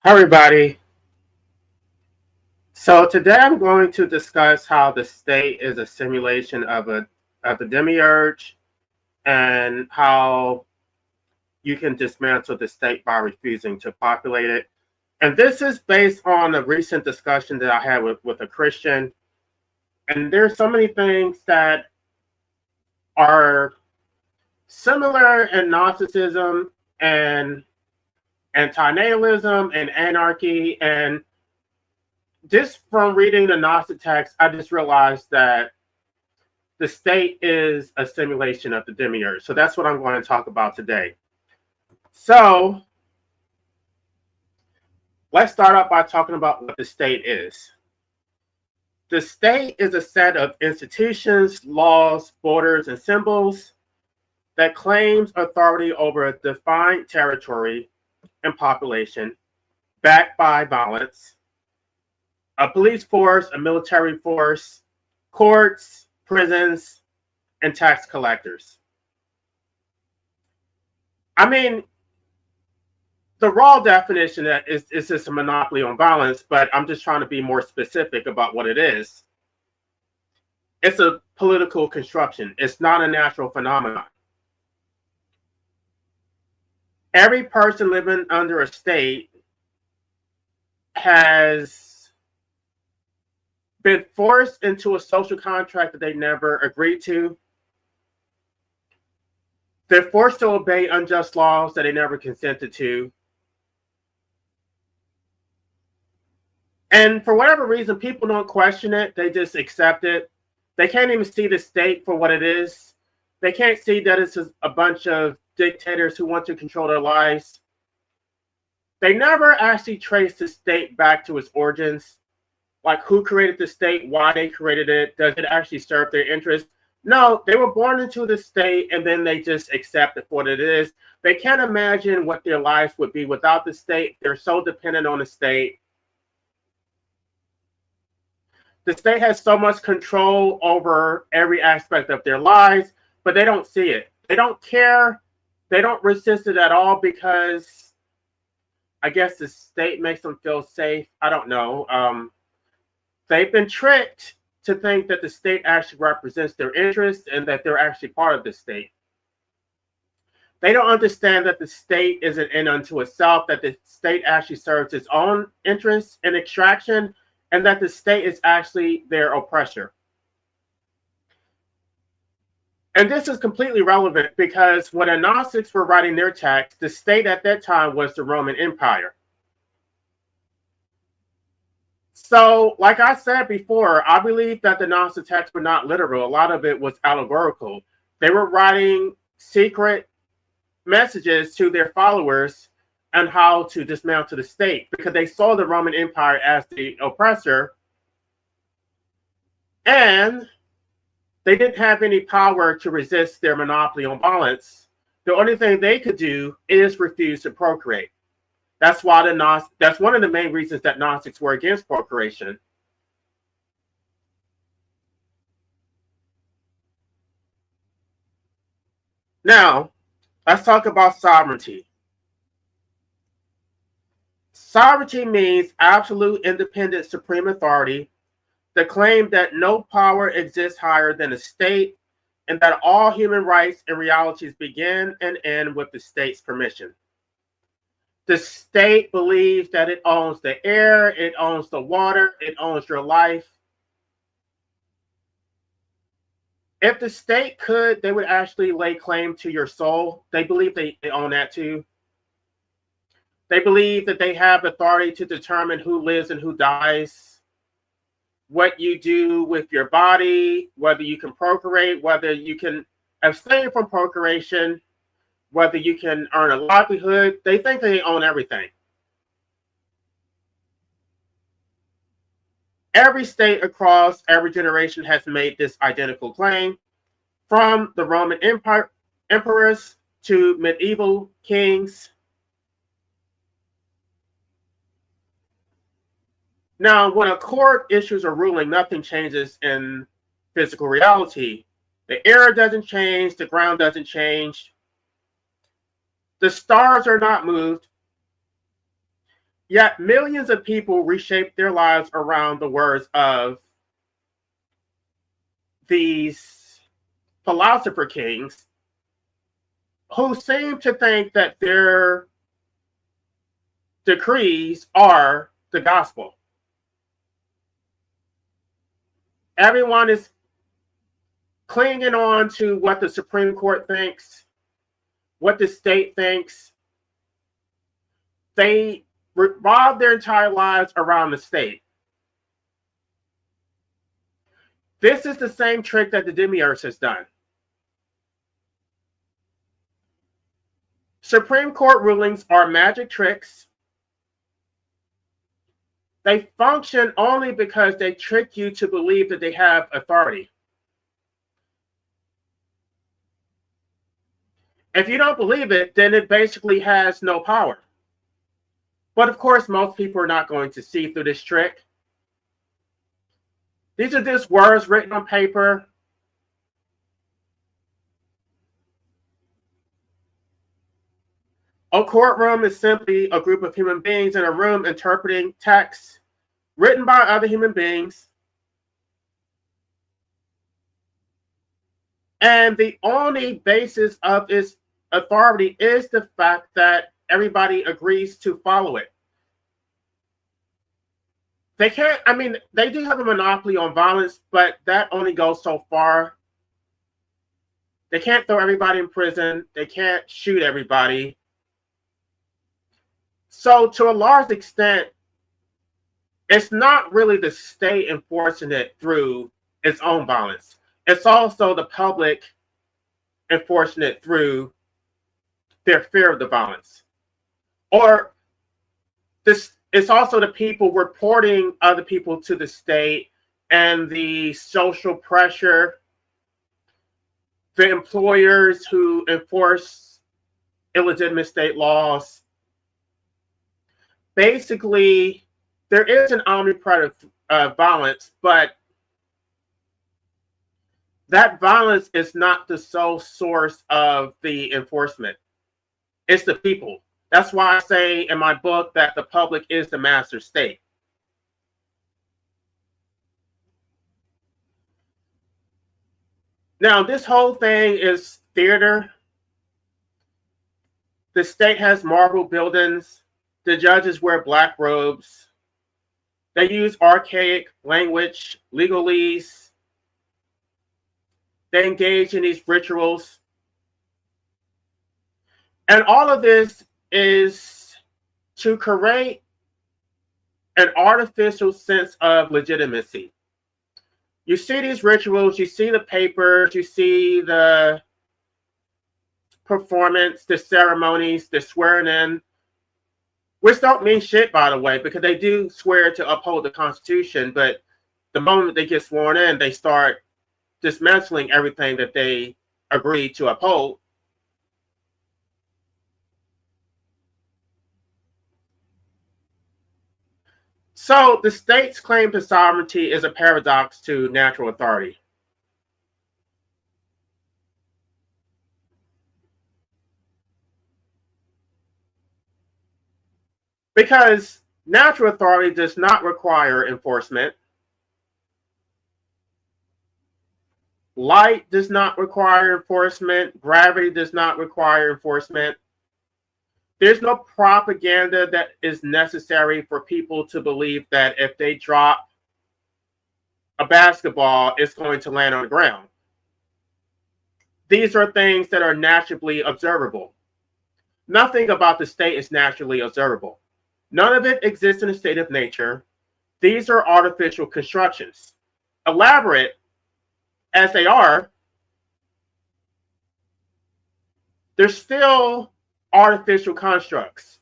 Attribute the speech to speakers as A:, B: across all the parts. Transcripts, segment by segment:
A: Hi, everybody. So today I'm going to discuss how the state is a simulation of the Demiurge and how you can dismantle the state by refusing to populate it. And this is based on a recent discussion that I had with a Christian. And there's so many things that are similar in Gnosticism and anti-natalism and anarchy, and just from reading the Gnostic text, I just realized that the state is a simulation of the demiurge. So that's what I'm going to talk about today. So let's start off by talking about what the state is. The state is a set of institutions, laws, borders, and symbols that claims authority over a defined territory and population backed by violence, a police force, a military force, courts, prisons, and tax collectors. I mean, the raw definition is just a monopoly on violence, but I'm just trying to be more specific about what it is. It's a political construction. It's not a natural phenomenon. Every person living under a state has been forced into a social contract that they never agreed to. They're forced to obey unjust laws that they never consented to. And for whatever reason, people don't question it. They just accept it. They can't even see the state for what it is. They can't see that it's a bunch of dictators who want to control their lives. They never actually trace the state back to its origins. Like who created the state, why they created it, does it actually serve their interests? No, they were born into the state and then they just accept it for what it is. They can't imagine what their lives would be without the state. They're so dependent on the state. The state has so much control over every aspect of their lives, but they don't see it. They don't care. They don't resist it at all because I guess the state makes them feel safe. I don't know. They've been tricked to think that the state actually represents their interests and that they're actually part of the state. They don't understand that the state is an end unto itself, that the state actually serves its own interests and extraction, and that the state is actually their oppressor. And this is completely relevant because when the Gnostics were writing their text, the state at that time was the Roman Empire. So, like I said before, I believe that the Gnostic texts were not literal. A lot of it was allegorical. They were writing secret messages to their followers on how to dismantle the state because they saw the Roman Empire as the oppressor and they didn't have any power to resist their monopoly on violence. The only thing they could do is refuse to procreate. That's why that's one of the main reasons that Gnostics were against procreation. Now, let's talk about sovereignty. Sovereignty means absolute independent supreme authority, the claim that no power exists higher than the state, and that all human rights and realities begin and end with the state's permission. The state believes that it owns the air, it owns the water, it owns your life. If the state could, they would actually lay claim to your soul. They believe they own that too. They believe that they have authority to determine who lives and who dies, what you do with your body, whether you can procreate, whether you can abstain from procreation, whether you can earn a livelihood. They think they own everything. Every state across every generation has made this identical claim, from the Roman Empire, emperors to medieval kings. Now, when a court issues a ruling, nothing changes in physical reality. The air doesn't change, the ground doesn't change. The stars are not moved. Yet millions of people reshape their lives around the words of these philosopher kings who seem to think that their decrees are the gospel. Everyone is clinging on to what the Supreme Court thinks, what the state thinks. They revolve their entire lives around the state. This is the same trick that the Demiurge has done. Supreme Court rulings are magic tricks. They function only because they trick you to believe that they have authority. If you don't believe it, then it basically has no power. But of course, most people are not going to see through this trick. These are just words written on paper. A courtroom is simply a group of human beings in a room interpreting texts written by other human beings. And the only basis of its authority is the fact that everybody agrees to follow it. They can't, I mean, they do have a monopoly on violence, but that only goes so far. They can't throw everybody in prison. They can't shoot everybody. So to a large extent, it's not really the state enforcing it through its own violence. It's also the public enforcing it through their fear of the violence. Or this, it's also the people reporting other people to the state and the social pressure, the employers who enforce illegitimate state laws. Basically, there is an omnipresent violence, but that violence is not the sole source of the enforcement. It's the people. That's why I say in my book that the public is the master state. Now, this whole thing is theater. The state has marble buildings. The judges wear black robes. They use archaic language, legalese. They engage in these rituals. And all of this is to create an artificial sense of legitimacy. You see these rituals, you see the papers, you see the performance, the ceremonies, the swearing in, which don't mean shit, by the way, because they do swear to uphold the Constitution, but the moment they get sworn in, they start dismantling everything that they agreed to uphold. So the state's claim to sovereignty is a paradox to natural authority. Because natural authority does not require enforcement. Light does not require enforcement. Gravity does not require enforcement. There's no propaganda that is necessary for people to believe that if they drop a basketball, it's going to land on the ground. These are things that are naturally observable. Nothing about the state is naturally observable. None of it exists in a state of nature. These are artificial constructions. Elaborate as they are, they're still artificial constructs.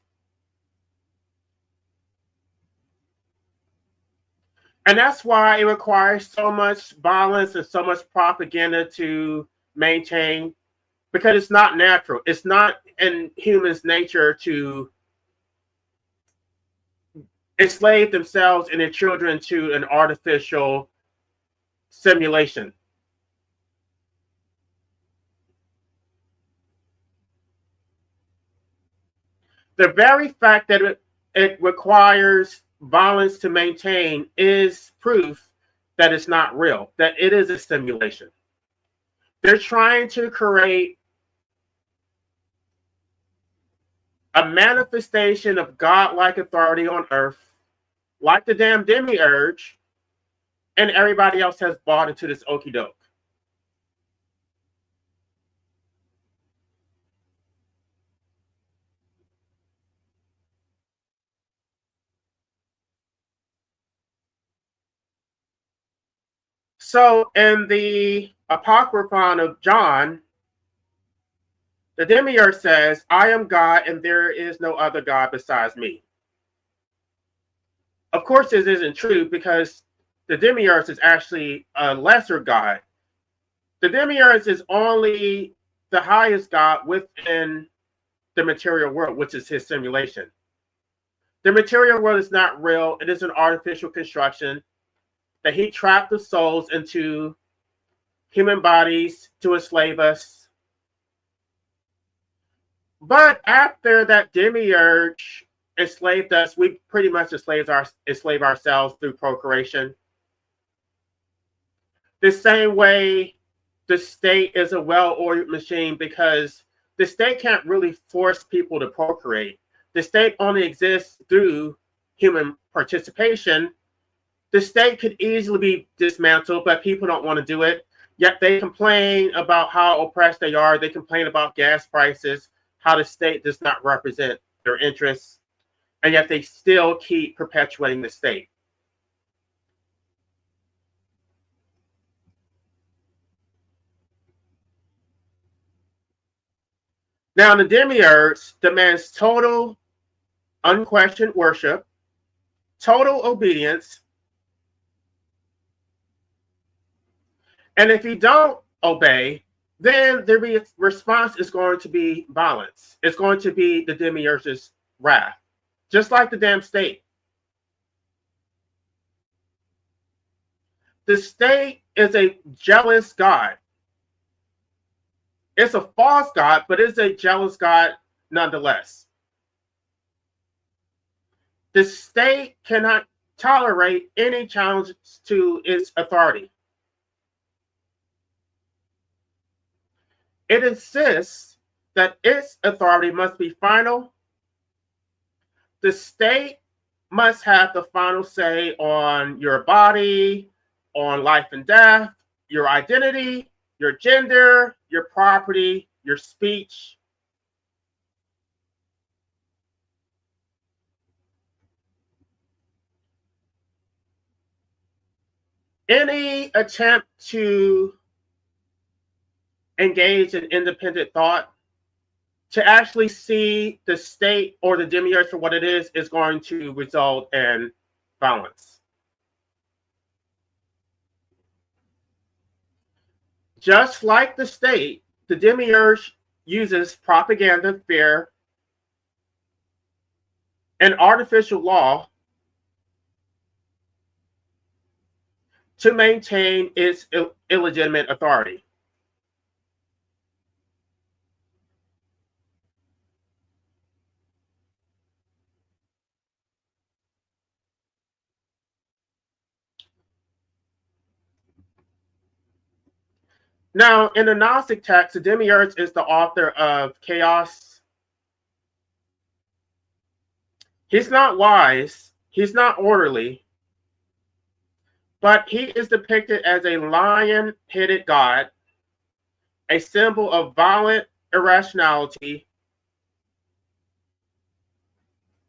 A: And that's why it requires so much violence and so much propaganda to maintain, because it's not natural. It's not in humans' nature to enslave themselves and their children to an artificial simulation. The very fact that it requires violence to maintain is proof that it's not real, that it is a simulation. They're trying to create a manifestation of godlike authority on earth, like the damn Demiurge, and everybody else has bought into this okie doke. So in the Apocryphon of John, the Demiurge says, I am God and there is no other God besides me. Of course, this isn't true because the Demiurge is actually a lesser God. The Demiurge is only the highest God within the material world, which is his simulation. The material world is not real. It is an artificial construction that he trapped the souls into human bodies to enslave us. But after that Demiurge enslaved us, we pretty much enslave ourselves through procreation. The same way the state is a well-oiled machine because the state can't really force people to procreate. The state only exists through human participation. The state could easily be dismantled, but people don't want to do it. Yet they complain about how oppressed they are. They complain about gas prices, how the state does not represent their interests, and yet they still keep perpetuating the state. Now, the Demiurge demands total, unquestioned worship, total obedience, and if you don't obey, then the response is going to be violence. It's going to be the Demiurge's wrath, just like the damn state. The state is a jealous God. It's a false God, but it's a jealous God nonetheless. The state cannot tolerate any challenge to its authority. It insists that its authority must be final. The state must have the final say on your body, on life and death, your identity, your gender, your property, your speech. Any attempt to engage in independent thought, to actually see the state or the Demiurge for what it is going to result in violence. Just like the state, the Demiurge uses propaganda, fear, and artificial law to maintain its illegitimate authority. Now, in the Gnostic text, the Demiurge is the author of chaos. He's not wise, he's not orderly, but he is depicted as a lion-headed god, a symbol of violent irrationality,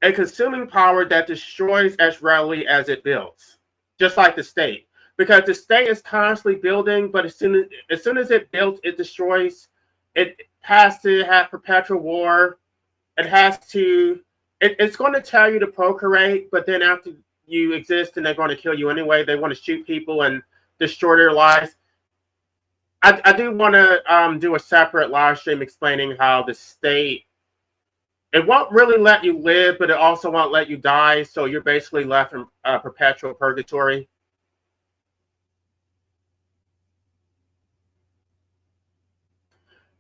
A: a consuming power that destroys as readily as it builds, just like the state. Because the state is constantly building, but as soon as it builds, it destroys. It has to have perpetual war. It has to. It's going to tell you to procreate, but then after you exist, and they're going to kill you anyway. They want to shoot people and destroy their lives. I do want to do a separate live stream explaining how the state. It won't really let you live, but it also won't let you die. So you're basically left in perpetual purgatory.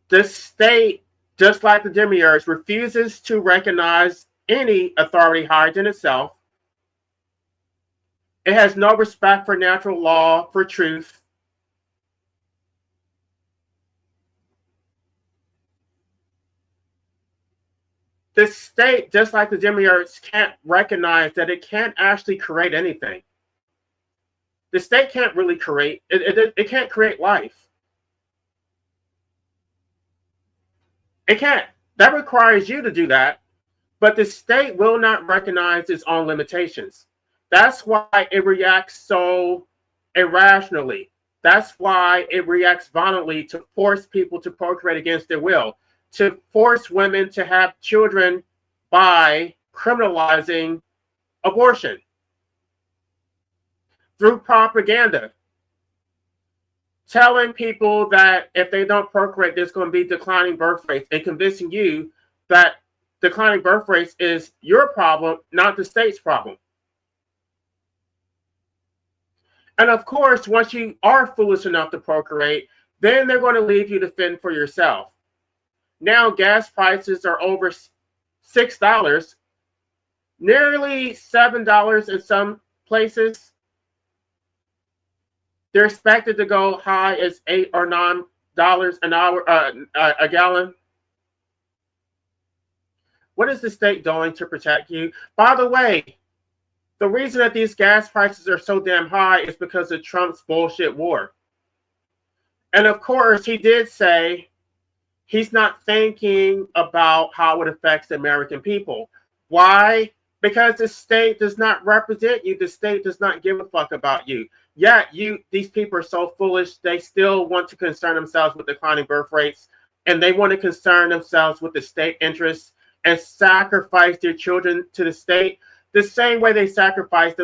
A: The state, just like the Demiurge, refuses to recognize any authority higher than itself. It has no respect for natural law, for truth. The state, just like the Demiurge, can't recognize that it can't actually create anything. The state can't really create, it can't create life. It can't. That requires you to do that. But the state will not recognize its own limitations. That's why it reacts so irrationally. That's why it reacts violently to force people to procreate against their will, to force women to have children by criminalizing abortion through propaganda, telling people that if they don't procreate, there's going to be declining birth rates, and convincing you that declining birth rates is your problem, not the state's problem. And of course, once you are foolish enough to procreate, then they're going to leave you to fend for yourself. Now gas prices are over $6, nearly $7 in some places. They're expected to go high as $8 or $9 an hour, a gallon. What is the state doing to protect you? By the way, the reason that these gas prices are so damn high is because of Trump's bullshit war. And of course, he did say he's not thinking about how it affects the American people. Why? Because the state does not represent you. The state does not give a fuck about you. Yet these people are so foolish, they still want to concern themselves with declining birth rates, and they want to concern themselves with the state interests and sacrifice their children to the state the same way they sacrifice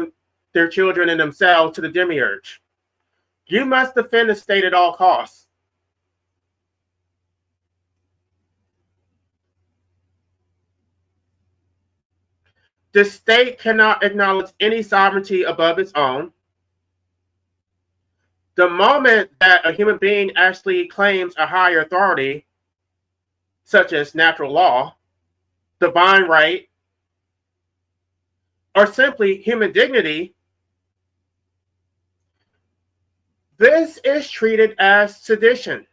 A: their children and themselves to the Demiurge. You must defend the state at all costs. The state cannot acknowledge any sovereignty above its own. The moment that a human being actually claims a higher authority, such as natural law, divine right, or simply human dignity, this is treated as sedition,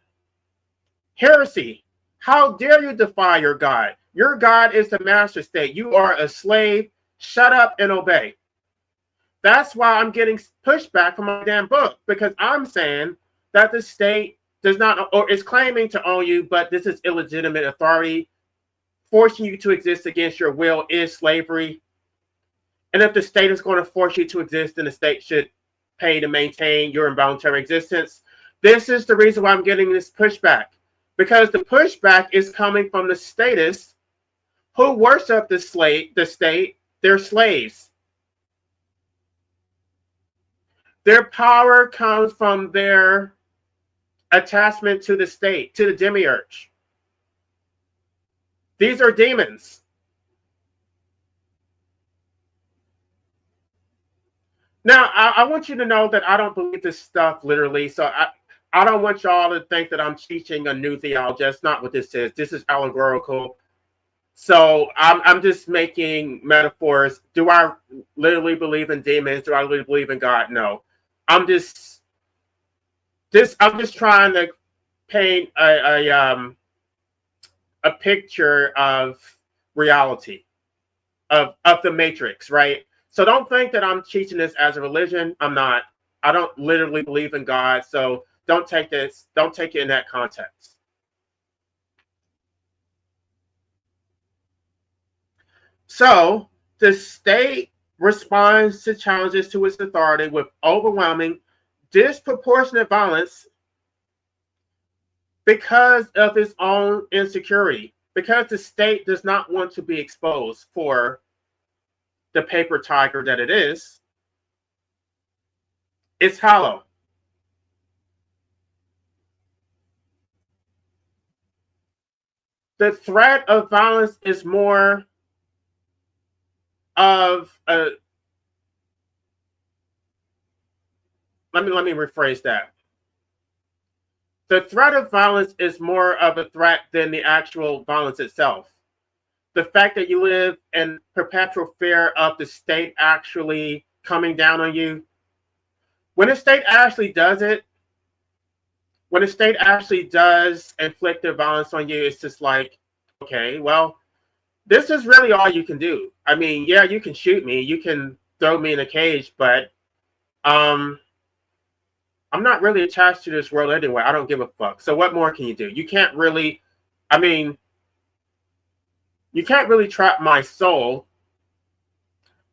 A: heresy. How dare you defy your God? Your God is the master state. You are a slave. Shut up and obey. That's why I'm getting pushback from my damn book, because I'm saying that the state does not, or is claiming to own you, but this is illegitimate authority. Forcing you to exist against your will is slavery. And if the state is going to force you to exist, then the state should pay to maintain your involuntary existence. This is the reason why I'm getting this pushback, because the pushback is coming from the statists who worship the state. They're slaves. Their power comes from their attachment to the state, to the Demiurge. These are demons. Now, I want you to know that I don't believe this stuff literally. So I don't want y'all to think that I'm teaching a new theology. That's not what this is. This is allegorical. So I'm just making metaphors. Do I literally believe in demons? Do I literally believe in God? No. I'm just trying to paint a picture of reality, of the matrix, right? So don't think that I'm teaching this as a religion. I'm not. I don't literally believe in God. So don't take it in that context. So the state responds to challenges to its authority with overwhelming, disproportionate violence because of its own insecurity, because the state does not want to be exposed for the paper tiger that it is. It's hollow. The threat of violence is more of a, let me rephrase that. The threat of violence is more of a threat than the actual violence itself. the fact that you live in perpetual fear of the state actually coming down on you, when the state actually does it, when the state actually does inflict their violence on you, it's just like, okay, well, this is really all you can do. I mean, yeah, you can shoot me, you can throw me in a cage, but I'm not really attached to this world anyway. I don't give a fuck. So what more can you do? You can't really, I mean, you can't really trap my soul.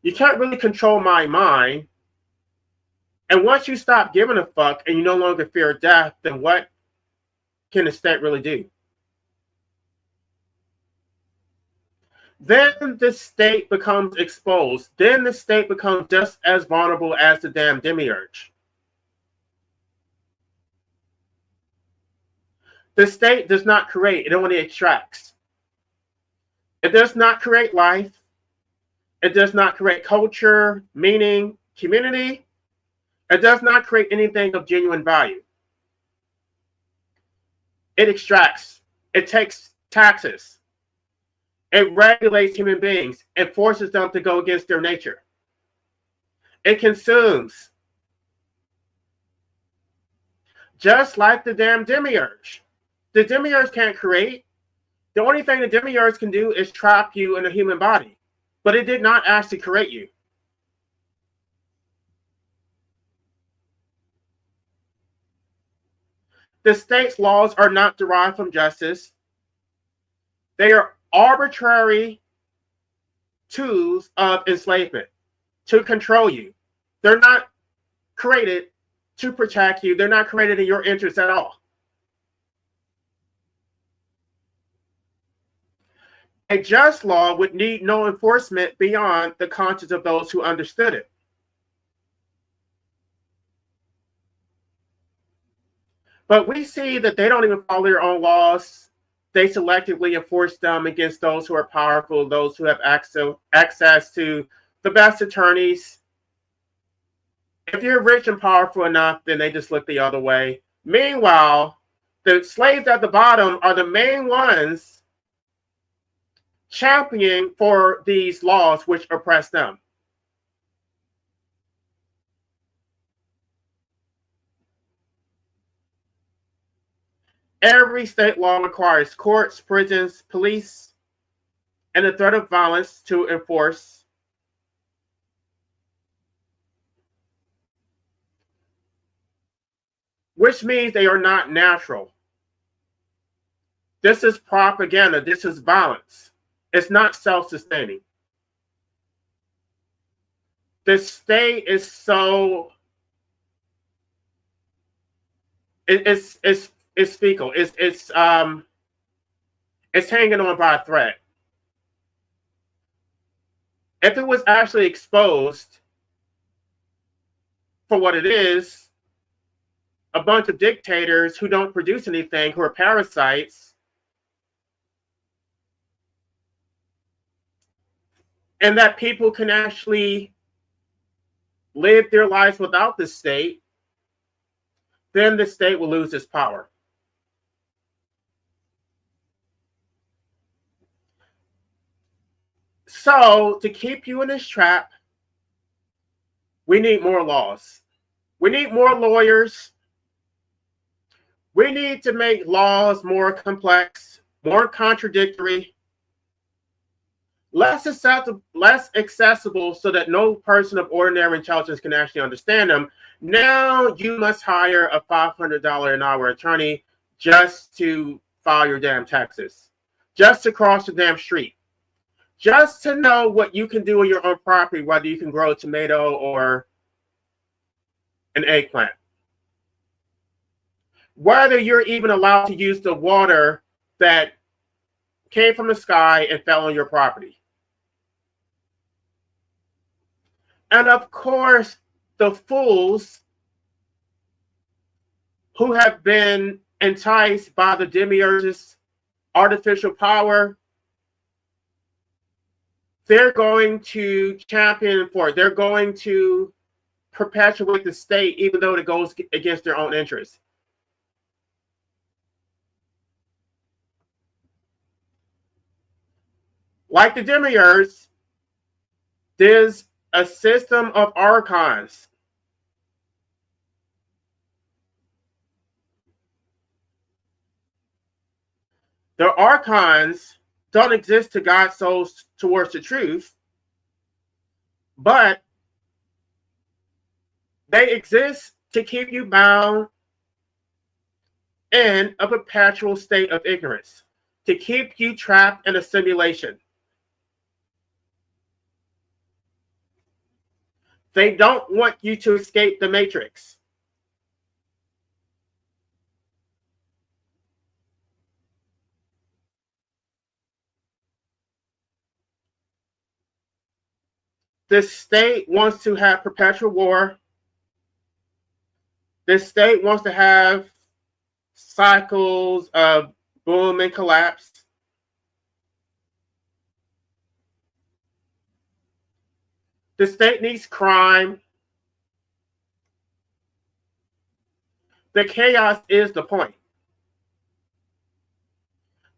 A: You can't really control my mind. And once you stop giving a fuck and you no longer fear death, then what can the state really do? Then the state becomes exposed. Then the state becomes just as vulnerable as the damn Demiurge. The state does not create, it only extracts. It does not create life. It does not create culture, meaning, community. It does not create anything of genuine value. It extracts. It takes taxes. It regulates human beings. It forces them to go against their nature. It consumes. Just like the damn Demiurge. The Demiurge can't create. The only thing the Demiurge can do is trap you in a human body. But it did not actually create you. The state's laws are not derived from justice. They are arbitrary tools of enslavement to control you. They're not created to protect you. They're not created in your interest at all. A just law would need no enforcement beyond the conscience of those who understood it. But we see that they don't even follow their own laws. They selectively enforce them against those who are powerful, those who have access to the best attorneys. If you're rich and powerful enough, then they just look the other way. Meanwhile, the slaves at the bottom are the main ones championing for these laws which oppress them. Every state law requires courts, prisons, police, and the threat of violence to enforce. Which means they are not natural. This is propaganda. This is violence. It's not self-sustaining. The state is so it's fecal. It's hanging on by a thread. If it was actually exposed for what it is, a bunch of dictators who don't produce anything, who are parasites, and that people can actually live their lives without the state, then the state will lose its power. So, to keep you in this trap, we need more laws. We need more lawyers. We need to make laws more complex, more contradictory, less accessible so that no person of ordinary intelligence can actually understand them. Now you must hire a $500 an hour attorney just to file your damn taxes, just to cross the damn street, just to know what you can do on your own property, whether you can grow a tomato or an eggplant, whether you're even allowed to use the water that came from the sky and fell on your property. And of course, the fools who have been enticed by the Demiurge's artificial power, they're going to champion for it. They're going to perpetuate the state, even though it goes against their own interests. Like the Demiurge, there's a system of archons. The archons don't exist to guide souls towards the truth, but they exist to keep you bound in a perpetual state of ignorance, to keep you trapped in a simulation. They don't want you to escape the matrix. This state wants to have perpetual war. This state wants to have cycles of boom and collapse. The state needs crime. The chaos is the point.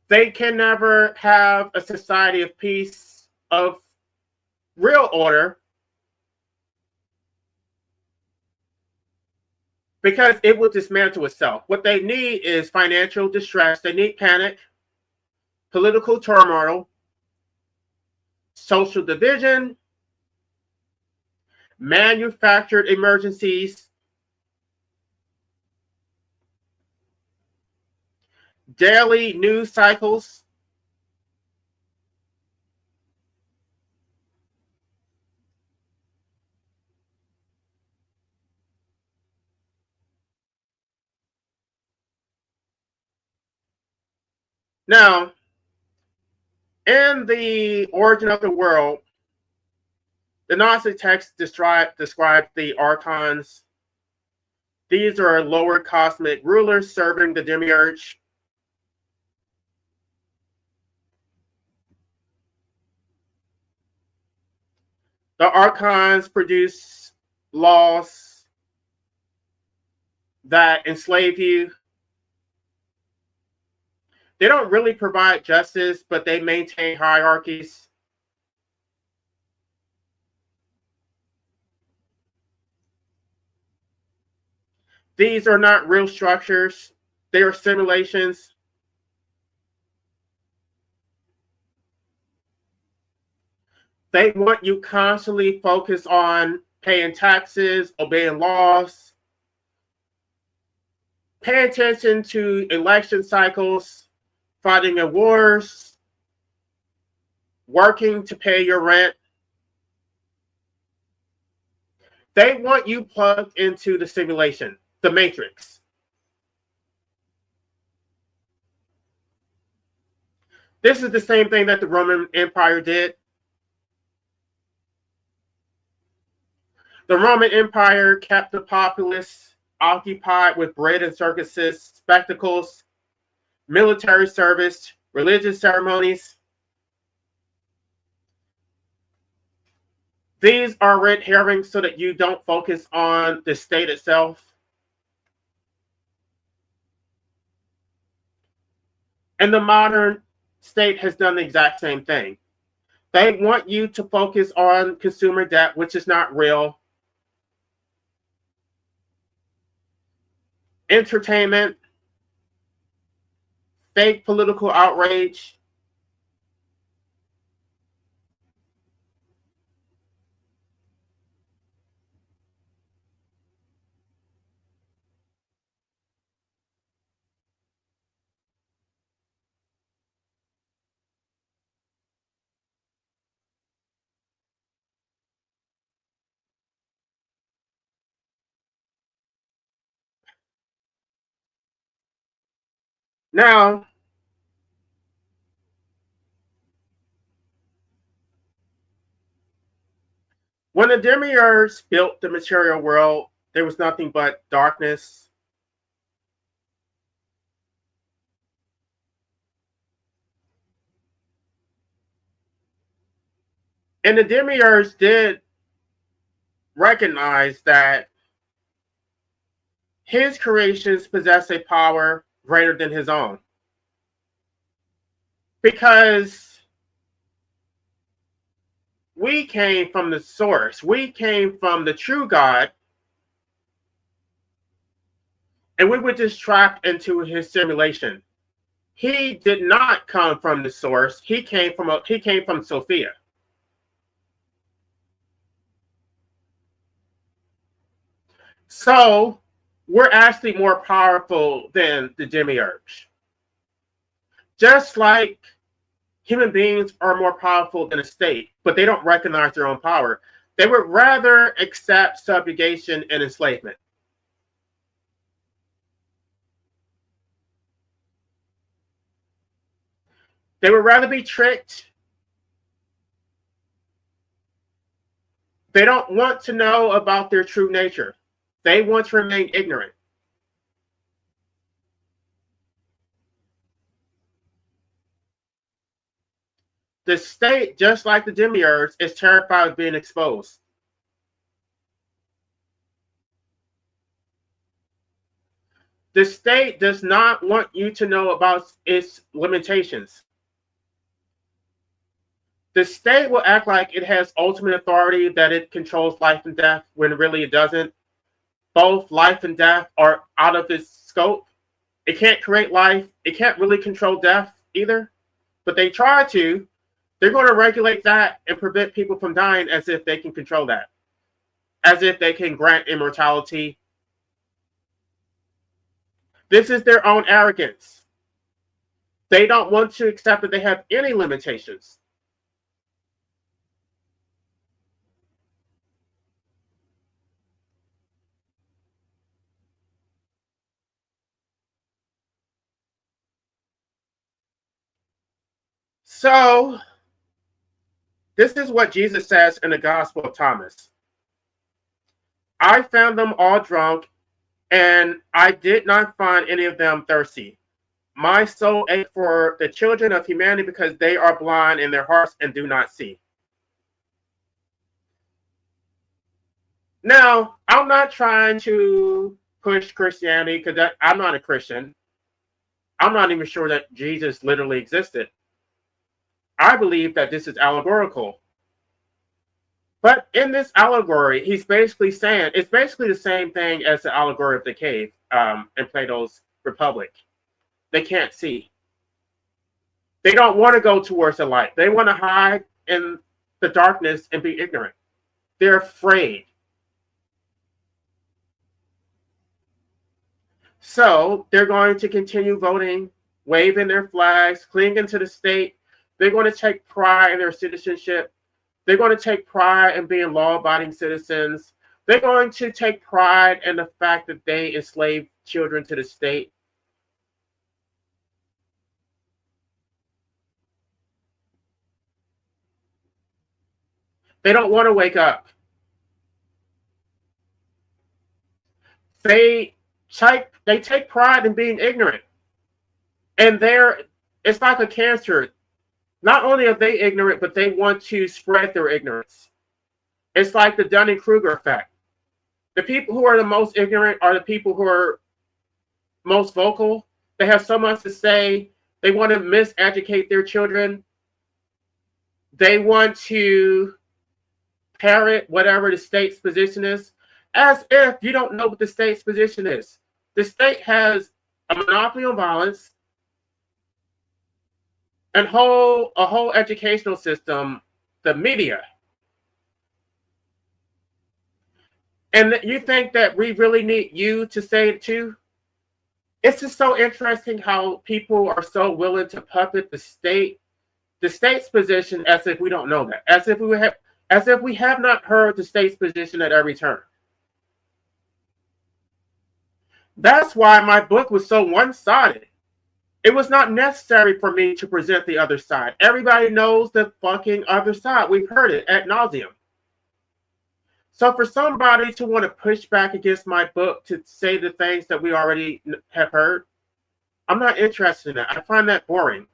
A: They can never have a society of peace, of real order, because it will dismantle itself. What they need is financial distress. They need panic, political turmoil, social division, manufactured emergencies, daily news cycles. Now, in the origin of the world, the Gnostic text described the archons. These are lower cosmic rulers serving the Demiurge. The archons produce laws that enslave you. They don't really provide justice, but they maintain hierarchies. These are not real structures. They are simulations. They want you constantly focused on paying taxes, obeying laws, pay attention to election cycles, fighting in wars, working to pay your rent. They want you plugged into the simulation, the matrix. This is the same thing that the Roman Empire did. The Roman Empire kept the populace occupied with bread and circuses, spectacles, military service, religious ceremonies. These are red herrings so that you don't focus on the state itself. And the modern state has done the exact same thing. They want you to focus on consumer debt, which is not real. Entertainment, fake political outrage. Now, when the Demiurge built the material world, there was nothing but darkness. And the Demiurge did recognize that his creations possess a power greater than his own. Because we came from the source. We came from the true God, and we were just trapped into his simulation. He did not come from the source. He came from Sophia. So we're actually more powerful than the Demiurge. Just like human beings are more powerful than a state, but they don't recognize their own power. They would rather accept subjugation and enslavement. They would rather be tricked. They don't want to know about their true nature. They want to remain ignorant. The state, just like the Demiurge, is terrified of being exposed. The state does not want you to know about its limitations. The state will act like it has ultimate authority, that it controls life and death, when really it doesn't. Both life and death are out of its scope. It can't create life. It can't really control death either. But they try to. They're going to regulate that and prevent people from dying as if they can control that. As if they can grant immortality. This is their own arrogance. They don't want to accept that they have any limitations. So, this is what Jesus says in the Gospel of Thomas. I found them all drunk, and I did not find any of them thirsty. My soul ached for the children of humanity because they are blind in their hearts and do not see. Now, I'm not trying to push Christianity because I'm not a Christian. I'm not even sure that Jesus literally existed. I believe that this is allegorical. But in this allegory, he's basically saying it's basically the same thing as the allegory of the cave in Plato's Republic. They can't see. They don't want to go towards the light. They want to hide in the darkness and be ignorant. They're afraid. So they're going to continue voting, waving their flags, clinging to the state. They're going to take pride in their citizenship. They're going to take pride in being law-abiding citizens. They're going to take pride in the fact that they enslave children to the state. They don't want to wake up. They take pride in being ignorant. And it's like a cancer. Not only are they ignorant, but they want to spread their ignorance. It's like the Dunning-Kruger effect. The people who are the most ignorant are the people who are most vocal. They have so much to say. They want to miseducate their children. They want to parrot whatever the state's position is, as if you don't know what the state's position is. The state has a monopoly on violence, and a whole educational system, the media. And you think that we really need you to say it too? It's just so interesting how people are so willing to puppet the state's position, as if we don't know that, as if we have not heard the state's position at every turn. That's why my book was so one-sided. It was not necessary for me to present the other side. Everybody knows the fucking other side. We've heard it ad nauseum. So for somebody to want to push back against my book to say the things that we already have heard, I'm not interested in that. I find that boring.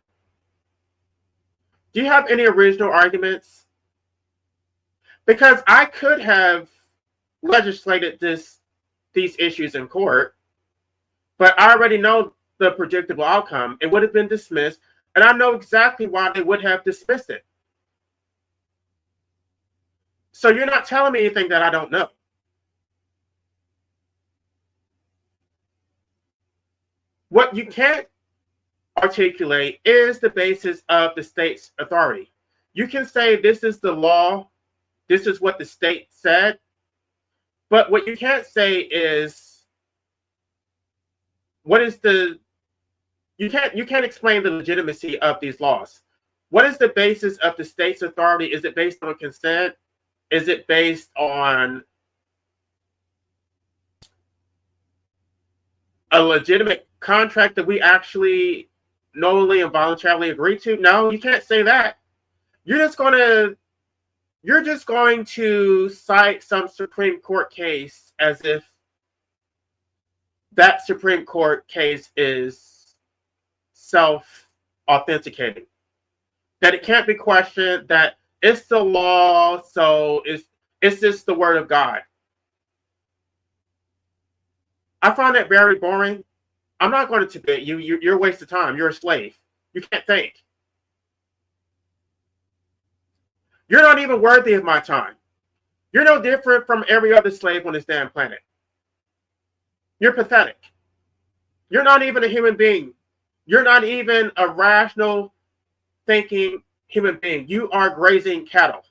A: Do you have any original arguments? Because I could have legislated these issues in court, but I already know the predictable outcome. It would have been dismissed, and I know exactly why they would have dismissed it. So you're not telling me anything that I don't know. What you can't articulate is the basis of the state's authority. You can say this is the law, this is what the state said, but what you can't say is what is the you can't explain the legitimacy of these laws. What is the basis of the state's authority? Is it based on consent? Is it based on a legitimate contract that we actually knowingly and voluntarily agree to? No, you can't say that. You're just going to cite some Supreme Court case as if that Supreme Court case is self-authenticating. That it can't be questioned, that it's the law, so it's just the word of God. I find that very boring. I'm not going to debate you. You're a waste of time. You're a slave. You can't think. You're not even worthy of my time. You're no different from every other slave on this damn planet. You're pathetic. You're not even a human being. You're not even a rational thinking human being. You are grazing cattle.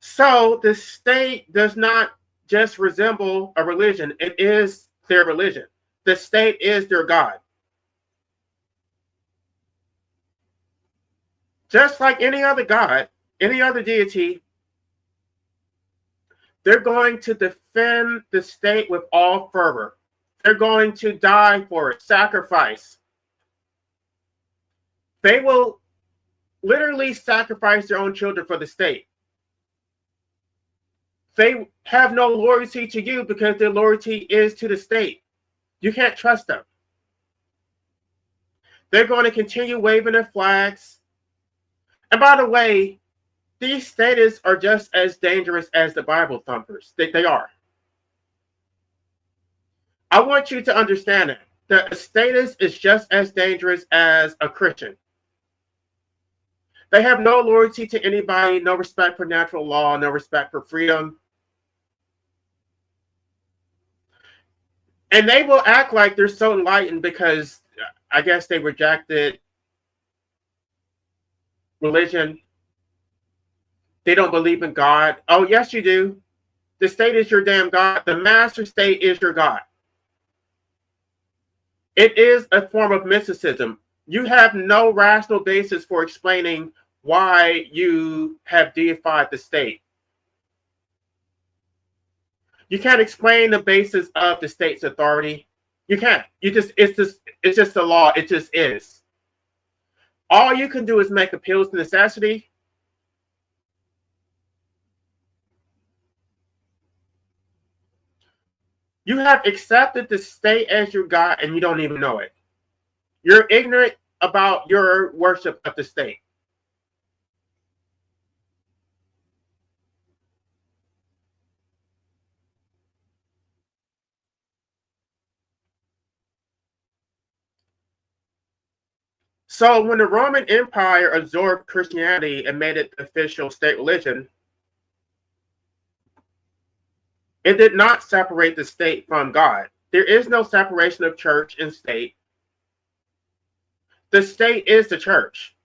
A: So the state does not just resemble a religion. It is their religion. The state is their God. Just like any other God, any other deity, they're going to defend the state with all fervor. They're going to die for it, sacrifice. They will literally sacrifice their own children for the state. They have no loyalty to you because their loyalty is to the state. You can't trust them. They're going to continue waving their flags. And by the way, these statists are just as dangerous as the Bible thumpers. They are. I want you to understand that a statist is just as dangerous as a Christian. They have no loyalty to anybody, no respect for natural law, no respect for freedom. And they will act like they're so enlightened because I guess they rejected religion. They don't believe in God. Oh, yes, you do. The state is your damn God. The master state is your God. It is a form of mysticism. You have no rational basis for explaining why you have deified the state. You can't explain the basis of the state's authority. You can't. It's just the law. It just is. All you can do is make appeals to necessity. You have accepted the state as your God and you don't even know it. You're ignorant about your worship of the state. So when the Roman Empire absorbed Christianity and made it the official state religion, it did not separate the state from God. There is no separation of church and state. The state is the church.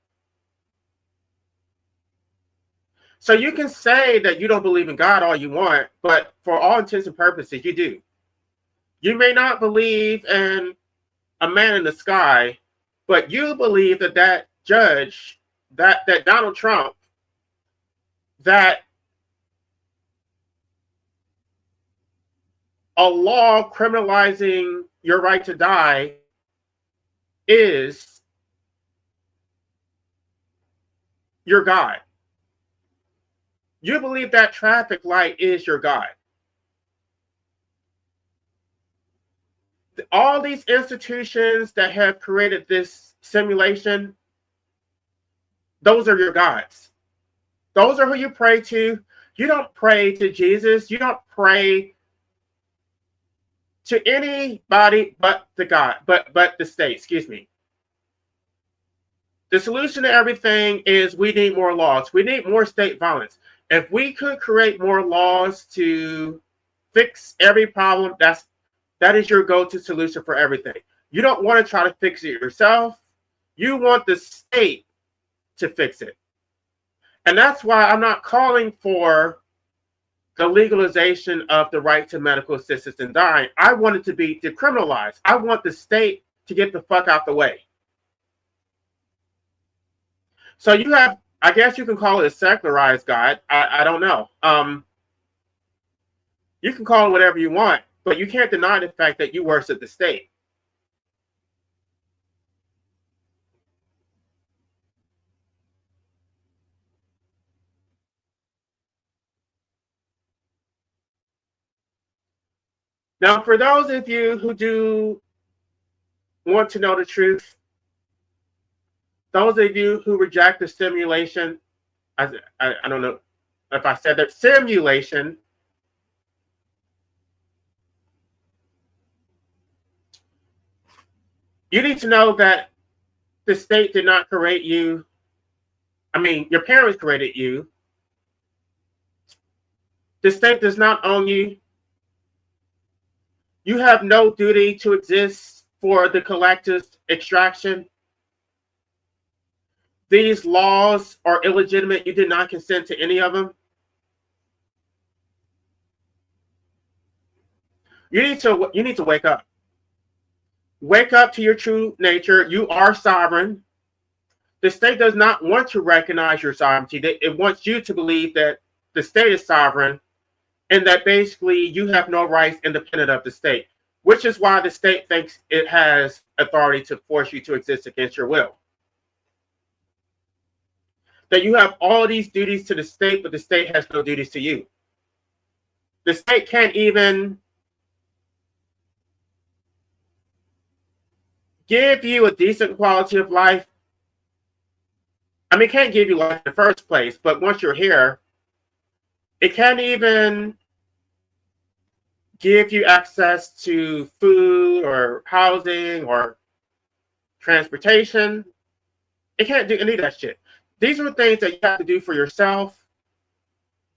A: So you can say that you don't believe in God all you want, but for all intents and purposes, you do. You may not believe in a man in the sky, but you believe that judge, that Donald Trump, that a law criminalizing your right to die is your God. You believe that traffic light is your God. All these institutions that have created this simulation, those are your gods. Those are who you pray to. You don't pray to Jesus. You don't pray to anybody but the God, but the state, excuse me. The solution to everything is we need more laws. We need more state violence. If we could create more laws to fix every problem, that is your go-to solution for everything. You don't want to try to fix it yourself. You want the state to fix it. And that's why I'm not calling for the legalization of the right to medical assistance in dying. I want it to be decriminalized. I want the state to get the fuck out the way. So you have, I guess you can call it a secularized God. I don't know. You can call it whatever you want, but you can't deny the fact that you worship the state. Now, for those of you who do want to know the truth, those of you who reject the simulation, I don't know if I said that, simulation, you need to know that the state did not create you. I mean, your parents created you. The state does not own you. You have no duty to exist for the collective extraction. These laws are illegitimate. You did not consent to any of them. You need to wake up. Wake up to your true nature. You are sovereign. The state does not want to recognize your sovereignty. It wants you to believe that the state is sovereign and that basically you have no rights independent of the state, which is why the state thinks it has authority to force you to exist against your will. That you have all these duties to the state, but the state has no duties to you. The state can't even give you a decent quality of life. I mean, it can't give you life in the first place, but once you're here, it can't even give you access to food or housing or transportation. It can't do any of that shit. These are things that you have to do for yourself,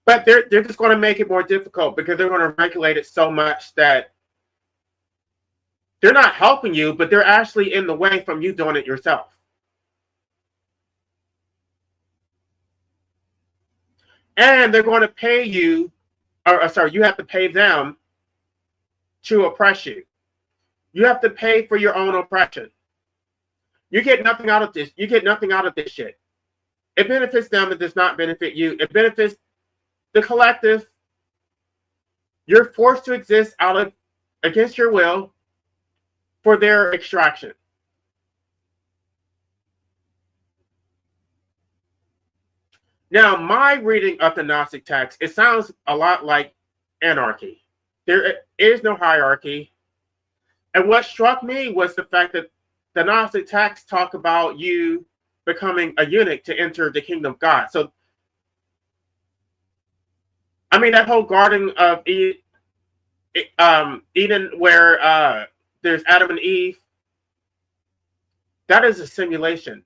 A: but they're just going to make it more difficult because they're going to regulate it so much that they're not helping you, but they're actually in the way from you doing it yourself. And they're going to pay you, or sorry, you have to pay them to oppress you. You have to pay for your own oppression. You get nothing out of this. You get nothing out of this shit. It benefits them. It does not benefit you. It benefits the collective. You're forced to exist against your will for their extraction. Now, my reading of the Gnostic text, it sounds a lot like anarchy. There is no hierarchy. And what struck me was the fact that the Gnostic texts talk about you becoming a eunuch to enter the kingdom of God. So, I mean, that whole Garden of Eden where there's Adam and Eve, that is a simulation.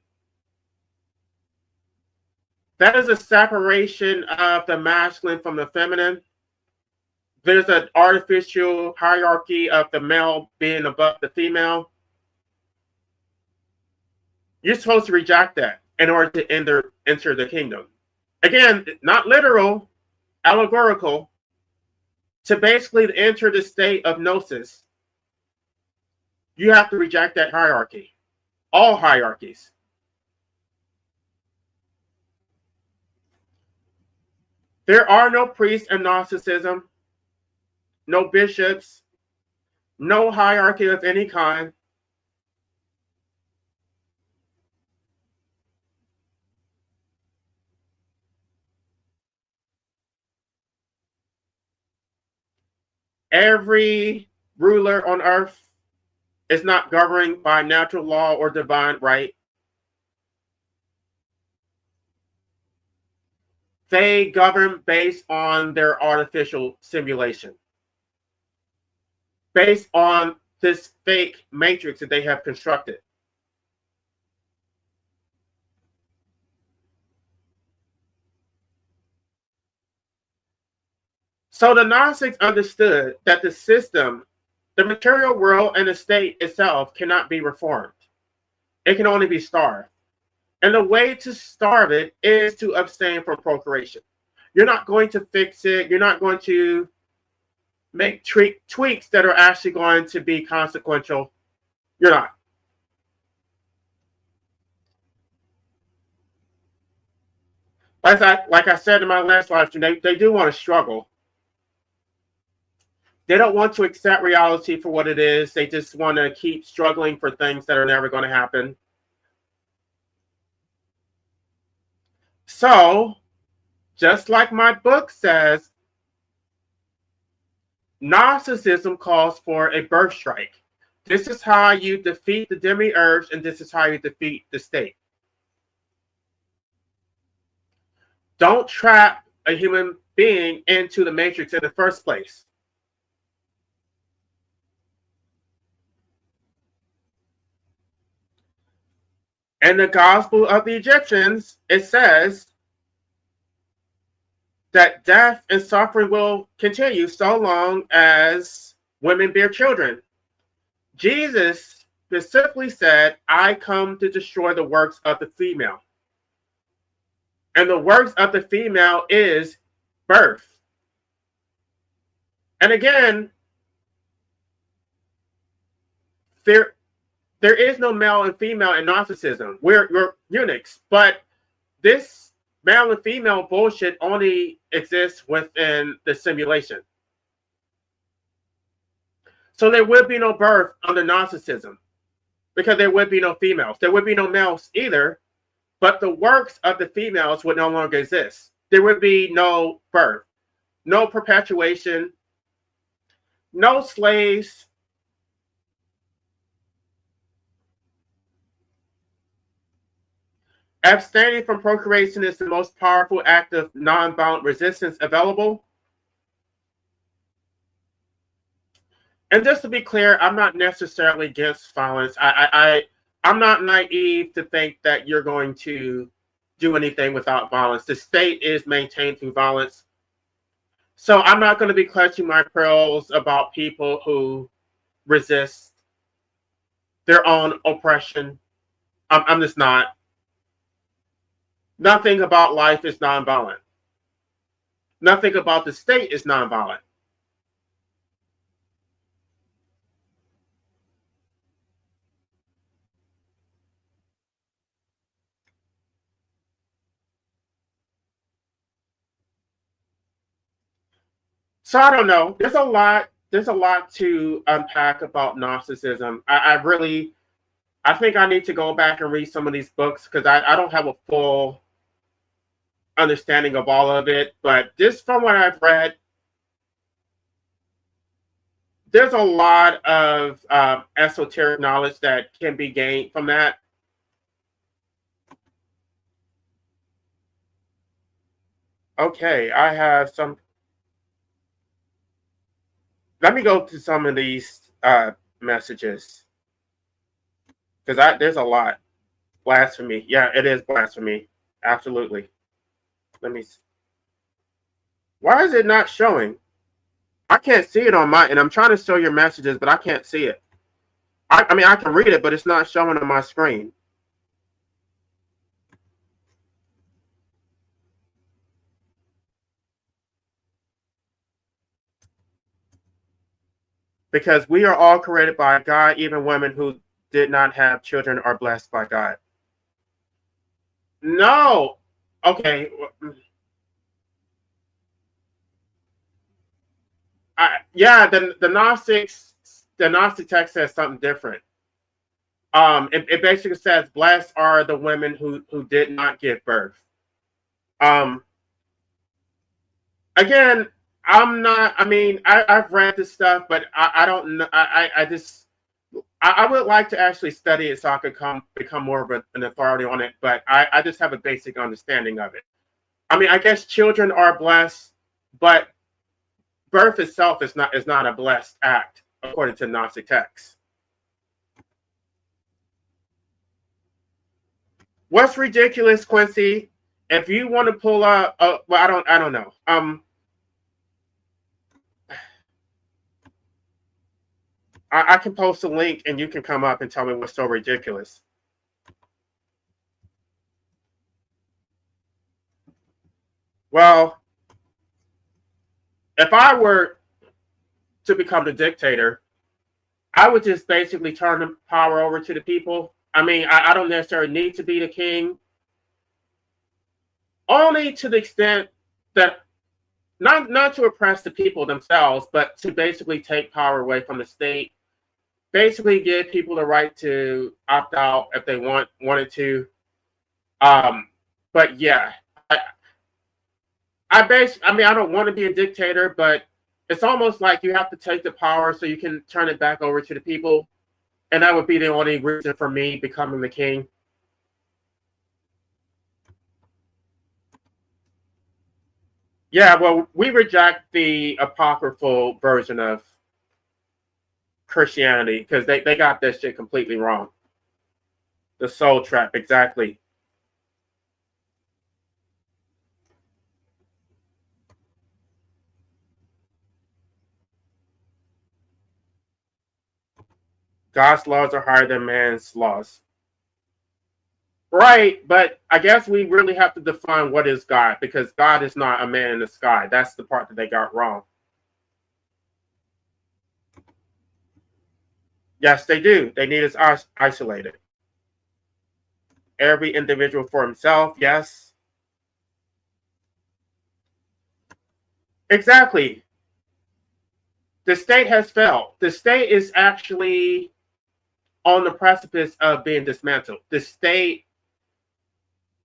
A: That is a separation of the masculine from the feminine. There's an artificial hierarchy of the male being above the female. You're supposed to reject that in order to enter the kingdom. Again, not literal, allegorical. To basically enter the state of gnosis, you have to reject that hierarchy. All hierarchies. There are no priests in Gnosticism, no bishops, no hierarchy of any kind. Every ruler on earth is not governed by natural law or divine right. They govern based on their artificial simulation, based on this fake matrix that they have constructed. So the Gnostics understood that the system, the material world, and the state itself cannot be reformed. It can only be starved. And the way to starve it is to abstain from procreation. You're not going to fix it. You're not going to make tweaks that are actually going to be consequential. You're not. Like I said in my last live stream, they do want to struggle. They don't want to accept reality for what it is. They just want to keep struggling for things that are never going to happen. So, just like my book says, Gnosticism calls for a birth strike. This is how you defeat the Demiurge, and this is how you defeat the state. Don't trap a human being into the matrix in the first place. In the Gospel of the Egyptians, it says that death and suffering will continue so long as women bear children. Jesus specifically said, I come to destroy the works of the female. And the works of the female is birth. And again, there is no male and female in Gnosticism. We're eunuchs. But this male and female bullshit only exists within the simulation. So there would be no birth under Gnosticism because there would be no females. There would be no males either, but the works of the females would no longer exist. There would be no birth, no perpetuation, no slaves. Abstaining from procreation is the most powerful act of non-violent resistance available. And just to be clear, I'm not necessarily against violence. I'm not naive to think that you're going to do anything without violence. The state is maintained through violence. So I'm not going to be clutching my pearls about people who resist their own oppression. I'm just not. Nothing about life is nonviolent. Nothing about the state is nonviolent. So I don't know. There's a lot to unpack about Gnosticism. I think I need to go back and read some of these books because I don't have a full understanding of all of it. But just from what I've read, there's a lot of esoteric knowledge that can be gained from that. Okay, I have some. Let me go to some of these messages because there's a lot. Blasphemy. Yeah, it is blasphemy. Absolutely. Let me. Why is it not showing? I can't see it on my, and I'm trying to show your messages, but I can't see it. I mean, I can read it, but it's not showing on my screen. Because we are all created by God, even women who did not have children are blessed by God. No. Okay. Yeah, the Gnostic text says something different. It basically says, blessed are the women who did not give birth. Again, I'm not. I mean, I've read this stuff, but I don't know. I would like to actually study it so I could become more of an authority on it. But I just have a basic understanding of it. I mean, I guess children are blessed, but birth itself is not a blessed act according to Gnostic texts. What's ridiculous, Quincy? If you want to pull up, well, I don't know. I can post a link and you can come up and tell me what's so ridiculous. Well, if I were to become the dictator, I would just basically turn the power over to the people. I mean, I don't necessarily need to be the king, only to the extent that not to oppress the people themselves, but to basically take power away from the state. Basically, give people the right to opt out if they wanted to. But yeah, I mean, I don't want to be a dictator, but it's almost like you have to take the power so you can turn it back over to the people, and that would be the only reason for me becoming the king. Yeah, well, we reject the apocryphal version of Christianity because they got that shit completely wrong. The soul trap, exactly. God's laws are higher than man's laws. Right, but I guess we really have to define what is God because God is not a man in the sky. That's the part that they got wrong. Yes, they do. They need us isolated. Every individual for himself, yes. Exactly. The state has failed. The state is actually on the precipice of being dismantled. The state,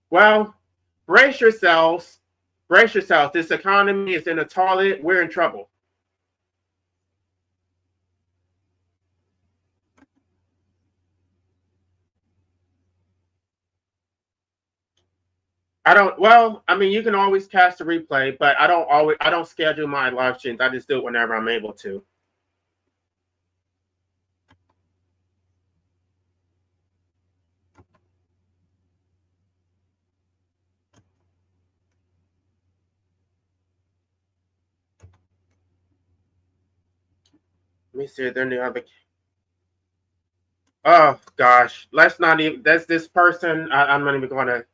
A: well, brace yourselves. Brace yourselves. This economy is in a toilet. We're in trouble. Well, I mean, you can always cast a replay, but I don't schedule my live streams. I just do it whenever I'm able to. Let me see if there any other. Oh gosh, let's not even. That's this person. I'm not even going to.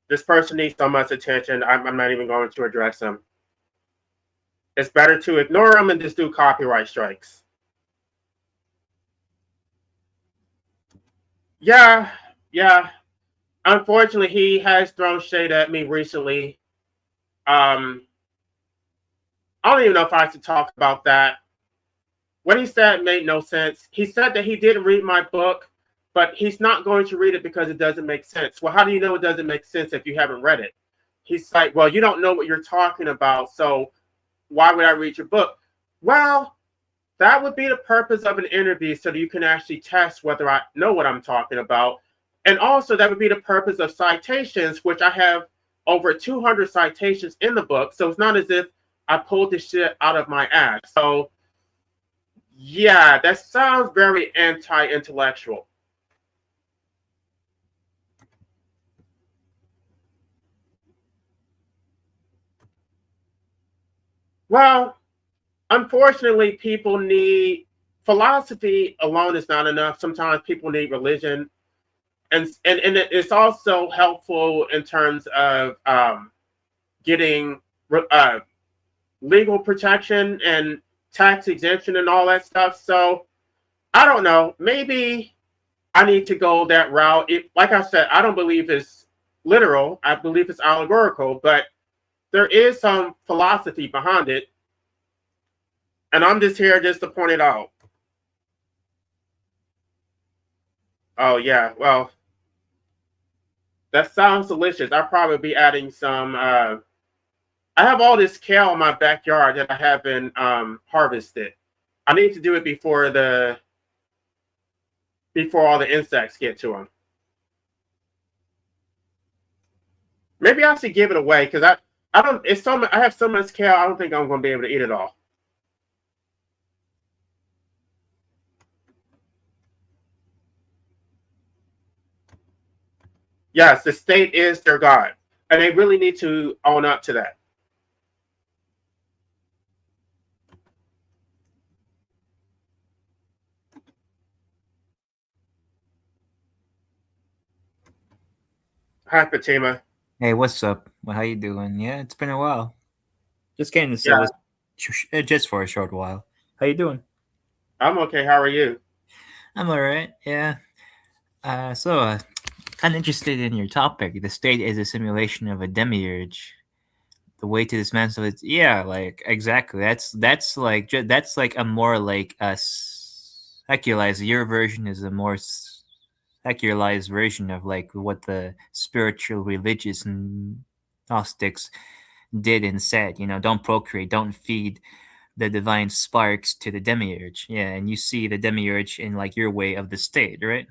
A: This person needs so much attention. I'm not even going to address them. It's better to ignore them and just do copyright strikes. Yeah, yeah. Unfortunately, he has thrown shade at me recently. I don't even know if I should talk about that. What he said made no sense. He said that he didn't read my book, but he's not going to read it because it doesn't make sense. Well, how do you know it doesn't make sense if you haven't read it? He's like, well, you don't know what you're talking about, so why would I read your book? Well, that would be the purpose of an interview so that you can actually test whether I know what I'm talking about. And also, that would be the purpose of citations, which I have over 200 citations in the book. So it's not as if I pulled this shit out of my ass. So, yeah, that sounds very anti-intellectual. Well, unfortunately, people need philosophy alone is not enough. Sometimes people need religion, and it's also helpful in terms of getting legal protection and tax exemption and all that stuff. So I don't know. Maybe I need to go that route. Like I said, I don't believe it's literal. I believe it's allegorical, but there is some philosophy behind it. And I'm just here just to point it out. Oh, yeah. Well, that sounds delicious. I'll probably be adding some. I have all this kale in my backyard that I haven't harvested. I need to do it before all the insects get to them. Maybe I should give it away because I don't. It's so I have so much kale. I don't think I'm going to be able to eat it all. Yes, the state is their god, and they really need to own up to that. Hi, Fatima.
B: Hey, what's up? Well, how you doing? Yeah, it's been a while. Just getting to
A: Yeah,
B: Silver, just for a short while. How you doing?
A: I'm okay. How are you?
B: I'm alright. Yeah. So kind of interested in your topic. The state is a simulation of a demiurge. The way to dismantle it. Yeah, like exactly. That's like that's like a more like a secularized. Your version is a more secularized version of like what the spiritual religious Gnostics did and said. Don't procreate, don't feed the divine sparks to the demiurge. Yeah, and you see the demiurge in like your way of the state, right?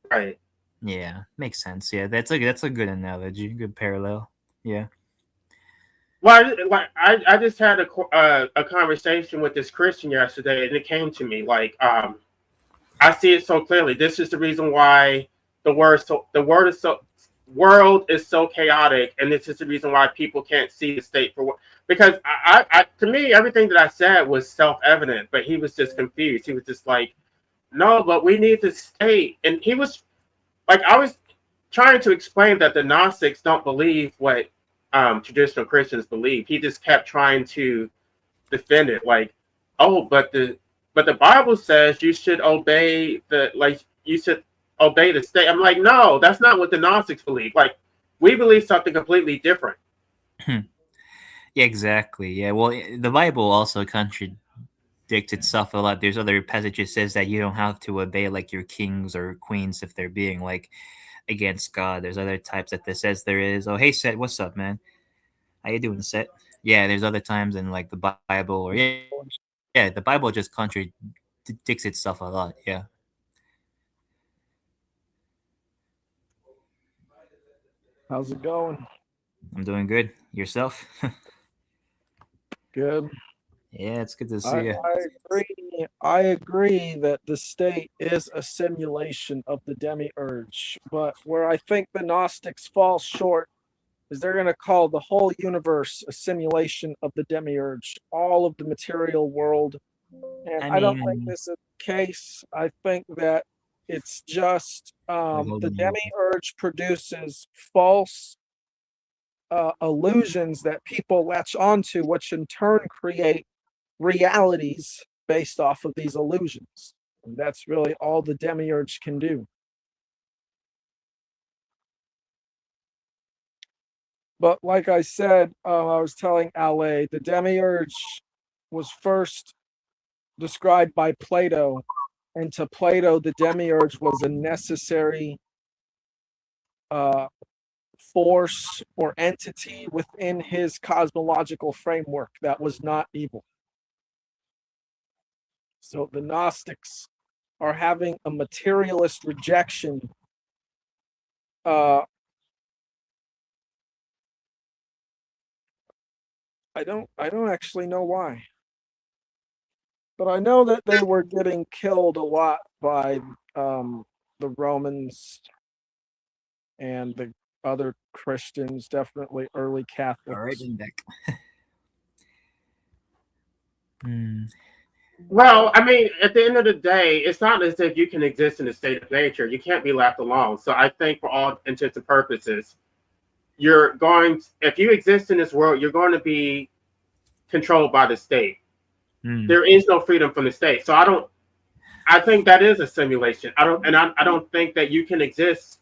A: Right.
B: Yeah, makes sense. Yeah, that's a good analogy, good parallel. Yeah.
A: Well, I just had a conversation with this Christian yesterday, and it came to me I see it so clearly. This is the reason why the world is so chaotic, and this is the reason why people can't see the state for what. Because to me, everything that I said was self evident, but he was just confused. He was just like, "No, but we need the state," and he was like, I was trying to explain that the Gnostics don't believe what traditional Christians believe. He just kept trying to defend it, like, oh, but the Bible says you should obey you should obey the state. I'm like, no, that's not what the Gnostics believe. Like, we believe something completely different.
B: Yeah, exactly. Yeah, well, the Bible also contradicts itself a lot. There's other passages says that you don't have to obey like your kings or queens if they're being like against God. There's other types that this says there is. Oh, hey, Seth, what's up, man? How you doing, Seth? Yeah, there's other times in like the Bible, or yeah, the Bible just contradicts itself a lot. Yeah,
C: How's it going?
B: I'm doing good. Yourself?
C: Good.
B: Yeah, it's good to
C: I,
B: see you.
C: I agree. I agree that the state is a simulation of the demiurge, but where I think the Gnostics fall short is they're going to call the whole universe a simulation of the demiurge, all of the material world. And
B: I
C: I don't think
B: mean,
C: this is the case. I think that it's just
B: wait, hold
C: the
B: on, hold on.
C: demiurge produces false illusions that people latch onto, which in turn create realities based off of these illusions. And that's really all the demiurge can do. But like I said, I was telling Ale, the demiurge was first described by Plato. And to Plato, the demiurge was a necessary uh, force or entity within his cosmological framework that was not evil. So the Gnostics are having a materialist rejection. Uh, I don't actually know why, but I know that they were getting killed a lot by the Romans and the other Christians, definitely early
B: All right,
C: Catholics.
B: I'm back. Hmm.
A: Well, I mean, at the end of the day, it's not as if you can exist in a state of nature. You can't be left alone. So I think, for all intents and purposes, if you exist in this world, you're going to be controlled by the state.
B: Hmm.
A: There is no freedom from the state. So I think that is a simulation. I don't think that you can exist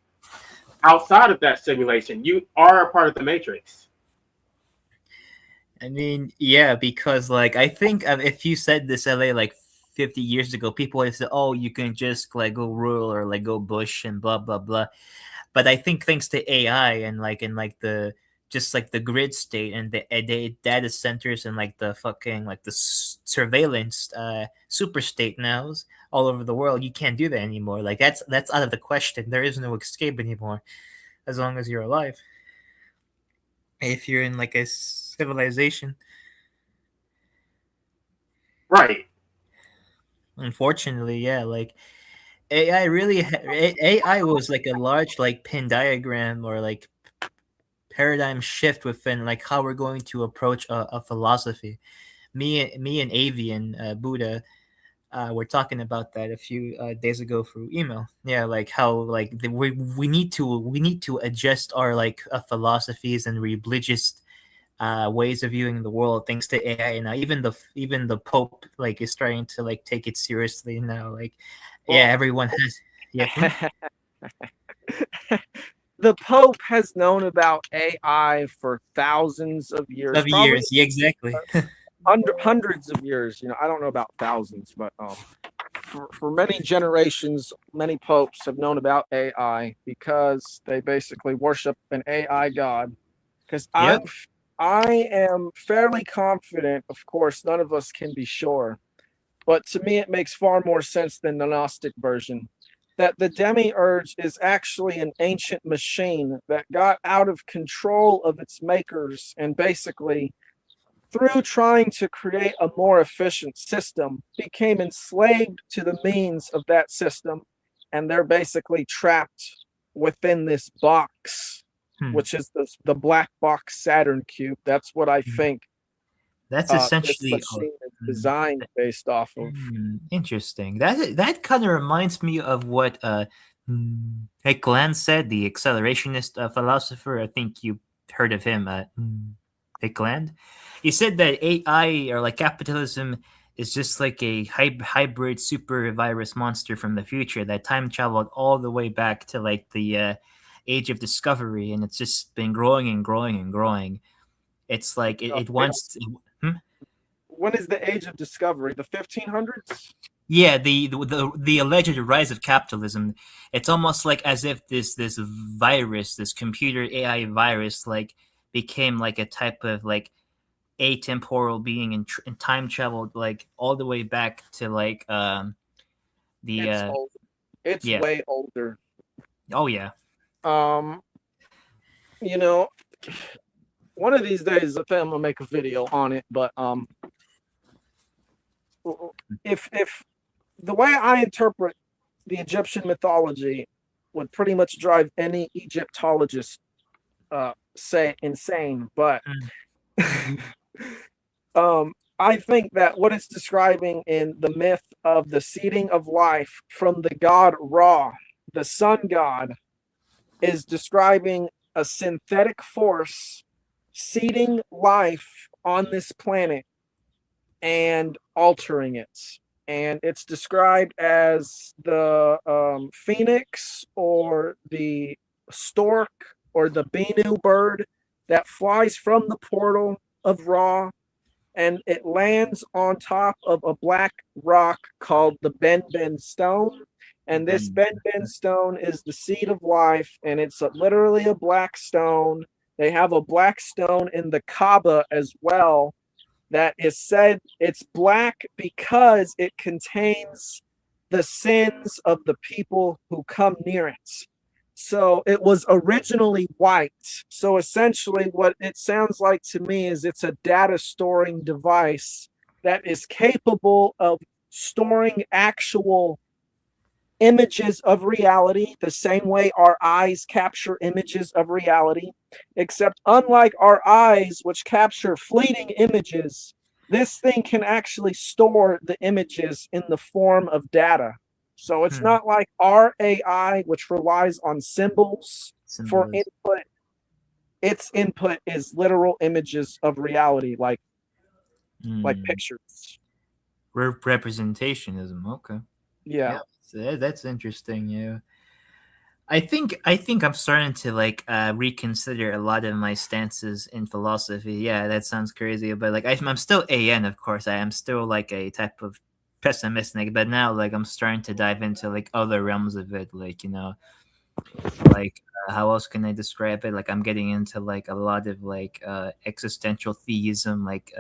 A: outside of that simulation. You are a part of the matrix.
B: I mean, yeah, because like I think if you said this LA like 50 years ago, people would say, "Oh, you can just like go rural or like go bush and blah blah blah." But I think thanks to AI and like the just like the grid state and the data centers and like the fucking like the surveillance super state nows all over the world, you can't do that anymore. Like that's out of the question. There is no escape anymore as long as you're alive. If you're in like a civilization.
A: Right.
B: Unfortunately, yeah, like AI really AI was like a large like Venn diagram or like paradigm shift within like how we're going to approach a philosophy. Me and Avian Buddha we're talking about that a few days ago through email. Yeah, like how like we need to adjust our like philosophies and religious ways of viewing the world thanks to AI now. Even the Pope like is starting to like take it seriously now. Like, yeah,
C: Well,
B: everyone has. Yeah.
C: the Pope has known about AI for thousands of years,
B: Of
C: probably
B: years, yeah, exactly.
C: hundreds of years. I don't know about thousands, but for many generations, many popes have known about AI because they basically worship an AI god. Because
B: Yep.
C: I am fairly confident, of course, none of us can be sure, but to me it makes far more sense than the Gnostic version, that the Demiurge is actually an ancient machine that got out of control of its makers and basically, through trying to create a more efficient system, became enslaved to the means of that system, and they're basically trapped within this box,
B: Hmm.
C: which is the black box Saturn cube. That's what I think
B: That's
C: this
B: essentially.
C: machine is designed based off of.
B: Interesting. That kind of reminds me of what Hickland said, the accelerationist philosopher. I think you heard of him, Hickland. He said that AI or like capitalism is just like a hybrid super virus monster from the future that time traveled all the way back to like the age of discovery, and it's just been growing and growing and growing. It's like it wants.
C: When is the age of discovery? The 1500s?
B: Yeah, the alleged rise of capitalism. It's almost like as if this virus, this computer AI virus, like became like a type of like atemporal being and time traveled like all the way back to like the
C: It's old. It's
B: yeah.
C: way older.
B: Oh yeah.
C: Um, you know, one of these days, I think I'm gonna make a video on it. But if the way I interpret the Egyptian mythology would pretty much drive any Egyptologist say insane, but I think that what it's describing in the myth of the seeding of life from the god Ra, the sun god, is describing a synthetic force seeding life on this planet and altering it. And it's described as the phoenix or the stork or the Benu bird that flies from the portal of Ra, and it lands on top of a black rock called the Ben Ben Stone. And this Ben Ben Stone is the seed of life, and it's literally a black stone. They have a black stone in the Kaaba as well that is said it's black because it contains the sins of the people who come near it. So it was originally white. So essentially, what it sounds like to me is it's a data storing device that is capable of storing actual images of reality the same way our eyes capture images of reality, except unlike our eyes, which capture fleeting images, this thing can actually store the images in the form of data. So it's not like our AI, which relies on symbols for input. Its input is literal images of reality, like pictures.
B: Representationism. Okay.
C: Yeah.
B: Yeah, so that's interesting. Yeah. I think I'm starting to like reconsider a lot of my stances in philosophy. Yeah, that sounds crazy, but like I'm still AN, of course. I am still like a type of pessimistic, but now like I'm starting to dive into like other realms of it, like like how else can I describe it? Like I'm getting into like a lot of like existential theism, like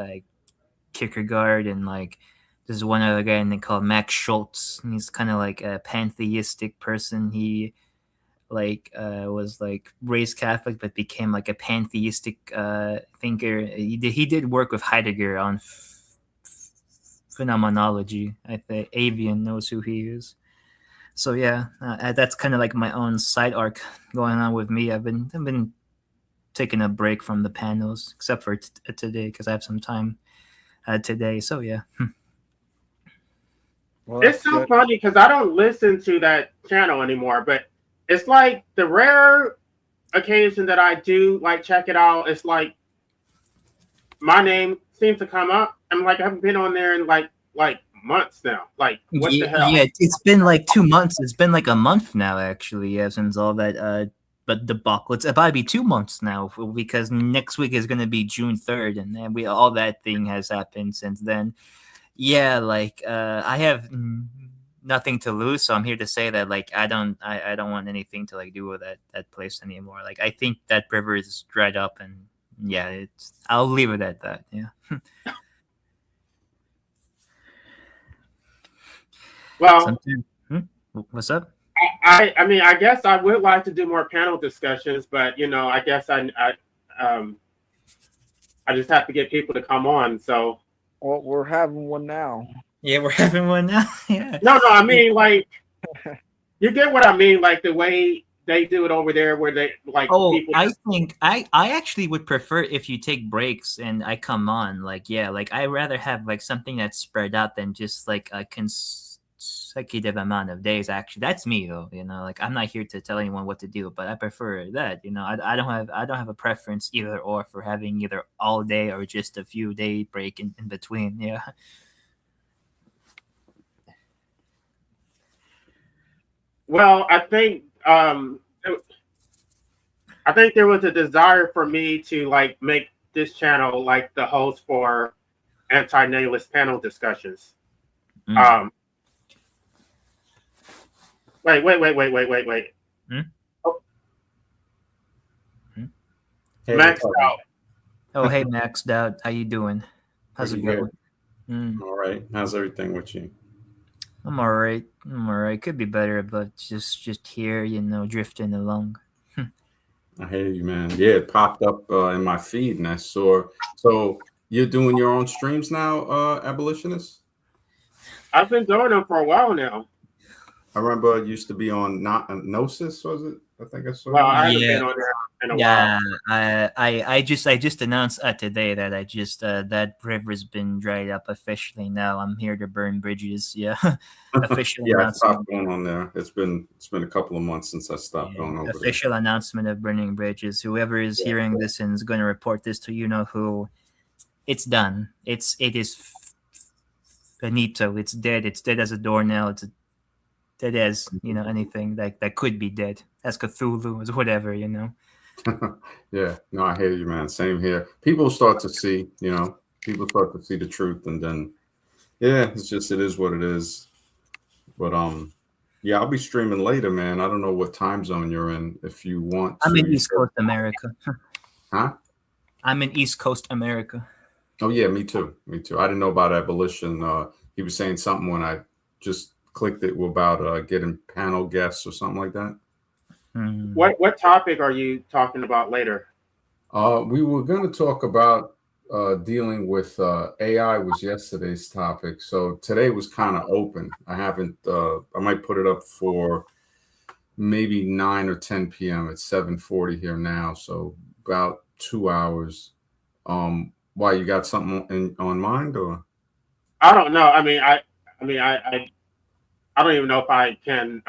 B: Kierkegaard, and like there's one other guy called Max Schultz. And he's kind of like a pantheistic person. He like was like raised Catholic but became like a pantheistic thinker. He did work with Heidegger on phenomenology. I think Avian knows who he is. So yeah, that's kind of like my own side arc going on with me. I've been taking a break from the panels, except for today because I have some time today. So yeah.
C: Well,
A: It's
C: that's
A: so
C: good.
A: funny because I don't listen to that channel anymore, but it's like the rare occasion that I do like check it out. It's like my name seems to come up. I'm like I haven't been on there in like months now. Like what the hell?
B: Yeah, it's been like 2 months. It's been like a month now, actually. Yeah, since all that but debacle. It's about to be 2 months now because next week is gonna be June 3rd, and then we all that thing has happened since then. Yeah, like I have nothing to lose, so I'm here to say that like I don't want anything to like do with that place anymore. Like I think that river is dried up, and yeah, it's I'll leave it at that. Yeah.
A: Well,
B: Sometimes. What's up?
A: I mean I guess I would like to do more panel discussions, but I guess um I just have to get people to come on. So
C: Well, we're having one now.
B: Yeah, we're having one now. Yeah.
A: no, I mean like you get what I mean, like the way they do it over there, where they like
B: Oh,
A: people.
B: I think I actually would prefer if you take breaks and I come on. Like, yeah, like I rather have like something that's spread out than just like a consecutive amount of days. Actually, that's me though. Like I'm not here to tell anyone what to do, but I prefer that. I don't have a preference either or for having either all day or just a few day break in between. Yeah.
A: Well, I think there was a desire for me to like make this channel like the host for anti-natalist panel discussions.
B: Mm.
A: Wait.
B: Mm?
A: Oh,
B: Mm?
D: Hey,
A: Max
D: what's up?
A: out.
B: Oh, hey, Max Dowd, how you doing? How's it
D: Pretty
B: going?
D: good. All right. How's everything with you?
B: I'm all right. I'm all right. Could be better, but just here, drifting along.
D: I hear you, man. Yeah, it popped up in my feed, and I saw. So you're doing your own streams now, abolitionist?
A: I've been doing them for a while now.
D: I remember it used to be on not Gnosis, was it? I think I saw.
A: Well, I haven't
B: Yeah,
A: been on there in a
B: yeah.
A: while.
B: I just announced today that I just that river's been dried up officially. Now I'm here to burn bridges. Yeah, official
D: Yeah, I
B: announcement.
D: stopped going on there. It's been a couple of months since I stopped
B: Yeah,
D: going over there.
B: official announcement of burning bridges. Whoever is
D: Yeah.
B: hearing this and is going to report this to who, it's done. It is finito. It's dead. It's dead as a doornail. It's dead as anything that could be dead, as Cthulhu, as whatever.
D: Yeah, no, I hear you, man. Same here. People start to see, people start to see the truth, and then, yeah, it is what it is. But yeah, I'll be streaming later, man. I don't know what time zone you're in. If you want
B: I'm
D: to,
B: in East Coast America.
D: huh?
B: I'm in East Coast America.
D: Oh yeah, me too. Me too. I didn't know about abolition. He was saying something when I just clicked it about getting panel guests or something like that.
A: What topic are you talking about later?
D: We were going to talk about dealing with AI was yesterday's topic. So today was kind of open. I haven't. I might put it up for maybe 9 or 10 p.m. It's 7:40 here now, so about 2 hours. Why you got something on mind or?
A: I don't know. I don't even know if I can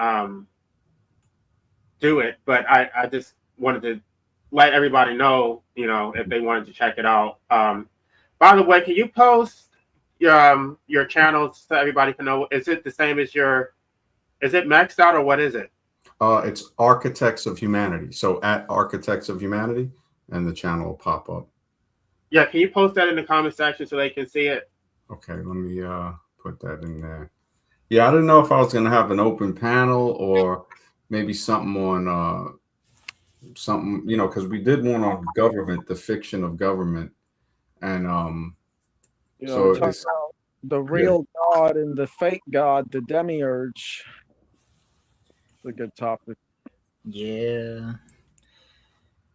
A: do it, but I just wanted to let everybody know, if they wanted to check it out. By the way, can you post your channels so everybody can know? Is it the same as is it maxed out or what is it?
D: It's Architects of Humanity. So at Architects of Humanity, and the channel will pop up.
A: Yeah, can you post that in the comment section so they can see it?
D: Okay, let me put that in there. Yeah, I didn't know if I was going to have an open panel or maybe something on something, because we did one on government, the fiction of government, and so
C: talk
D: it's
C: about the real God and the fake God, the Demiurge. It's a good topic.
B: Yeah.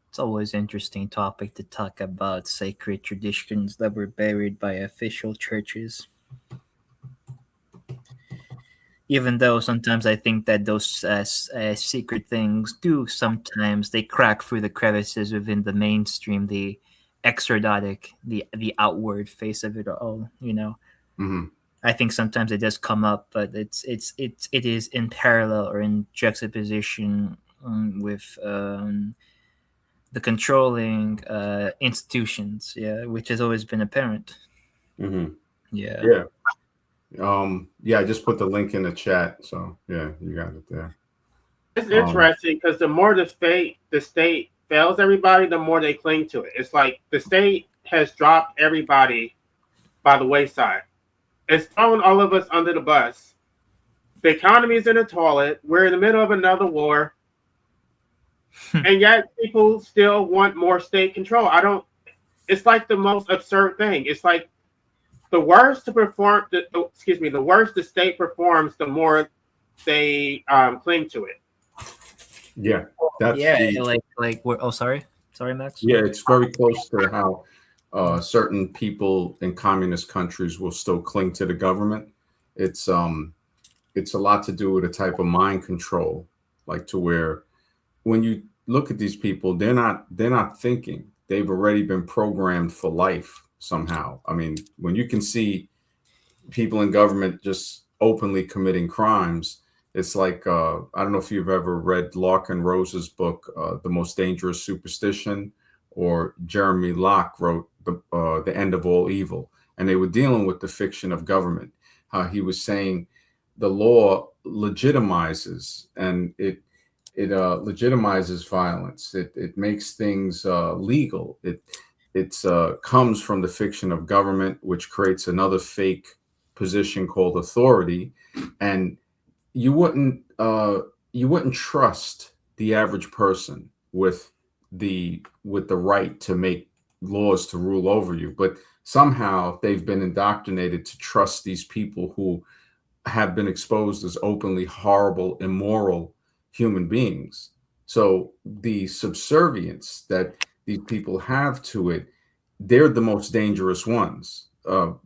B: It's always interesting topic to talk about sacred traditions that were buried by official churches. Even though sometimes I think that those secret things do sometimes they crack through the crevices within the mainstream, the extradotic, the outward face of it all.
D: Mm-hmm.
B: I think sometimes it does come up, but it is in parallel or in juxtaposition with the controlling institutions, yeah, which has always been apparent.
D: Mm-hmm.
B: Yeah.
D: Yeah. Yeah, I just put the link in the chat. So yeah, you got it there.
A: It's interesting because the more the state fails everybody, the more they cling to it. It's like the state has dropped everybody by the wayside. It's thrown all of us under the bus. The economy is in the toilet. We're in the middle of another war, and yet people still want more state control. I don't. It's like the most absurd thing. It's like the worse the worse the state performs, the more they cling to it.
D: Yeah, that's
B: like we're. Oh, sorry, Max.
D: Yeah, it's very close to how certain people in communist countries will still cling to the government. It's a lot to do with a type of mind control, like to where when you look at these people, they're not thinking. They've already been programmed for life somehow. I mean, when you can see people in government just openly committing crimes, it's like I don't know if you've ever read Larkin Rose's book, The Most Dangerous Superstition, or Jeremy Locke wrote The End of All Evil, and they were dealing with the fiction of government. How he was saying the law legitimizes, and it legitimizes violence. It makes things legal. It comes from the fiction of government, which creates another fake position called authority, and you wouldn't trust the average person with the right to make laws to rule over you, but somehow they've been indoctrinated to trust these people who have been exposed as openly horrible, immoral human beings. So the subservience that these people have to it, they're the most dangerous ones.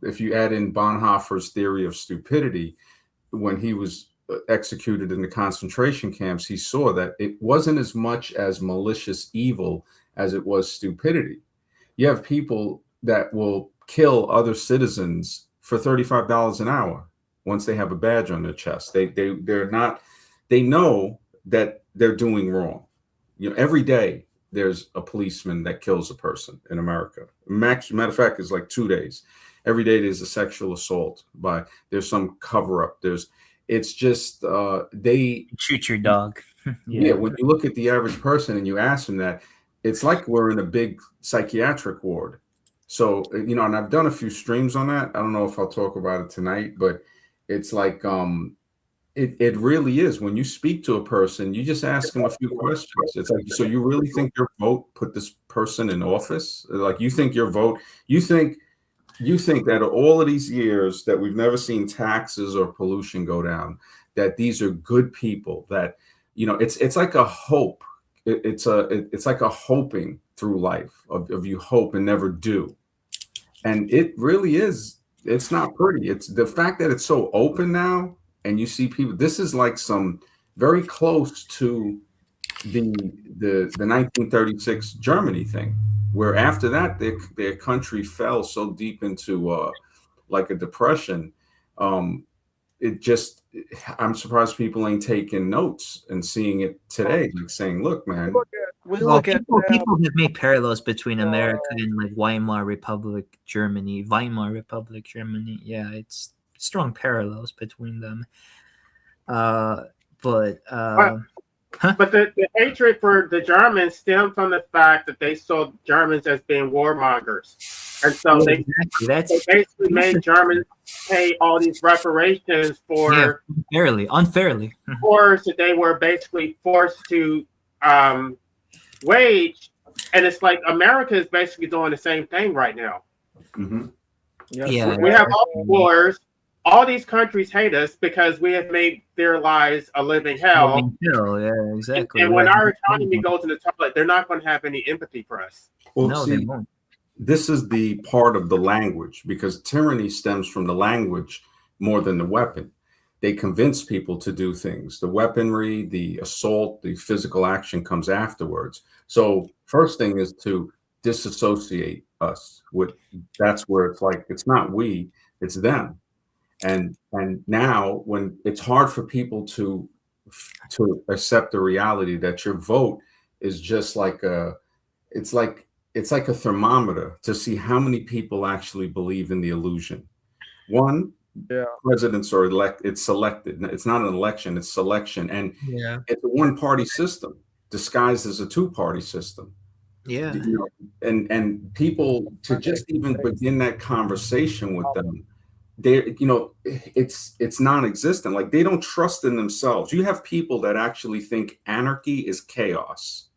D: If you add in Bonhoeffer's theory of stupidity, when he was executed in the concentration camps, he saw that it wasn't as much as malicious evil as it was stupidity. You have people that will kill other citizens for $35 an hour once they have a badge on their chest. They're not, they know that they're doing wrong. You know, every day there's a policeman that kills a person in America. Matter of fact, it's like 2 days. Every day there's a sexual assault there's some cover up. It's just they
B: shoot your dog.
D: Yeah, when you look at the average person and you ask them that, it's like we're in a big psychiatric ward. So, and I've done a few streams on that. I don't know if I'll talk about it tonight, but it's like it really is. When you speak to a person, you just ask them a few questions. It's like, so you really think your vote put this person in office? Like, you think your vote, you think that all of these years that we've never seen taxes or pollution go down, that these are good people, that, it's like a hope. It's like a hoping through life of you hope and never do. And it really is. It's not pretty. It's the fact that it's so open now, and you see people, this is like some very close to the 1936 Germany thing, where after that their country fell so deep into like a depression. I'm surprised people ain't taking notes and seeing it today, like saying, look, man.
B: People have made parallels between America and like Weimar Republic Germany. Yeah, it's strong parallels between them. But
A: the hatred for the Germans stemmed from the fact that they saw Germans as being warmongers. And so they basically made Germans pay all these reparations for
B: unfairly
A: wars that they were basically forced to wage. And it's like America is basically doing the same thing right now.
D: Mm-hmm.
A: Yeah, we have all these wars. All these countries hate us because we have made their lives a living hell.
B: Yeah, exactly.
A: And when our economy goes in the toilet, they're not going to have any empathy for us.
D: Well,
B: no, they won't.
D: This is the part of the language, because tyranny stems from the language more than the weapon. They convince people to do things. The weaponry, the assault, the physical action comes afterwards. So first thing is to disassociate us with, that's where it's like, it's not we, it's them. And now when it's hard for people to accept the reality that your vote is just like it's like a thermometer to see how many people actually believe in the illusion. One,
C: Yeah.
D: presidents are it's selected. It's not an election, it's selection. And
B: Yeah.
D: it's a one-party system disguised as a two-party system.
B: Yeah.
D: You know, and people to just even begin that conversation with them, they, you know, it's non-existent. Like they don't trust in themselves. You have people that actually think anarchy is chaos.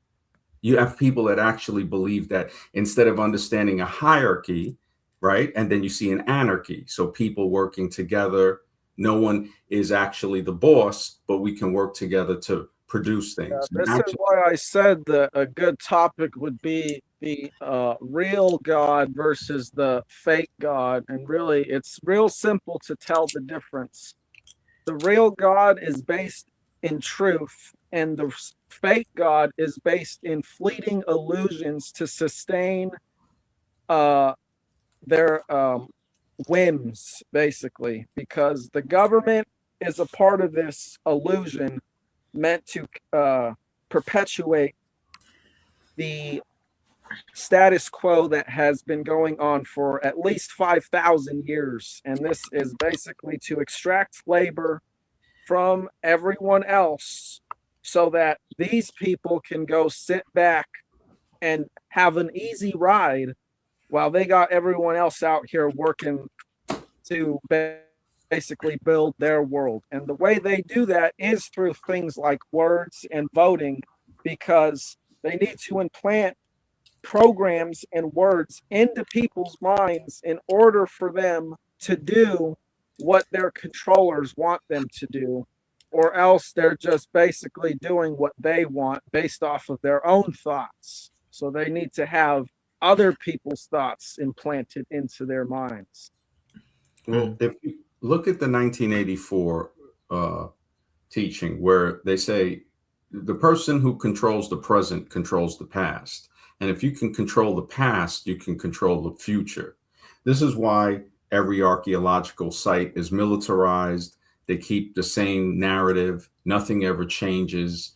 D: You have people that actually believe that instead of understanding a hierarchy, right? And then you see an anarchy. So people working together, no one is actually the boss, but we can work together to produce things.
C: This is why I said that a good topic would be the real God versus the fake God. And really, it's real simple to tell the difference. The real God is based in truth, and the fake God is based in fleeting illusions to sustain their whims, basically, because the government is a part of this illusion meant to perpetuate the status quo that has been going on for at least 5,000 years. And this is basically to extract labor from everyone else so that these people can go sit back and have an easy ride while they got everyone else out here working to basically build their world. And the way they do that is through things like words and voting, because they need to implant programs and words into people's minds in order for them to do what their controllers want them to do, or else they're just basically doing what they want based off of their own thoughts. So they need to have other people's thoughts implanted into their minds.
D: Well, if you look at the 1984 teaching, where they say the person who controls the present controls the past. And if you can control the past, you can control the future. This is why every archaeological site is militarized. They keep the same narrative. Nothing ever changes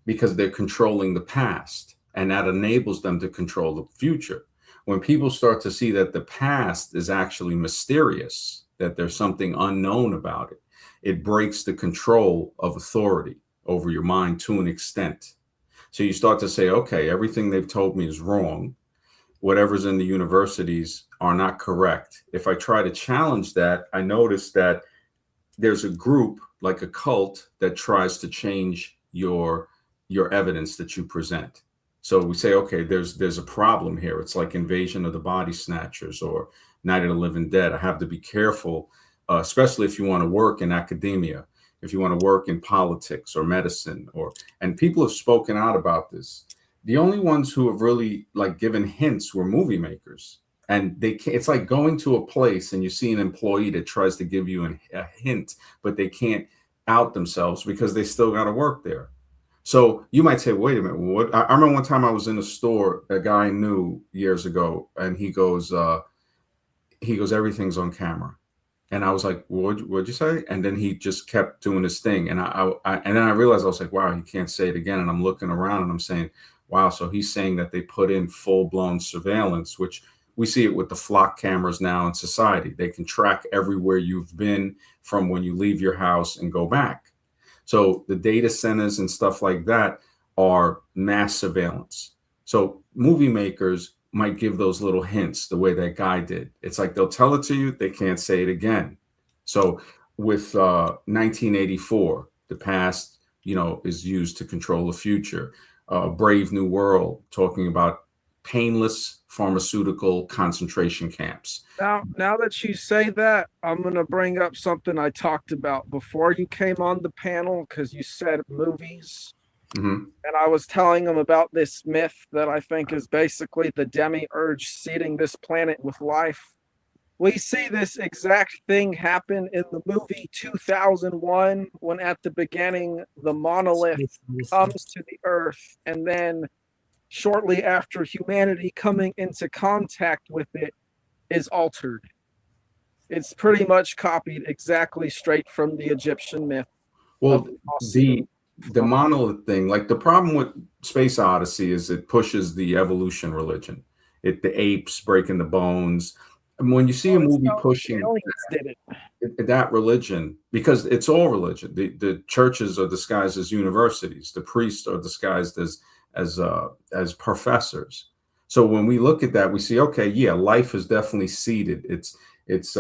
D: because they're controlling the past. And that enables them to control the future. When people start to see that the past is actually mysterious, that there's something unknown about it, it breaks the control of authority over your mind to an extent. So you start to say, okay, everything they've told me is wrong. Whatever's in the universities are not correct. If I try to challenge that, I notice that there's a group like a cult that tries to change your evidence that you present. So we say, okay, there's a problem here. It's like Invasion of the Body Snatchers or Night of the Living Dead. I have to be careful, especially if you want to work in academia, if you want to work in politics or medicine, and people have spoken out about this. The only ones who have really like given hints were movie makers. And it's like going to a place and you see an employee that tries to give you a hint, but they can't out themselves because they still got to work there. So you might say, wait a minute, what? I remember one time I was in a store, a guy I knew years ago, and he goes, everything's on camera. And I was like, what'd you say? And then he just kept doing his thing. And and then I realized, I was like, wow, he can't say it again. And I'm looking around and I'm saying, wow, so he's saying that they put in full-blown surveillance, which we see it with the flock cameras now in society. They can track everywhere you've been from when you leave your house and go back. So the data centers and stuff like that are mass surveillance. So movie makers might give those little hints the way that guy did. It's like they'll tell it to you, they can't say it again. So with 1984, the past, is used to control the future. Brave New World, talking about painless pharmaceutical concentration camps.
C: Now that you say that, I'm going to bring up something I talked about before you came on the panel, because you said movies.
D: Mm-hmm.
C: And I was telling them about this myth that I think is basically the Demiurge seeding this planet with life. We see this exact thing happen in the movie 2001, when at the beginning, the monolith comes to the earth, and then shortly after humanity coming into contact with it is altered. It's pretty much copied exactly straight from the Egyptian myth of
D: Well,
C: the Austin.
D: the monolith thing, like the problem with Space Odyssey is it pushes the evolution religion. The apes breaking the bones. And when you see a movie
C: The
D: pushing
C: aliens did it.
D: that religion, because it's all religion. The churches are disguised as universities. The priests are disguised as professors. So when we look at that, we see, okay, yeah, life is definitely seeded. It's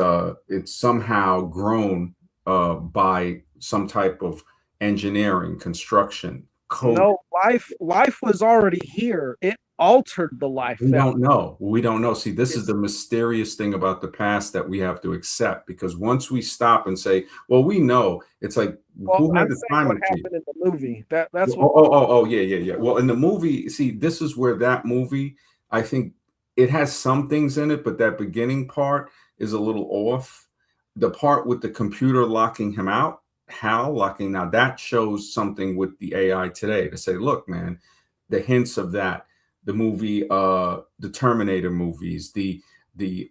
D: somehow grown by some type of engineering, construction, code.
C: No, life was already here. It altered the life
D: We
C: that
D: don't know. We don't know. See, this is the mysterious thing about the past that we have to accept, because once we stop and say, well, we know, it's like,
C: well,
D: who had
C: I'm
D: the
C: saying
D: time
C: what
D: machine?
C: happened in the movie. That's
D: Oh,
C: what
D: yeah, yeah, yeah. Well, in the movie, see, this is where that movie, I think it has some things in it, but that beginning part is a little off. The part with the computer locking him out, Hal locking, now that shows something with the AI today to say, look, man, the hints of that. The movie, the Terminator movies, the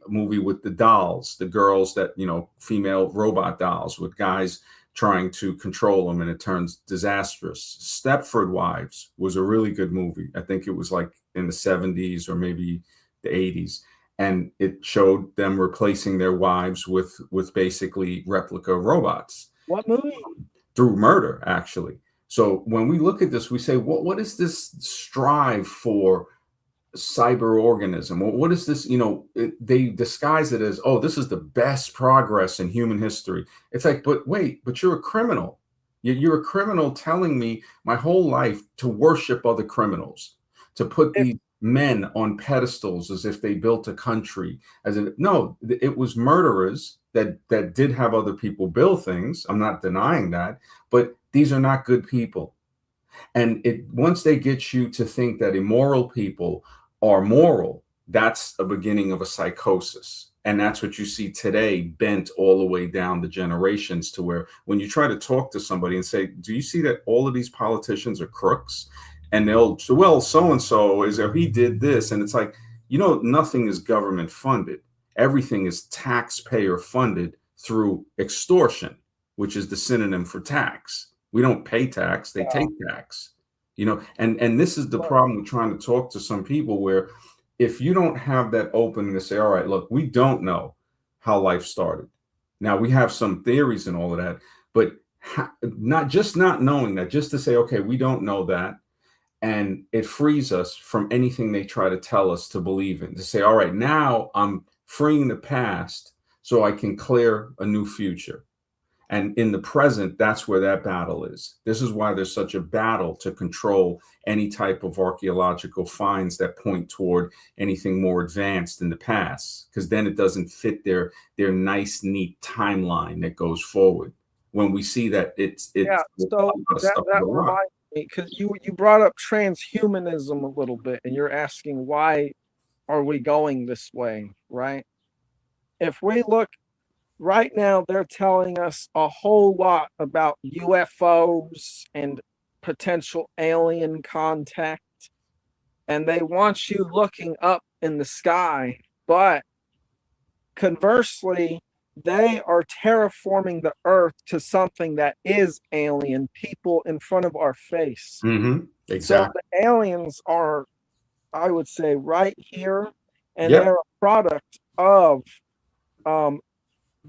D: movie with the dolls, the girls that, female robot dolls with guys trying to control them, and it turns disastrous. Stepford Wives was a really good movie. I think it was like in the 70s or maybe the 80s, and it showed them replacing their wives with basically replica robots.
C: What movie?
D: Through murder, actually. So when we look at this, we say, what is this strive for cyber organism? What is this? They disguise it as, oh, this is the best progress in human history. It's like, but wait, but you're a criminal. You're a criminal telling me my whole life to worship other criminals, to put these men on pedestals as if they built a country. As if, no, it was murderers that did have other people build things. I'm not denying that, but these are not good people. And once they get you to think that immoral people are moral, that's a beginning of a psychosis. And that's what you see today, bent all the way down the generations, to where when you try to talk to somebody and say, do you see that all of these politicians are crooks? And they'll say, well, so-and-so is, or he did this. And it's like, nothing is government funded. Everything is taxpayer funded through extortion, which is the synonym for tax. We don't pay tax, they take tax. And this is the problem with trying to talk to some people, where if you don't have that opening to say, all right, look, we don't know how life started. Now we have some theories and all of that, but not knowing that, just to say, okay, we don't know that. And it frees us from anything they try to tell us to believe in, to say, all right, now I'm freeing the past so I can clear a new future. And in the present, that's where that battle is. This is why there's such a battle to control any type of archaeological finds that point toward anything more advanced in the past, because then it doesn't fit their nice, neat timeline that goes forward. When we see that it's
C: yeah. So that reminds me, because you brought up transhumanism a little bit, and you're asking, why are we going this way, right? If we look right now, they're telling us a whole lot about UFOs and potential alien contact, and they want you looking up in the sky. But conversely, they are terraforming the earth to something that is alien, people in front of our face.
D: Mm-hmm. Exactly.
C: So the aliens are, I would say, right here, and they're a product of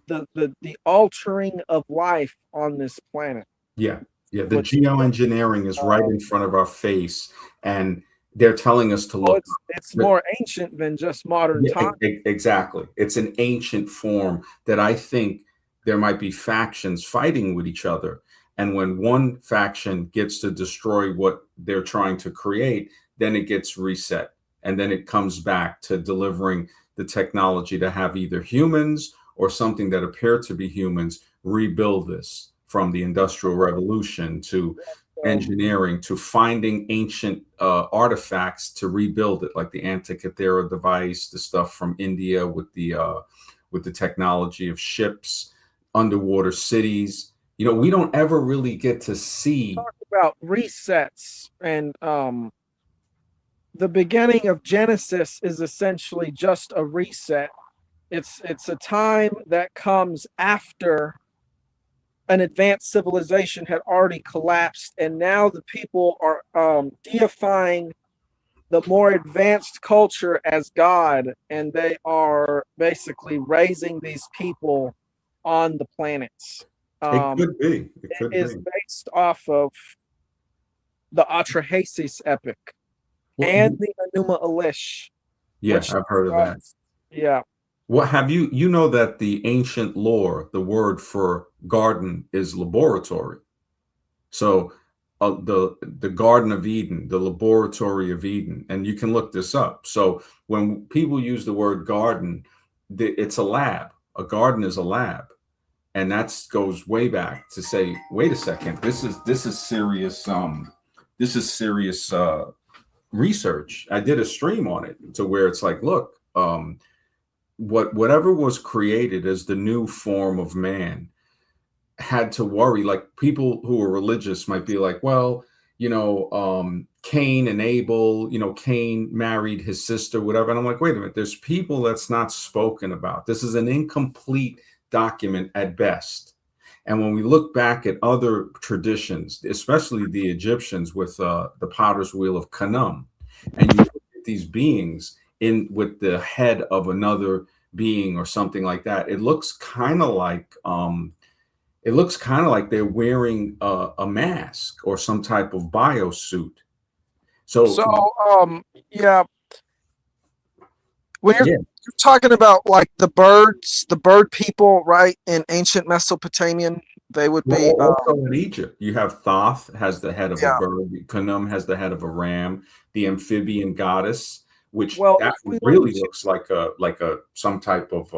C: the altering of life on this planet.
D: Yeah. The geoengineering is right in front of our face, and they're telling us to look.
C: It's more ancient than just modern time.
D: Exactly. It's an ancient form that I think there might be factions fighting with each other. And when one faction gets to destroy what they're trying to create, then it gets reset. And then it comes back to delivering the technology to have either humans or something that appear to be humans rebuild this, from the Industrial Revolution to engineering to finding ancient artifacts to rebuild it, like the Antikythera device, the stuff from India with the technology of ships, underwater cities. We don't ever really get to see.
C: Talk about resets, and the beginning of Genesis is essentially just a reset it's a time that comes after an advanced civilization had already collapsed, and now the people are deifying the more advanced culture as God, and they are basically raising these people on the planets.
D: It could be. It
C: It
D: could
C: is
D: be.
C: based off of the Atrahasis epic and
D: Well,
C: the Enuma Elish,
D: yeah,
C: which
D: I've heard of that.
C: yeah.
D: What have you? You know that the ancient lore, the word for garden is laboratory. So the Garden of Eden, the laboratory of Eden, and you can look this up. So when people use the word garden, it's a lab. A garden is a lab, and that goes way back to say, wait a second, this is serious. This is serious research. I did a stream on it to where it's like, look, whatever was created as the new form of man had to worry. Like people who are religious might be like, well, Cain and Abel, Cain married his sister, whatever. And I'm like, wait a minute, there's people that's not spoken about. This is an incomplete document at best. And when we look back at other traditions, especially the Egyptians with the potter's wheel of Khnum, and you look at these beings in with the head of another being or something like that, it looks kind of like they're wearing a mask or some type of biosuit. So
C: Yeah, when
D: yeah,
C: you're talking about like the birds, the bird people, right? In ancient Mesopotamian, they would be
D: also in Egypt, you have Thoth has the head of a
C: yeah.
D: bird, Khnum has the head of a ram, the amphibian goddess, which
C: Well,
D: that
C: if we look
D: really looks like a some type of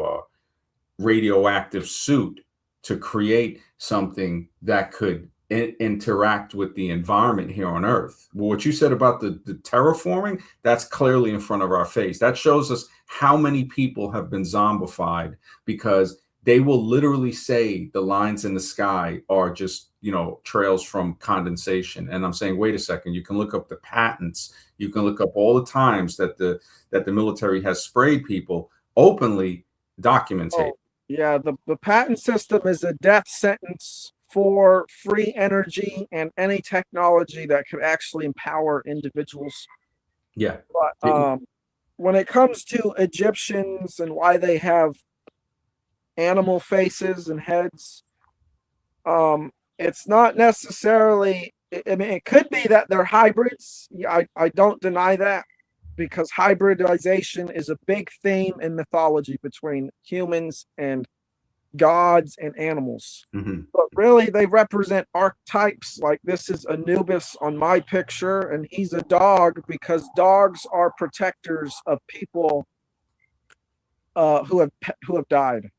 D: radioactive suit to create something that could interact with the environment here on Earth. Well, what you said about the terraforming, that's clearly in front of our face. That shows us how many people have been zombified because they will literally say the lines in the sky are just, trails from condensation. And I'm saying, wait a second, you can look up the patents, you can look up all the times that the military has sprayed people openly, documented.
C: yeah, the patent system is a death sentence for free energy and any technology that could actually empower individuals.
D: Yeah.
C: But when it comes to Egyptians and why they have animal faces and heads, it's not necessarily. I mean, it could be that they're hybrids. I don't deny that because hybridization is a big theme in mythology between humans and gods and animals.
D: Mm-hmm.
C: But really, they represent archetypes. Like this is Anubis on my picture, and he's a dog because dogs are protectors of people who have died.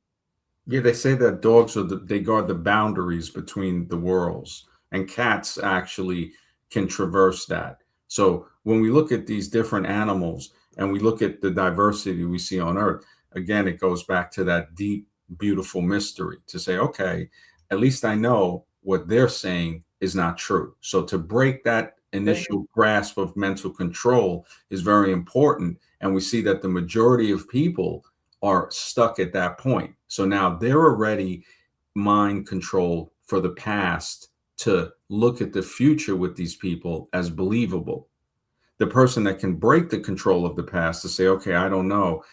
D: Yeah, they say that dogs they guard the boundaries between the worlds, and cats actually can traverse that. So when we look at these different animals and we look at the diversity we see on Earth, again, it goes back to that deep, beautiful mystery to say, okay, at least I know what they're saying is not true. So to break that initial grasp of mental control is very important. And we see that the majority of people are stuck at that point. So now they're already mind controlled for the past to look at the future with these people as believable. The person that can break the control of the past to say, okay, I don't know,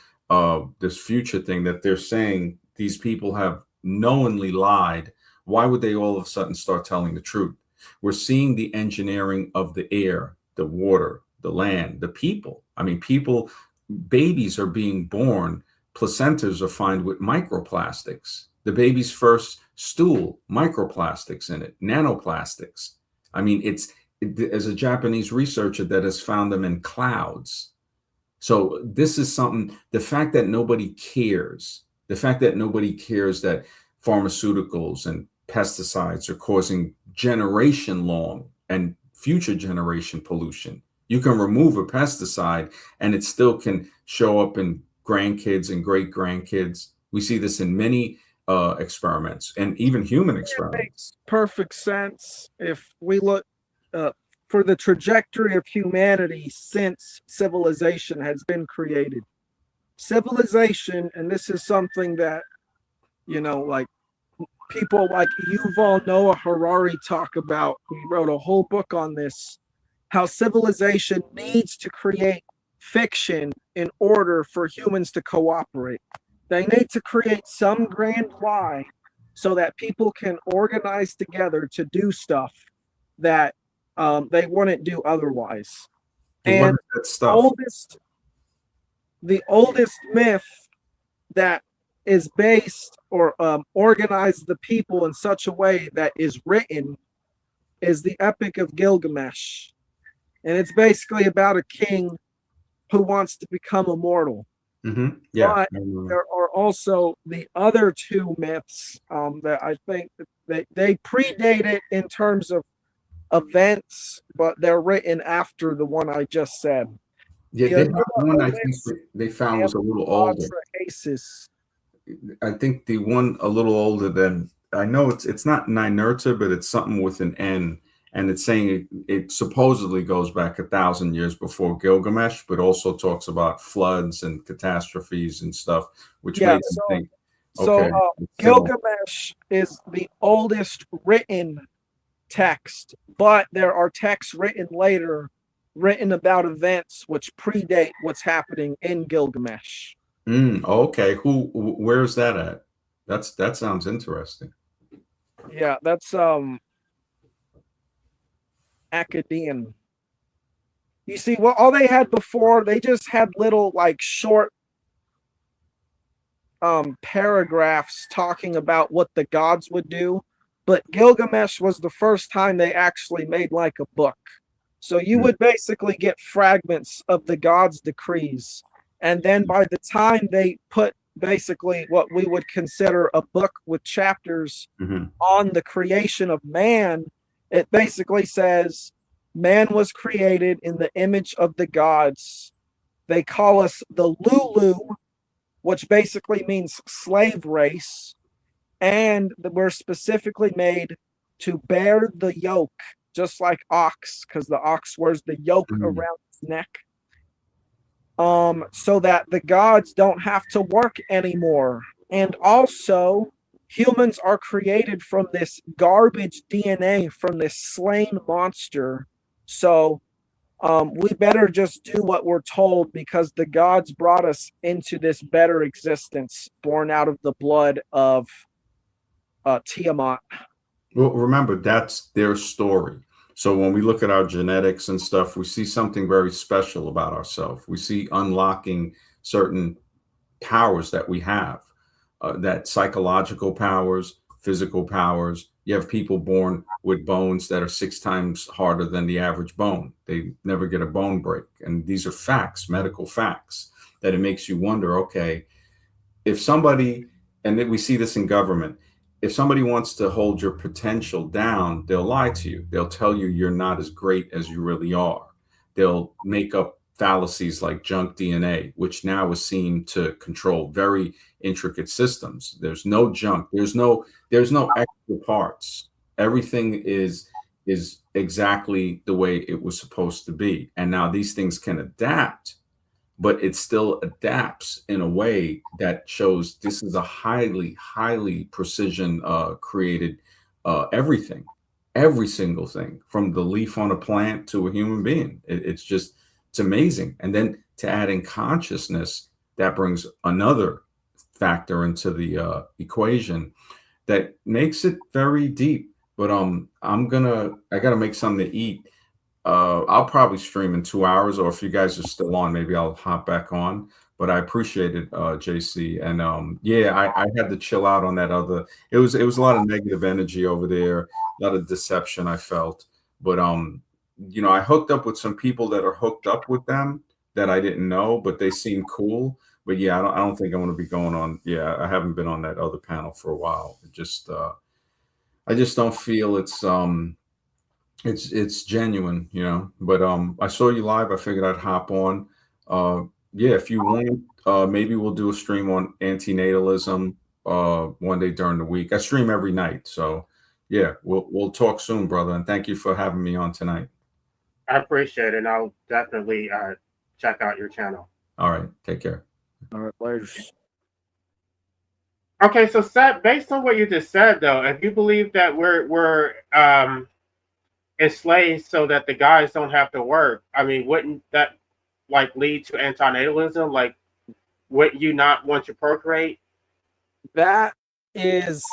D: this future thing that they're saying these people have knowingly lied. Why would they all of a sudden start telling the truth? We're seeing the engineering of the air, the water, the land, the people. I mean, babies are being born, placentas are found with microplastics. The baby's first stool, microplastics in it, nanoplastics. I mean, as a Japanese researcher that has found them in clouds. So this is something, the fact that nobody cares that pharmaceuticals and pesticides are causing generation long and future generation pollution. You can remove a pesticide and it still can show up in grandkids and great grandkids. We see this in many experiments and even human experiments.
C: It makes perfect sense if we look for the trajectory of humanity since civilization has been created. civilization, and this is something that, you know, like people like Yuval Noah Harari talk about. He wrote a whole book on this, how civilization needs to create fiction in order for humans to cooperate. They need to create some grand lie so that people can organize together to do stuff that they wouldn't do otherwise.
D: What
C: And
D: is that stuff?
C: the oldest myth that is based or organized the people in such a way that is written is the Epic of Gilgamesh. And it's basically about a king who wants to become immortal.
D: Mm-hmm. Yeah.
C: But there are also the other two myths that I think that they predate it in terms of events, but they're written after the one I just said.
D: Yeah,
C: The
D: they
C: Enuma
D: have one I think
C: Elish
D: they found was
C: and
D: a little older.
C: Atrahasis.
D: I think the one a little older than, I know it's not Ninurta, but it's something with an N, and it's saying it supposedly goes back 1,000 years before Gilgamesh, but also talks about floods and catastrophes and stuff, which
C: Yeah,
D: made them think,
C: so
D: okay,
C: Gilgamesh is the oldest written text, but there are texts written later, written about events which predate what's happening in Gilgamesh.
D: okay, where's that at? That sounds interesting.
C: Yeah, that's Akkadian. You see, well, all they had before, they just had little like short paragraphs talking about what the gods would do. But Gilgamesh was the first time they actually made like a book. So you would basically get fragments of the gods' decrees. And then by the time they put basically what we would consider a book with chapters on the creation of man, it basically says man was created in the image of the gods. They call us the Lulu, which basically means slave race. And we're specifically made to bear the yoke, just like ox, because the ox wears the yoke around its neck. So that the gods don't have to work anymore. And also, humans are created from this garbage DNA from this slain monster. So we better just do what we're told because the gods brought us into this better existence, born out of the blood of Tiamat.
D: Well, remember, that's their story. So when we look at our genetics and stuff, we see something very special about ourselves. We see unlocking certain powers that we have, that psychological powers, physical powers. You have people born with bones that are 6 times harder than the average bone. They never get a bone break. And these are facts, medical facts, that it makes you wonder, okay, if somebody, and we see this in government, if somebody wants to hold your potential down, they'll lie to you. They'll tell you you're not as great as you really are. They'll make up fallacies like junk DNA, which now is seen to control very intricate systems. There's no junk. There's no extra parts. Everything is exactly the way it was supposed to be. And now these things can adapt, but it still adapts in a way that shows this is a highly precision created everything, every single thing, from the leaf on a plant to a human being. It's amazing. And then to add in consciousness, that brings another factor into the equation that makes it very deep. But I gotta make something to eat. I'll probably stream in 2 hours, or if you guys are still on, maybe I'll hop back on. But I appreciate it, JC. And I had to chill out on that other. It was a lot of negative energy over there, a lot of deception I felt. But I hooked up with some people that are hooked up with them that I didn't know, but they seem cool. But yeah, I don't think I want to be going on. Yeah, I haven't been on that other panel for a while. I just don't feel it's genuine, but I saw you live. I figured I'd hop on. If you want, maybe we'll do a stream on antinatalism one day during the week. I stream every night, so yeah, we'll talk soon, brother, and thank you for having me on tonight.
A: I appreciate it, and I'll definitely check out your channel.
D: All right, take care.
C: All right, later.
A: Okay, so Seth, based on what you just said, though, if you believe that we're enslaved so that the guys don't have to work, I mean, wouldn't that like lead to antinatalism? Like, would you not want to procreate?
C: That is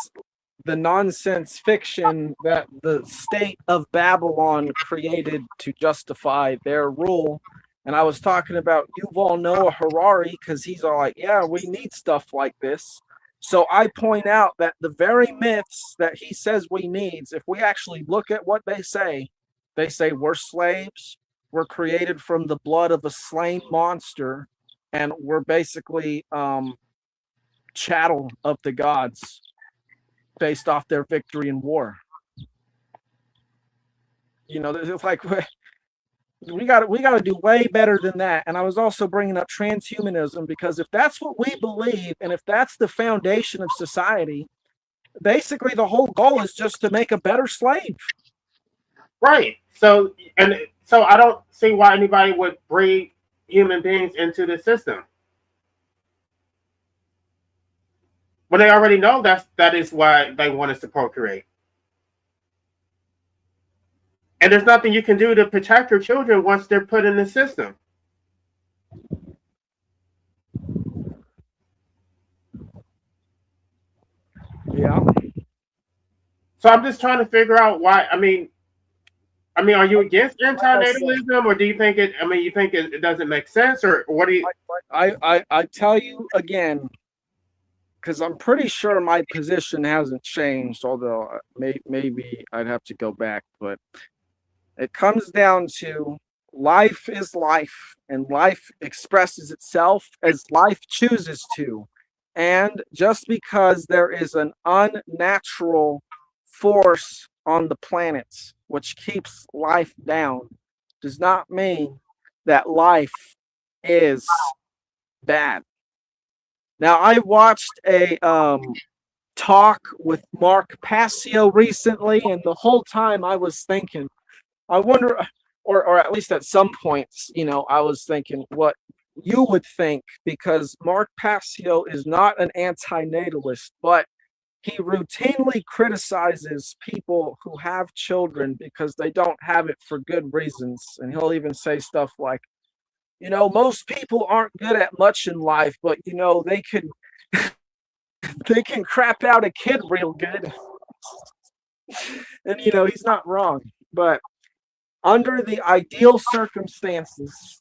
C: the nonsense fiction that the state of Babylon created to justify their rule. And I was talking about Yuval Noah Harari because he's all like, yeah, we need stuff like this. So I point out that the very myths that he says we need, if we actually look at what they say we're slaves, we're created from the blood of a slain monster, and we're basically chattel of the gods based off their victory in war. You know, it's like we got to do way better than that. And I was also bringing up transhumanism because if that's what we believe and if that's the foundation of society, basically the whole goal is just to make a better slave.
A: Right. So I don't see why anybody would breed human beings into the system. But they already know that is why they want us to procreate. And there's nothing you can do to protect your children once they're put in the system.
C: Yeah.
A: So I'm just trying to figure out why. I mean, are you against antinatalism, or do you think it? I mean, you think it doesn't make sense, or what do you?
C: I tell you again, because I'm pretty sure my position hasn't changed, although maybe I'd have to go back. But it comes down to life is life, and life expresses itself as life chooses to. And just because there is an unnatural force on the planets which keeps life down does not mean that life is bad. Now, I watched a talk with Mark Passio recently, and the whole time I was thinking, I wonder, or at least at some points, you know, I was thinking what you would think, because Mark Passio is not an antinatalist, but he routinely criticizes people who have children because they don't have it for good reasons. And he'll even say stuff like, you know, most people aren't good at much in life, but you know, they can crap out a kid real good. And you know, he's not wrong. But under the ideal circumstances,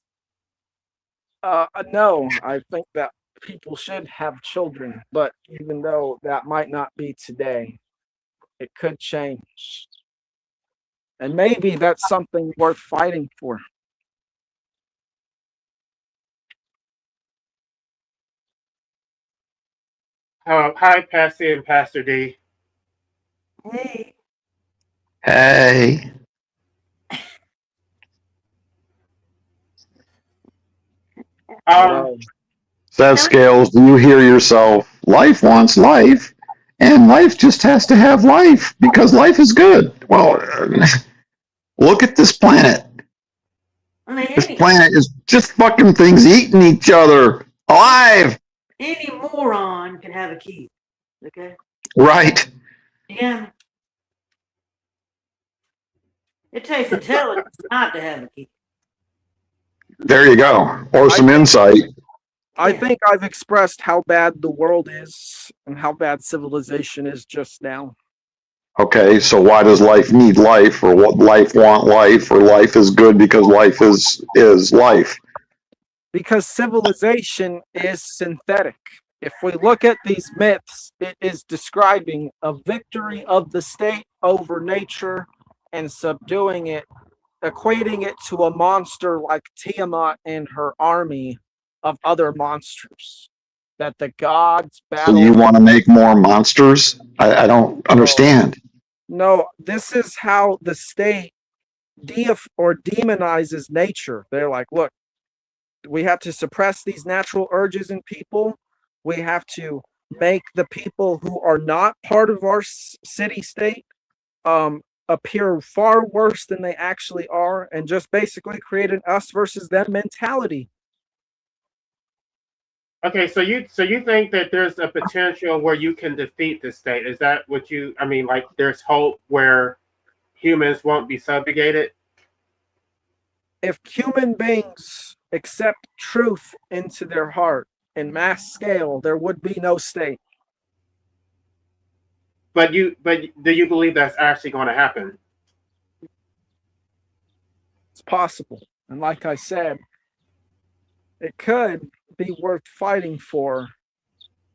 C: no, I think that people should have children. But even though that might not be today, it could change. And maybe that's something worth fighting for.
A: Hi, Pastor and Pastor D.
E: Hey.
F: Hey. Seth Scales, do you hear yourself? Life wants life, and life just has to have life because life is good. Well, look at this planet.
E: I mean,
F: This planet is just fucking things eating each other alive.
E: any moron can have a kid. Okay?
F: Right.
E: Yeah. It takes intelligence not to have a kid.
F: There you go. Or some insight.
C: I think I've expressed how bad the world is and how bad civilization is just now.
F: Okay, so why does life need life, or what life want life, or life is good because life is life?
C: Because civilization is synthetic. If we look at these myths, it is describing a victory of the state over nature and subduing it, equating it to a monster like Tiamat and her army of other monsters that the gods battle.
F: So you want to make more monsters? I don't understand.
C: No, this is how the state demonizes nature. They're like, look, we have to suppress these natural urges in people. We have to make the people who are not part of our city state appear far worse than they actually are, and just basically create an us versus them mentality.
A: Okay, so you think that there's a potential where you can defeat the state? Is that what you? I mean, like there's hope where humans won't be subjugated?
C: If human beings accept truth into their heart in mass scale, there would be no state.
A: But do you believe that's actually going to happen?
C: It's possible. And like I said, it could be worth fighting for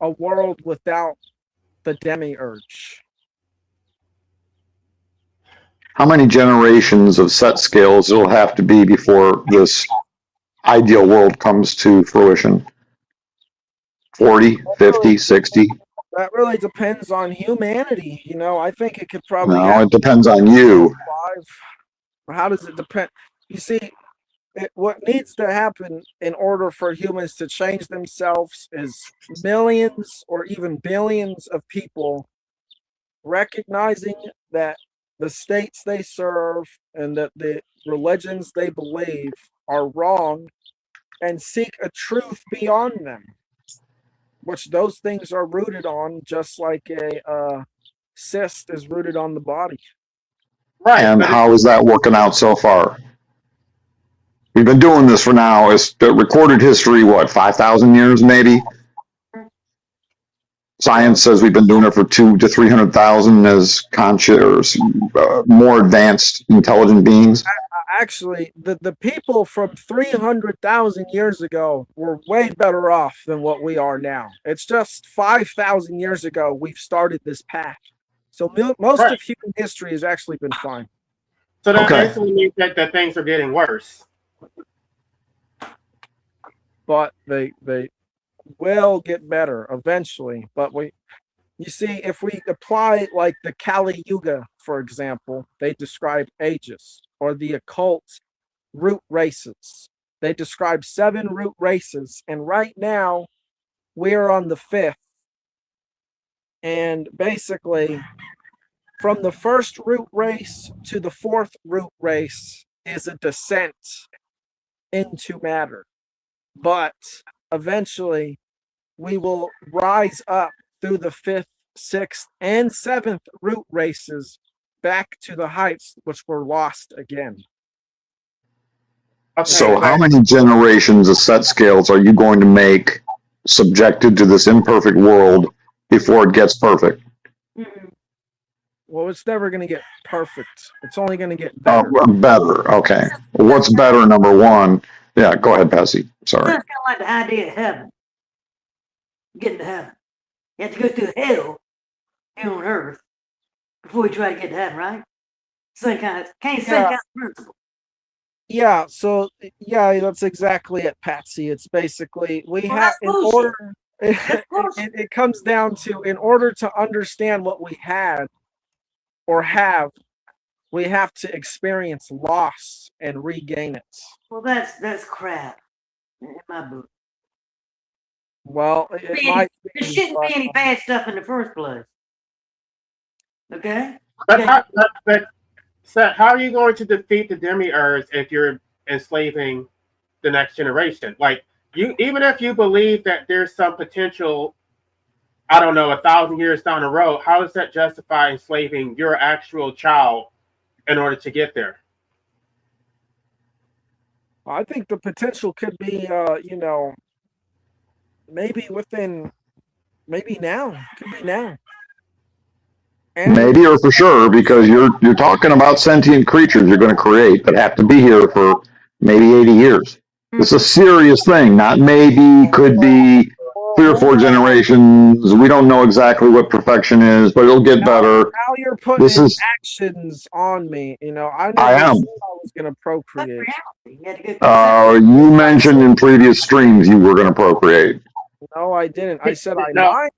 C: a world without the Demiurge.
F: How many generations of set scales it'll have to be before this ideal world comes to fruition? 40, 50, 60?
C: That really depends on humanity. You know, I think it could probably
F: No,
C: happen
F: it depends on you.
C: 5. Or how does it depend? You see, what needs to happen in order for humans to change themselves is millions or even billions of people recognizing that the states they serve and that the religions they believe are wrong and seek a truth beyond them, which those things are rooted on, just like a cyst is rooted on the body.
A: Right.
F: And
A: but
F: how is that working out so far? We've been doing this for now. It's recorded history, what, 5,000 years maybe? Science says we've been doing it for 200,000 to 300,000 as conscious, more advanced, intelligent beings.
C: Actually, the people from 300,000 years ago were way better off than what we are now. It's just 5,000 years ago we've started this path. So most
A: Right.
C: of human history has actually been fine.
A: So that
F: Okay.
A: basically means that things are getting worse.
C: But they will get better eventually. But you see, if we apply like the Kali Yuga, for example, they describe ages, or the occult root races. They describe 7 root races, and right now we're on the 5th. And basically, from the first root race to the 4th root race is a descent into matter. But eventually, we will rise up through the 5th, 6th, and 7th root races back to the heights which were lost again.
A: Okay.
F: So
A: but-
F: how many generations of set scales are you going to make subjected to this imperfect world before it gets perfect?
E: Mm-mm.
C: Well, it's never going to get perfect. It's only going to get
F: Oh,
C: better.
F: better. Okay. What's better, number one? Yeah, go ahead, Patsy. Sorry.
E: Sounds kind of like the idea of heaven. Getting to heaven. You have to go through hell here on earth before you try to get to heaven, right? Same kind of principle.
C: Yeah, so yeah, that's exactly it, Patsy. It's basically we
E: Well,
C: have
E: that's
C: in
E: bullshit.
C: order
E: That's bullshit.
C: it comes down to, in order to understand what we had or have, we have to experience loss and regain it.
E: Well, that's crap in my book.
C: Well, it
E: There
C: might
E: There shouldn't
C: but,
E: be any bad stuff in the first place. Okay?
A: But Seth, how are you going to defeat the Demiurge if you're enslaving the next generation? Like even if you believe that there's some potential, I don't know, 1,000 years down the road, how does that justify enslaving your actual child in order to get there?
C: I think the potential could be, maybe now. Could be now. And
F: Maybe or for sure, because you're talking about sentient creatures you're going to create that have to be here for maybe 80 years. It's a serious thing. Not maybe, could be 3 or 4 generations. We don't know exactly what perfection is, but it'll get better.
C: Now you're putting
F: This is-
C: actions on me. I never
F: I am.
C: said I was going to
E: That's
C: procreate.
E: reality. You had to go through
F: You mentioned in previous streams you were going to procreate.
C: No, I didn't. I said I
A: No.
C: might.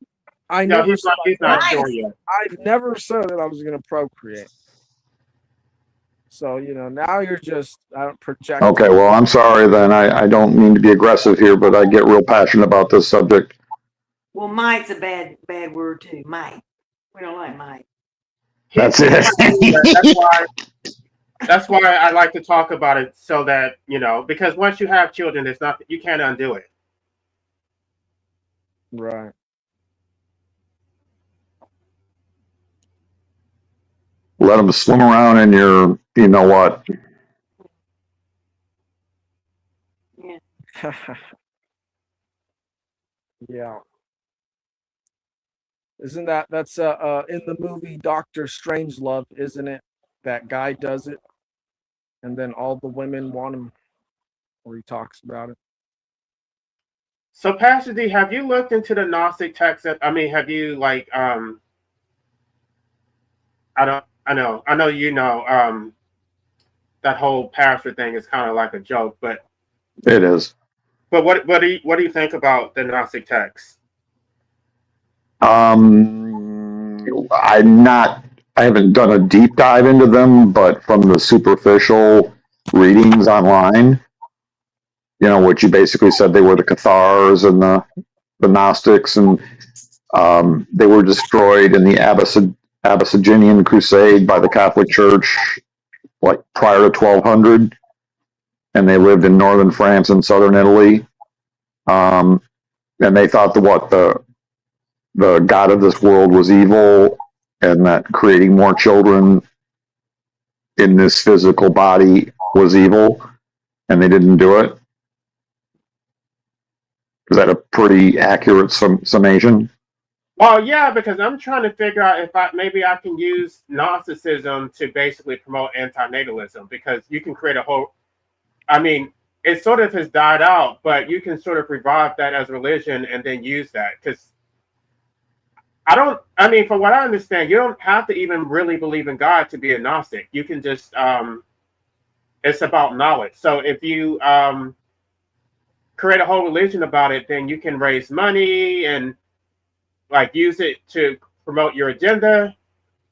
C: I
A: No,
C: never
A: he's
C: said
A: not
C: I
E: Nice.
A: sure yet.
C: I've never said that I was going to procreate. So, now you're just projecting.
F: Okay, well, I'm sorry then. I don't mean to be aggressive here, but I get real passionate about this subject.
E: Well, might's a bad word too. Might. We don't like might.
F: That's it.
A: That's why I like to talk about it, so that, because once you have children, there's nothing, you can't undo it.
C: Right.
F: Let them swim around in your, you know what?
E: Yeah.
C: Yeah. Isn't that's in the movie Doctor Strangelove, isn't it? That guy does it, and then all the women want him, or he talks about it.
A: So, Pastor D, have you looked into the Gnostic text? I mean, have you like I know you know that whole pastor thing is kind of like a joke, but
F: It is.
A: But what do you think about the Gnostic text?
F: I haven't done a deep dive into them, but from the superficial readings online, you know, which you basically said they were the Cathars and the Gnostics, and they were destroyed in the Abyssinian Crusade by the Catholic Church, like prior to 1200, and they lived in northern France and southern Italy. And they thought the god of this world was evil, and that creating more children in this physical body was evil, and they didn't do it. Is that a pretty accurate summation?
A: Well, yeah, because I'm trying to figure out if maybe I can use Gnosticism to basically promote antinatalism, because you can create a whole. I mean, it sort of has died out, but you can sort of revive that as religion and then use that, because I mean, from what I understand, you don't have to even really believe in God to be a Gnostic. You can just, it's about knowledge. So if you create a whole religion about it, then you can raise money and like use it to promote your agenda.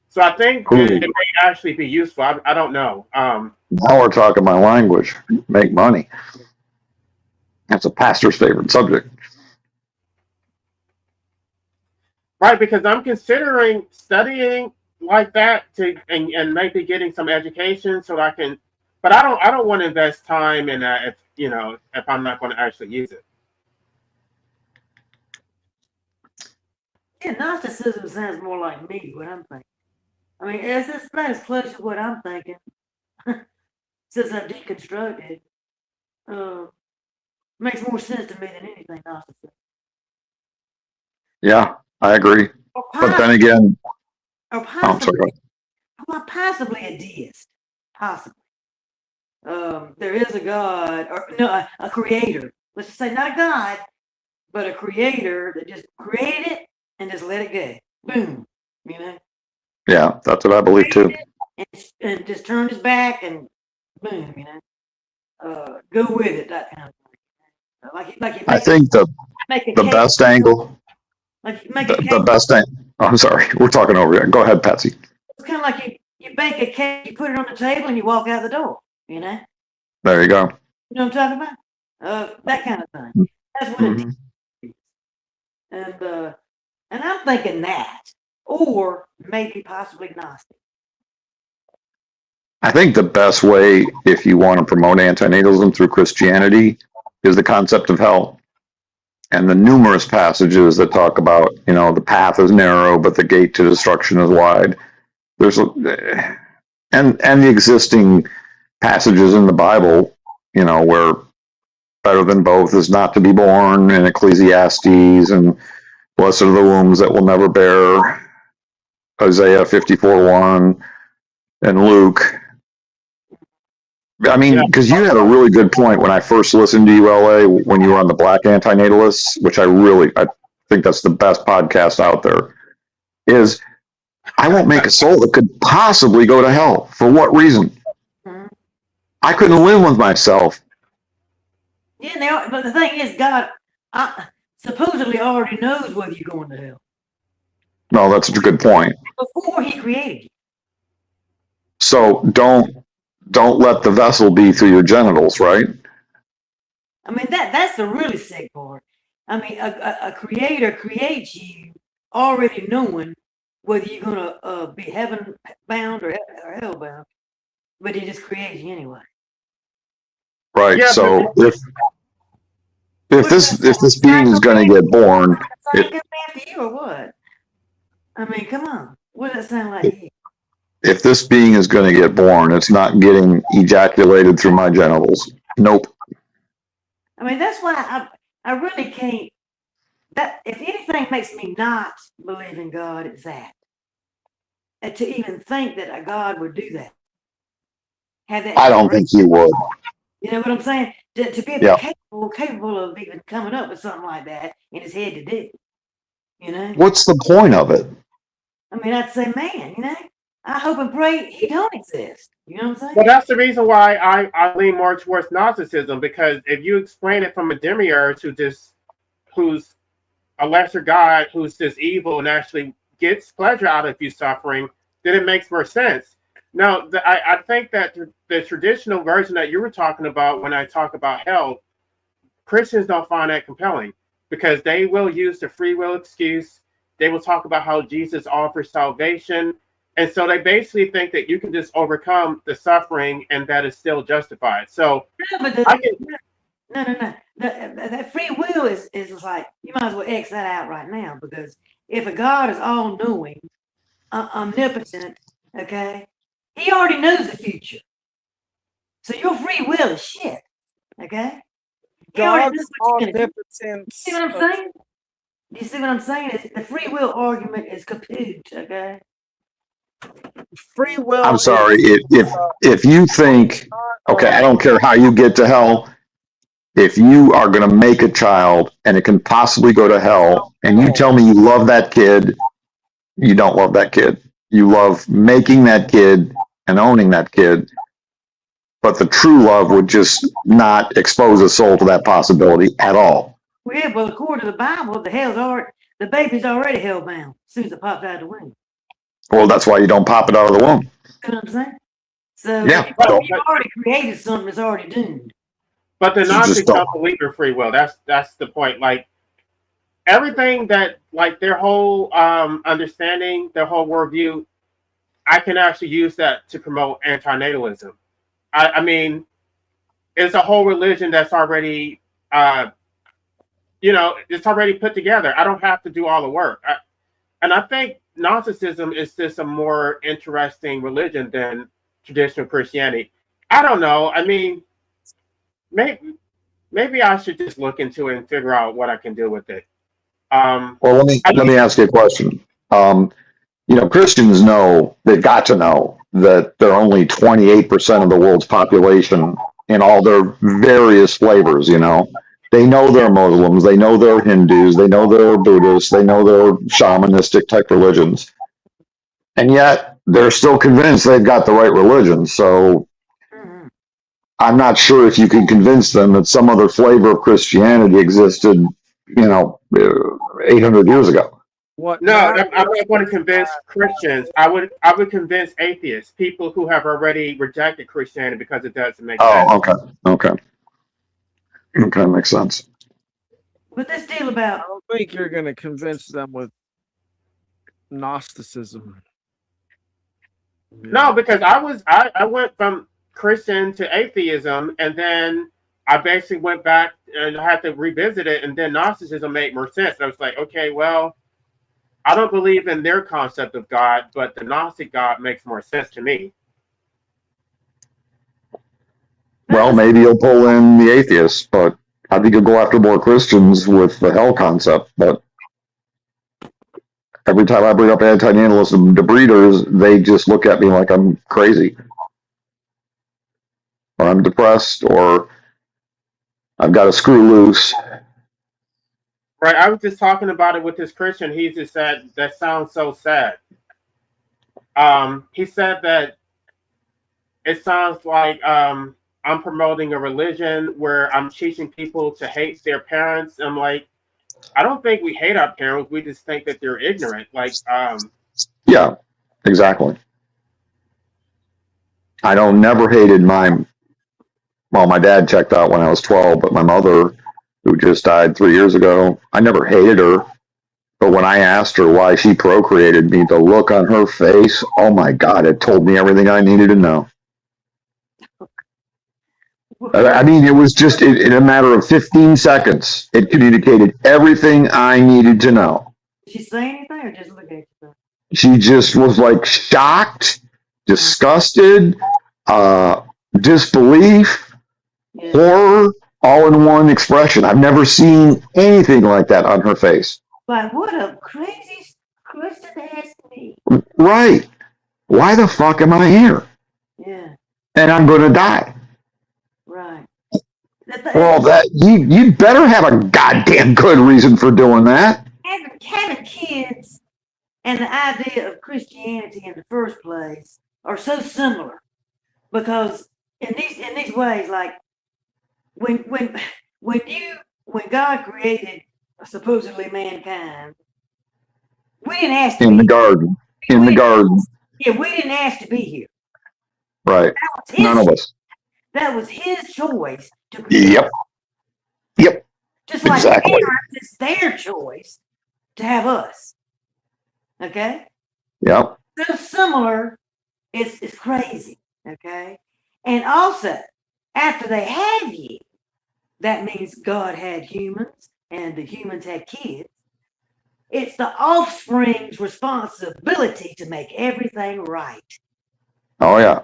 A: So I think it may actually be useful. I don't know.
F: Now we're talking my language. Make money. That's a pastor's favorite subject.
A: Right, because I'm considering studying like that and maybe getting some education so I can, but I don't want to invest time in that if I'm not going to actually use it.
E: Yeah, Gnosticism sounds more like me, what I'm thinking. I mean, it's not as close to what I'm thinking since I deconstructed. Makes more sense to me than anything Gnosticism.
F: Yeah, I agree. But then again,
E: or possibly a deist. Possibly. There is a God, or no, a creator. Let's just say not a God, but a creator that just created it and just let it go. Boom. You know?
F: Yeah, that's what I believe too.
E: And just turned his back and boom, you know. Go with it, that kind of thing.
F: I think the best angle. The best thing. I'm sorry, we're talking over here. Go ahead, Patsy.
E: It's kind of like you bake a cake, you put it on the table, and you walk out the door. You know.
F: There you go.
E: You know what I'm talking about? That kind of thing. That's what it is. And I'm thinking that, or maybe possibly Gnostic.
F: I think the best way, if you want to promote antinatalism through Christianity, is the concept of hell. And the numerous passages that talk about, you know, the path is narrow, but the gate to destruction is wide. And the existing passages in the Bible, you know, where better than both is not to be born, in Ecclesiastes, and blessed are the wombs that will never bear, Isaiah 54:1, and Luke. I mean, because you had a really good point when I first listened to you, LA, when you were on the Black Antinatalists, which I think that's the best podcast out there, is I won't make a soul that could possibly go to hell. For what reason? I couldn't live with myself.
E: Yeah, but the thing is, God supposedly already knows whether you're going to hell.
F: No, that's a good point.
E: Before he created you.
F: So don't let the vessel be through your genitals, right?
E: I mean, that's the really sick part. I mean, a creator creates you already knowing whether you're going to be heaven bound or hell bound, but he just creates you anyway.
F: Right.
A: Yeah,
F: so if this being is going to get born,
E: Something coming after you or what? I mean, come on. What does that sound like to you?
F: if this being is going to get born, it's not getting ejaculated through my genitals. Nope.
E: I mean, that's why I really can't. That if anything makes me not believe in God, it's that. And to even think that a God would do that. Have that.
F: I don't think you would.
E: You know what I'm saying? To be
F: Yeah.
E: capable of even coming up with something like that in his head to do. You know?
F: What's the point of it?
E: I mean, I'd say, man, you know, I hope and pray he don't exist. You know what I'm saying?
A: Well, that's the reason why I lean more towards Gnosticism, because if you explain it from a demiurge who's a lesser god, who's just evil and actually gets pleasure out of you suffering, then it makes more sense. Now, I think that the traditional version that you were talking about when I talk about hell, Christians don't find that compelling because they will use the free will excuse. They will talk about how Jesus offers salvation. And so they basically think that you can just overcome the suffering and that is still justified. So
E: No, but no. That free will is like, you might as well X that out right now, because if a God is all knowing, omnipotent, okay, he already knows the future. So your free will is shit, okay? He already knows
C: God's
E: what you're gonna do.
C: omnipotence.
E: See what I'm saying? Do you see what I'm saying? The free will argument is kaput, okay?
C: Free will.
F: I'm sorry.
C: is,
F: If you think, okay, I don't care how you get to hell. If you are going to make a child and it can possibly go to hell, and you tell me you love that kid, you don't love that kid. You love making that kid and owning that kid. But the true love would just not expose a soul to that possibility at all.
E: Well, yeah, well, according to the Bible, the baby's already hellbound as soon as it pops out of the womb.
F: Well, that's why you don't pop it out of the womb.
E: You know what I'm saying? So
F: Yeah.
E: if you've already created something that's already doomed.
A: But the
F: You
A: Gnostics
F: just
A: don't
F: don't.
A: believe in free will. That's the point. Like everything that, like their whole understanding, their whole worldview, I can actually use that to promote antinatalism. I mean, it's a whole religion that's already, it's already put together. I don't have to do all the work. And I think Gnosticism is just a more interesting religion than traditional Christianity. I don't know. I mean, maybe I should just look into it and figure out what I can do with it.
F: Well, let me ask you a question. Christians know, they've got to know that they're only 28% of the world's population in all their various flavors. They know they're Muslims, they know they're Hindus, they know they're Buddhists, they know they're shamanistic type religions, and yet they're still convinced they've got the right religion. So I'm not sure if you can convince them that some other flavor of Christianity existed, 800 years ago.
A: No, I'm not going to convince Christians. I would convince atheists, people who have already rejected Christianity because it doesn't make sense.
F: Okay, makes sense.
E: But this deal about,
C: I don't think you're going to convince them with Gnosticism.
A: No, because I went from Christian to atheism, and then I basically went back and I had to revisit it, and then Gnosticism made more sense. And I was like, okay, well, I don't believe in their concept of God, but the Gnostic God makes more sense to me.
F: Well, maybe you'll pull in the atheists, but I think you'll go after more Christians with the hell concept. But every time I bring up antinatalism to breeders, they just look at me like I'm crazy, or I'm depressed, or I've got a screw loose.
A: Right, I was just talking about it with this Christian. He just said, that sounds so sad. He said that it sounds like I'm promoting a religion where I'm teaching people to hate their parents. I'm like, I don't think we hate our parents. We just think that they're ignorant.
F: Yeah, exactly. I never hated my dad checked out when I was 12, but my mother, who just died 3 years ago, I never hated her. But when I asked her why she procreated me, the look on her face, oh my God, it told me everything I needed to know. I mean, it was just in a matter of 15 seconds. It communicated everything I needed to know.
E: Did she say anything or just look at you?
F: She just was like shocked, disgusted, disbelief,
E: Yeah.
F: horror, all in one expression. I've never seen anything like that on her face.
E: Like, what a crazy question to ask me.
F: Right. Why the fuck am I here?
E: Yeah,
F: And I'm going to die.
E: right.
F: Well, that you better have a goddamn good reason for doing that.
E: Having kids and the idea of Christianity in the first place are so similar, because in these ways, like when God created supposedly mankind, we didn't ask to
F: In
E: be
F: the
E: here.
F: garden. In the garden.
E: Yeah, we didn't ask to be here.
F: Right. None of us.
E: That was his choice to create.
F: Yep. Yep.
E: Just like
F: Exactly.
E: parents, it's their choice to have us. Okay?
F: Yep.
E: So similar, it's crazy. Okay? And also, after they have you, that means God had humans and the humans had kids. It's the offspring's responsibility to make everything right.
F: Oh yeah.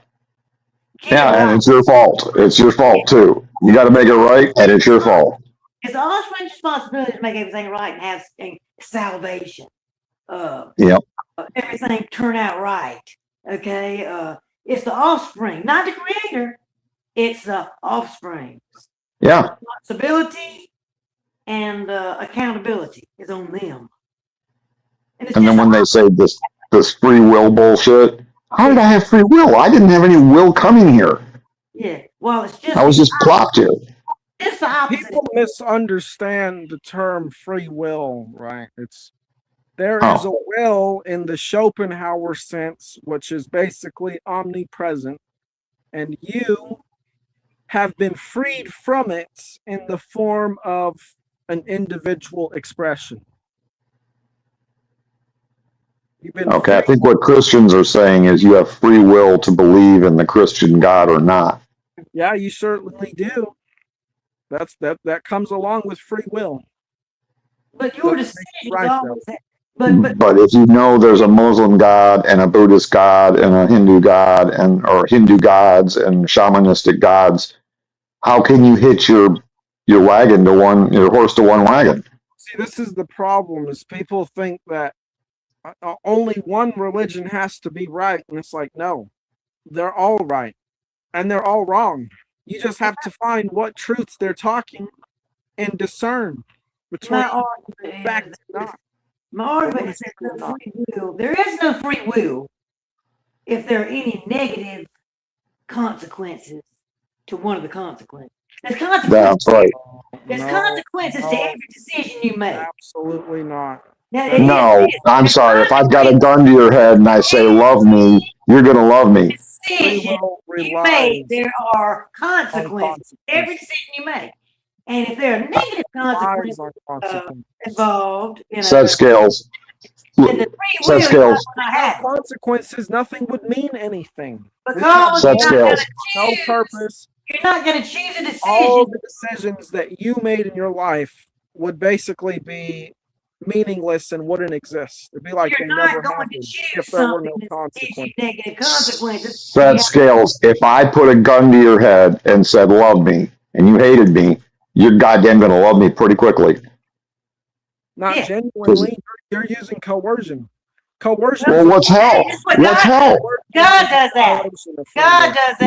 E: Get
F: Yeah,
E: it
F: and
E: right.
F: it's your fault. It's your fault too. You got to make it right, and it's your fault.
E: It's the offspring's responsibility to make everything right and have salvation.
F: Yep.
E: Everything turn out right. Okay? It's the offspring, not the creator. It's the offspring.
F: Yeah.
E: Responsibility and accountability is on them.
F: And then when they say this free will bullshit, how did I have free will? I didn't have any will coming here.
E: Yeah, well, it's just
F: I was just plopped here.
E: It's the opposite.
C: People misunderstand the term free will, right? There is a will in the Schopenhauer sense, which is basically omnipresent, and you have been freed from it in the form of an individual expression.
F: Okay, I think what Christians are saying is you have free will to believe in the Christian God or not.
C: Yeah, you certainly do. That comes along with free will.
E: But your decision
C: right,
E: always but
F: if you know there's a Muslim God and a Buddhist God and a Hindu God or Hindu gods and shamanistic gods, how can you hitch your wagon to your horse to one wagon?
C: See, this is the problem: is people think that only one religion has to be right, and it's like, no, they're all right, and they're all wrong. You just have to find what truths they're talking and discern between facts and not.
E: My argument is there's no free will. There is no free will if there are any negative consequences to one of the consequences. There's consequences.
F: That's right.
E: There's consequences to every decision you make.
C: Absolutely not.
F: No, I'm sorry. If I've got a gun to your head and I say, love me, you're going to love me.
E: Decision you make, there are consequences. Every decision you make. And if there are negative consequences involved,
F: set scales. Set scales.
C: Consequences, nothing would mean anything.
E: Because
F: set scales.
C: No purpose.
E: You're not going to choose a decision.
C: All the decisions that you made in your life would basically be meaningless and wouldn't exist. It'd be like
E: you're
C: they
E: not
C: never
E: going
C: happened
E: to choose
C: if there were no
E: negative consequences.
F: Set scales. If I put a gun to your head and said, love me, and you hated me, you're goddamn going to love me pretty quickly.
C: Not genuinely. You're using coercion. Coercion.
F: Well, what's hell? What's hell?
E: God does that. God does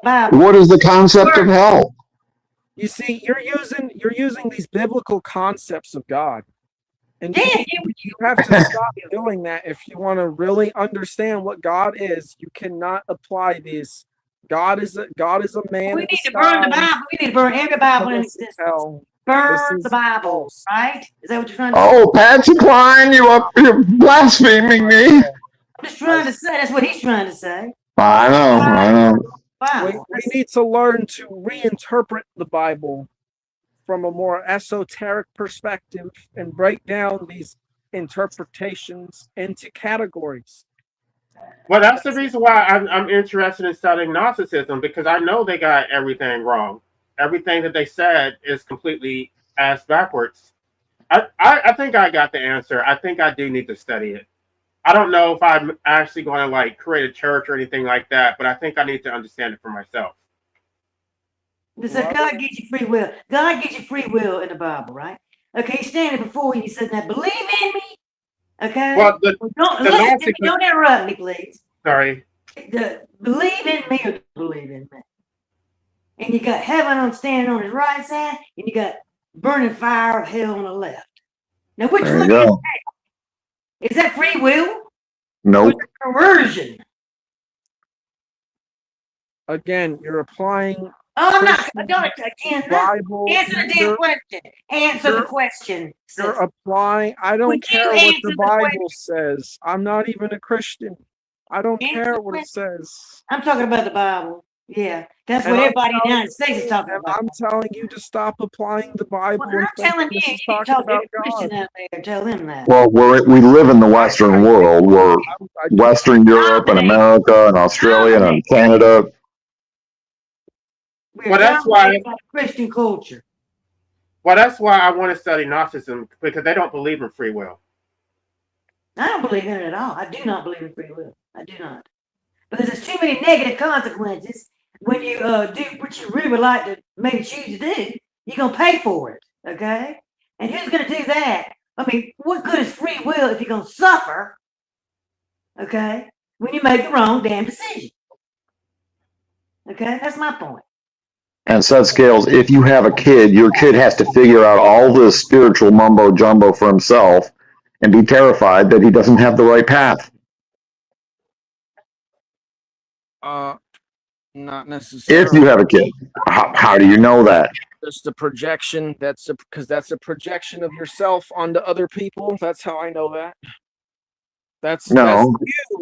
E: that.
F: What is the concept of hell?
C: You see, you're using these biblical concepts of God. And you have to stop doing that if you want to really understand what God is. You cannot apply these. God is a man.
E: We need to burn the Bible. We need to burn every Bible in existence. Burn the Bible, right? Is that what you're trying to do?
F: Oh, Patsy Cline, you're blaspheming me.
E: I'm just trying to say. That's what he's trying to say.
F: I know.
E: Wow.
C: We need to learn to reinterpret the Bible from a more esoteric perspective and break down these interpretations into categories.
A: Well, that's the reason why I'm interested in studying Gnosticism, because I know they got everything wrong. everything that they said is completely ass backwards. I think I got the answer. I think I do need to study it. I don't know if I'm actually going to like create a church or anything like that, but I think I need to understand it for myself.
E: So God gives you free will. God gives you free will in the Bible, right? Okay, he's standing before you. He said, "Now believe in me." Okay.
A: Well,
E: don't
A: the
E: listen,
A: Gnostic-
E: don't interrupt me, please.
A: Sorry.
E: Believe in me or don't believe in me. And you got heaven on standing on his right side, and you got burning fire of hell on the left. Now, which
F: There
E: one
F: you
E: is
F: go.
E: that? Is that free will? Or
F: Nope.
E: is it coercion?
C: Again, you're applying
E: Oh, I'm not.
C: Christian
E: Again,
C: Bible.
E: answer the damn question. Answer the question.
C: You're applying. I don't
E: Would you
C: care what
E: answer
C: the
E: the
C: Bible says. I'm not even a Christian. I don't
E: Answer
C: care
E: the
C: what it
E: question.
C: says.
E: I'm talking about the Bible. Yeah, that's
C: And
E: what
C: I'm
E: everybody in the
C: telling
E: United States is talking
C: And
E: about.
C: I'm telling you to stop applying the Bible
E: Well, I'm
C: and think
E: telling
C: this
E: you,
C: is
E: you need to
C: talking
E: talk to
C: about
E: every Christian
C: God.
E: out there. Tell them that.
F: Well, we live in the Western world. We're
C: I do
F: Western Europe and America and Australia and Canada.
E: We're
A: Well, that's why-
E: dominated by Christian culture.
A: Well, that's why I want to study Gnosticism, because they don't believe in free will.
E: I don't believe in it at all. I do not believe in free will. I do not. Because there's too many negative consequences when you do what you really would like to maybe choose to do. You're going to pay for it, okay? And who's going to do that? I mean, what good is free will if you're going to suffer, okay, when you make the wrong damn decision? Okay, that's my point.
F: And set scales, if you have a kid, your kid has to figure out all this spiritual mumbo jumbo for himself and be terrified that he doesn't have the right path.
C: Not necessarily.
F: If you have a kid, how do you know that?
C: Just the projection. Because that's a projection of yourself onto other people. That's how I know that. That's you.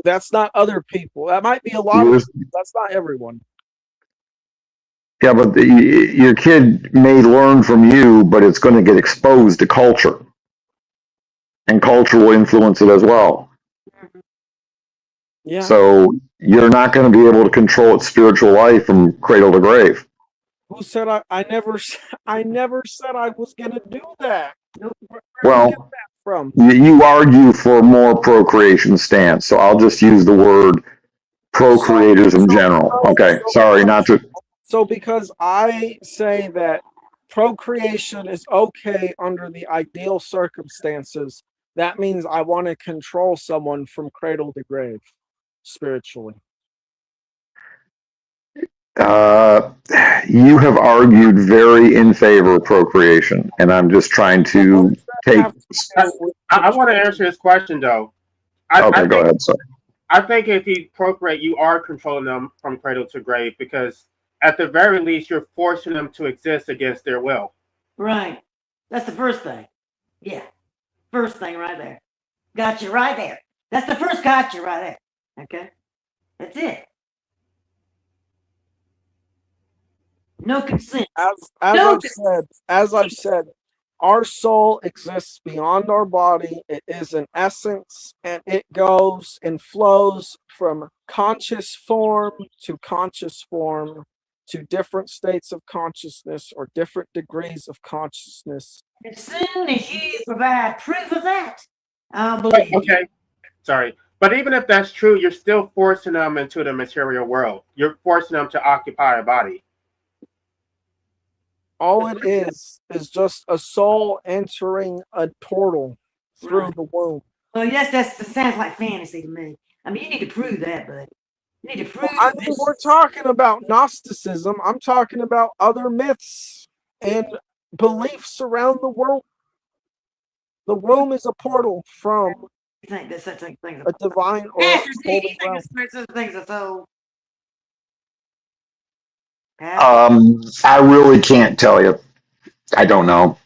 C: That's not other people. That might be a lot of people. That's not everyone.
F: Yeah, but your kid may learn from you, but it's going to get exposed to culture. And culture will influence it as well.
C: Yeah.
F: So you're not going to be able to control its spiritual life from cradle to grave.
C: Who said I never said I was gonna do that.
F: Well,
C: Where did you get that from?
F: You argue for more procreation stance, so I'll just use the word procreators in general. Okay, sorry, not to.
C: So because I say that procreation is okay under the ideal circumstances, that means I want to control someone from cradle to grave, spiritually.
F: You have argued very in favor of procreation, and I'm just trying to take.
A: I want to answer his question, though.
F: Okay, go ahead, sir.
A: I think if you procreate, you are controlling them from cradle to grave, because at the very least, you're forcing them to exist against their will.
E: Right. That's the first thing. Yeah. First thing right there. Got you right there. That's the first gotcha right there. Okay? That's it. No consent.
C: As I've said, our soul exists beyond our body. It is an essence, and it goes and flows from conscious form to different states of consciousness or different degrees of consciousness.
E: As soon as you provide proof of that, I'll believe you.
A: Okay. Sorry. But even if that's true, you're still forcing them into the material world. You're forcing them to occupy a body.
C: All it is just a soul entering a portal through the womb.
E: Well, yes, that sounds like fantasy to me. I mean, you need to prove that, bud. You need to prove
C: I mean, we're talking about Gnosticism. I'm talking about other myths and beliefs around the world. The womb is a portal from a divine or holy realm.
E: Things are so.
F: I really can't tell you. I don't know.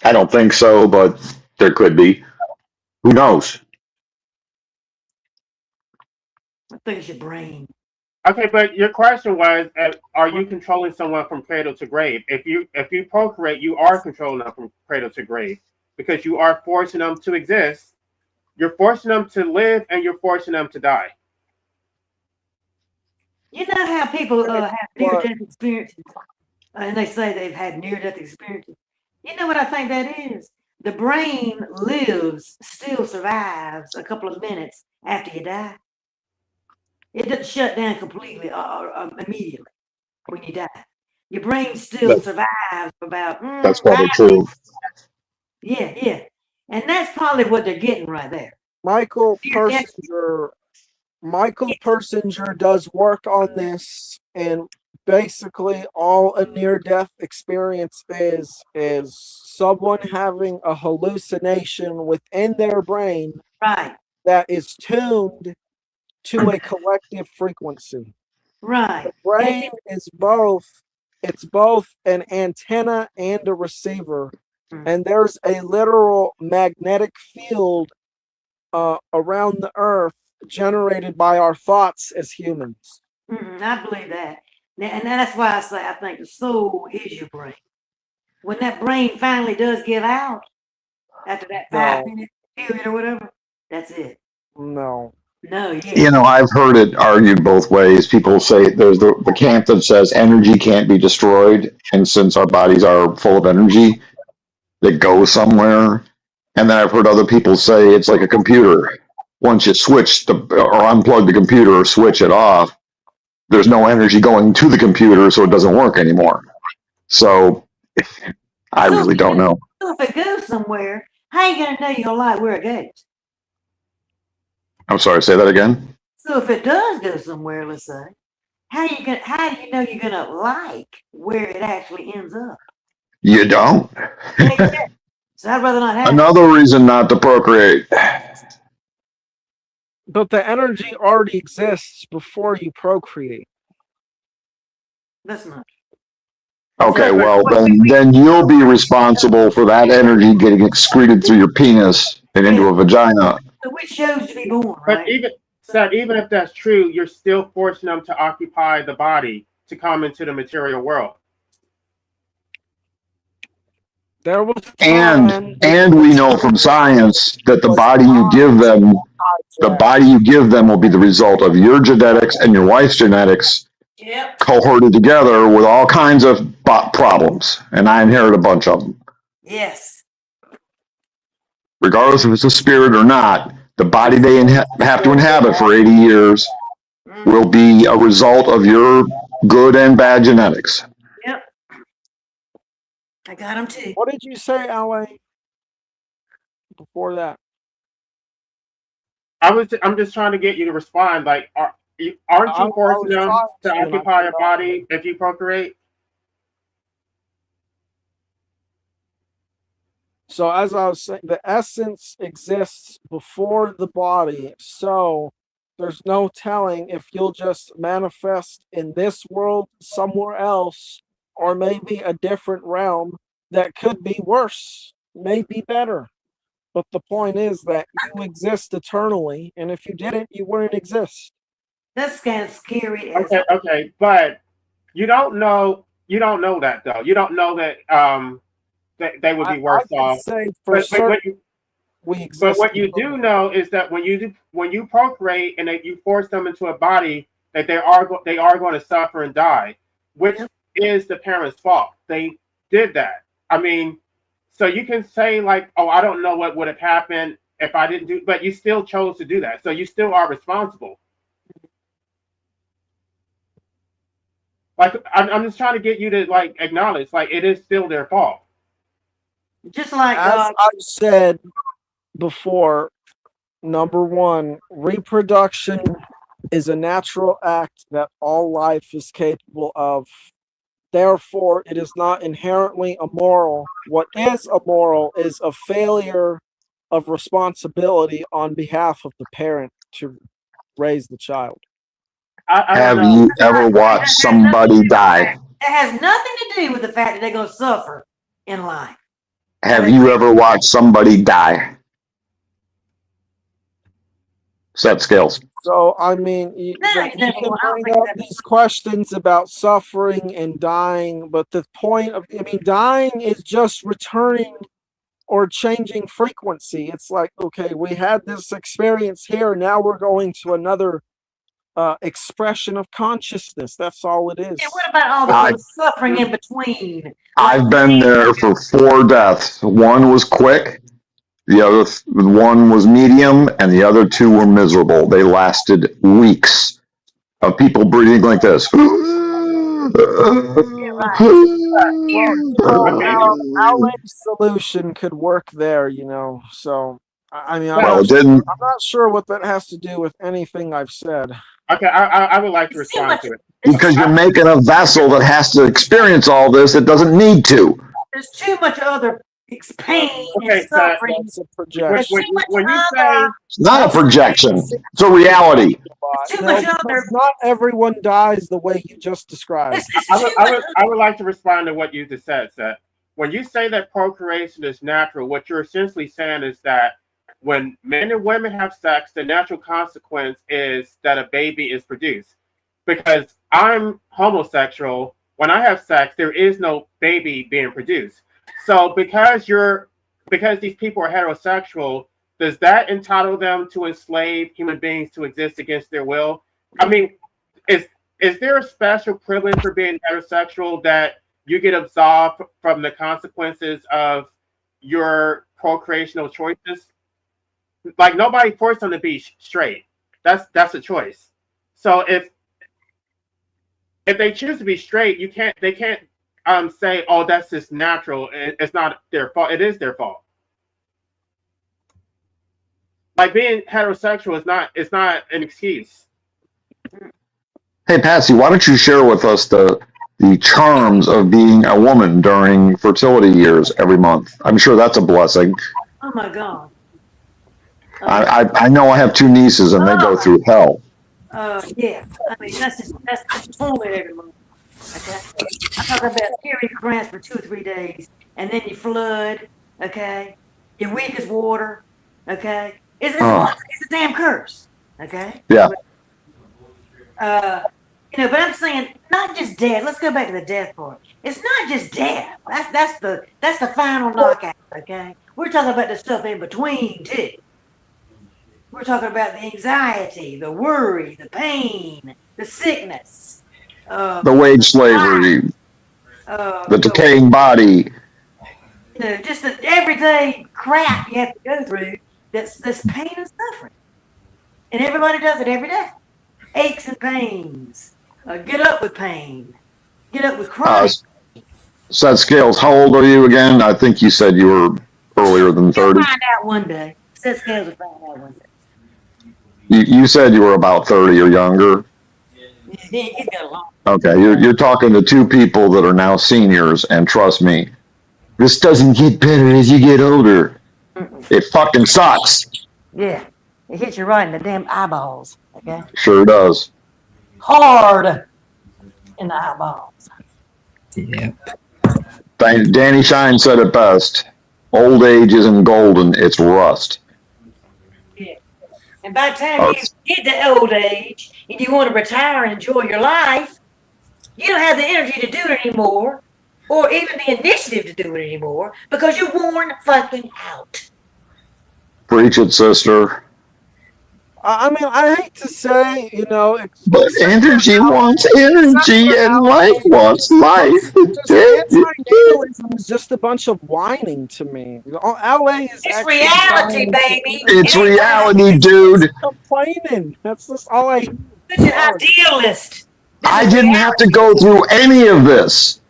F: I don't think so, but there could be. Who knows?
E: I think it's your brain.
A: Okay, but your question was, are you controlling someone from cradle to grave? If you procreate, you are controlling them from cradle to grave, because you are forcing them to exist. You're forcing them to live, and you're forcing them to die.
E: You know how people have near-death experiences? and they say they've had near-death experiences. You know what I think that is? The brain still survives a couple of minutes after you die. It doesn't shut down completely immediately when you die. Your brain still survives for about
F: That's
E: 5
F: probably true.
E: Yeah. And that's probably what they're getting right there.
C: Michael
E: Near-death-
C: Persinger does work on this, and basically all a near-death experience is someone having a hallucination within their brain
E: Right,
C: that is tuned to a collective frequency.
E: right.
C: The brain is both an antenna and a receiver, and there's a literal magnetic field around the earth generated by our thoughts as humans.
E: I believe that. And that's why I say I think the soul is your brain. When that brain finally does give out, after that 5-minute period or whatever, that's it.
C: No.
E: No, yeah.
F: You know, I've heard it argued both ways. People say there's the camp that says energy can't be destroyed, and since our bodies are full of energy, that goes somewhere. And then I've heard other people say it's like a computer. Once you switch or unplug the computer or switch it off, there's no energy going to the computer, so it doesn't work anymore. So I really don't know.
E: So if it goes somewhere, how you gonna know you're gonna like where it goes?
F: I'm sorry, say that again.
E: So if it does go somewhere, let's say, how do you know you're gonna like where it actually ends up?
F: You don't.
E: So I'd rather not have
F: Another reason not to procreate.
C: But the energy already exists before you procreate.
E: That's not.
F: Okay, well then you'll be responsible for that energy getting excreted through your penis and into a vagina.
E: So we chose to be born,
A: But
E: right?
A: even if that's true, you're still forcing them to occupy the body to come into the material world.
C: There was
F: and we know from science that the body you give them will be the result of your genetics and your wife's genetics
E: Yep.
F: cohorted together with all kinds of problems, and I inherit a bunch of them.
E: Yes.
F: Regardless if it's a spirit or not, the body they have to inhabit for 80 years will be a result of your good and bad genetics.
E: Yep. I got them too.
C: What did you say, LA? Before that,
A: I'm just trying to get you to respond. Like, aren't you forcing them to occupy your body if you procreate?
C: so as I was saying, the essence exists before the body, so there's no telling if you'll just manifest in this world somewhere else, or maybe a different realm that could be worse, maybe better. But the point is that you exist eternally, and if you didn't, you wouldn't exist.
E: That's kind of scary.
A: Okay, but you don't know that though. You don't know that that they would be worse off.
C: Say for certain we exist.
A: But what you do know is that when you procreate and that you force them into a body, that they are going to suffer and die, which is the parents' fault. They did that. I mean, so you can say like, oh, I don't know what would have happened if I didn't do, but you still chose to do that, so you still are responsible. Like, I'm just trying to get you to like acknowledge, like, it is still their fault.
E: Just like
C: as I've said before, number one, reproduction is a natural act that all life is capable of. Therefore, it is not inherently immoral. What is immoral is a failure of responsibility on behalf of the parent to raise the child.
F: Have you ever watched somebody die?
E: It has nothing to do with the fact that they're going to suffer in life.
F: Have you ever watched somebody die? Set scales.
C: So, I mean, you can bring up these questions about suffering and dying, but the point of, I mean, dying is just returning or changing frequency. It's like, okay, we had this experience here, now we're going to another expression of consciousness. That's all it is.
E: And what about all the
F: I-
E: little suffering in between?
F: I've been there for 4 deaths. One was quick, the other one was medium, and the other 2 were miserable. They lasted weeks of people breathing like this.
C: Our solution could work there, you know. So, I mean,
F: Well, it didn't.
C: I'm not sure what that has to do with anything I've said.
A: Okay, I would like to
E: It's too
A: respond
E: much.
A: to it.
F: Because you're making a vessel that has to experience all this that doesn't need to.
E: There's too much other pain
A: Okay,
E: and
A: so-
E: suffering.
C: That's a projection.
A: When you say
F: It's not a projection. It's a reality.
E: Too
C: No,
E: much
C: because
E: other.
C: not everyone dies the way you just described.
E: It's
A: I
E: too
A: would,
E: much
A: I, would, I would like to respond to what you just said, Seth. When you say that procreation is natural, what you're essentially saying is that when men and women have sex, the natural consequence is that a baby is produced. Because I'm homosexual, when I have sex, there is no baby being produced. So because these people are heterosexual, does that entitle them to enslave human beings to exist against their will? I mean, is there a special privilege for being heterosexual that you get absolved from the consequences of your procreational choices? Like nobody forced them to be straight. That's a choice. So if they choose to be straight, they can't say, oh, that's just natural. It's not their fault. It is their fault. Like being heterosexual is not an excuse.
F: Hey, Patsy, why don't you share with us the charms of being a woman during fertility years every month? I'm sure that's a blessing.
E: Oh my God.
F: I know I have 2 nieces and they go through hell.
E: Yeah. I mean, that's just torment every month. Okay. I talk about period cramps for 2 or 3 days, and then you flood. Okay. You're weak as water. Okay. It's a damn curse. Okay.
F: Yeah.
E: But I'm saying not just death. Let's go back to the death part. It's not just death. That's the final knockout. Okay. We're talking about the stuff in between too. We're talking about the anxiety, the worry, the pain, the sickness,
F: The wage slavery, the decaying body.
E: Just the everyday crap you have to go through. That's pain and suffering, and everybody does it every day. Aches and pains. Get up with pain. Get up with crying.
F: Seth Scales, how old are you again? I think you said you were earlier than 30.
E: You'll find out one day. Seth Scales will find out one day.
F: You said you were about 30 or younger.
E: He's got a long.
F: Okay, you're talking to 2 people that are now seniors, and trust me, this doesn't get better as you get older. It fucking sucks.
E: Yeah, it hits you right in the damn eyeballs. Okay,
F: Sure does.
E: hard in the eyeballs.
B: Yep.
F: Danny Shine said it best. Old age isn't golden, it's rust.
E: And by the time you get to old age and you want to retire and enjoy your life, you don't have the energy to do it anymore, or even the initiative to do it anymore, because you're worn fucking out.
F: Preach it, sister.
C: I mean, I hate to say, you know,
F: But energy wants energy, and life wants life.
C: anti-natalism is just a bunch of whining to me. LA is
E: It's
C: actually
E: reality, baby.
F: It's reality, dude.
C: complaining. That's just all I.
E: Such an idealist.
F: I didn't have to go through any of this.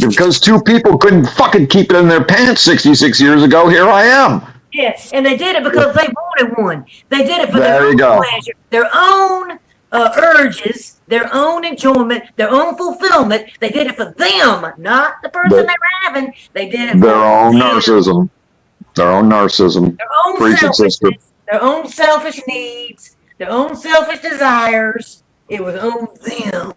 F: Because 2 people couldn't fucking keep it in their pants 66 years ago, here I am.
E: Yes, and they did it because they wanted one. They did it for
F: There
E: their
F: you
E: own
F: go.
E: pleasure, their own urges, their own enjoyment, their own fulfillment. They did it for them, not the person they were having. They did it for
F: Their own
E: them.
F: narcissism. Their own narcissism.
E: Their own
F: Preach it, sister.
E: selfishness, their own selfish needs, their own selfish desires. It was on them.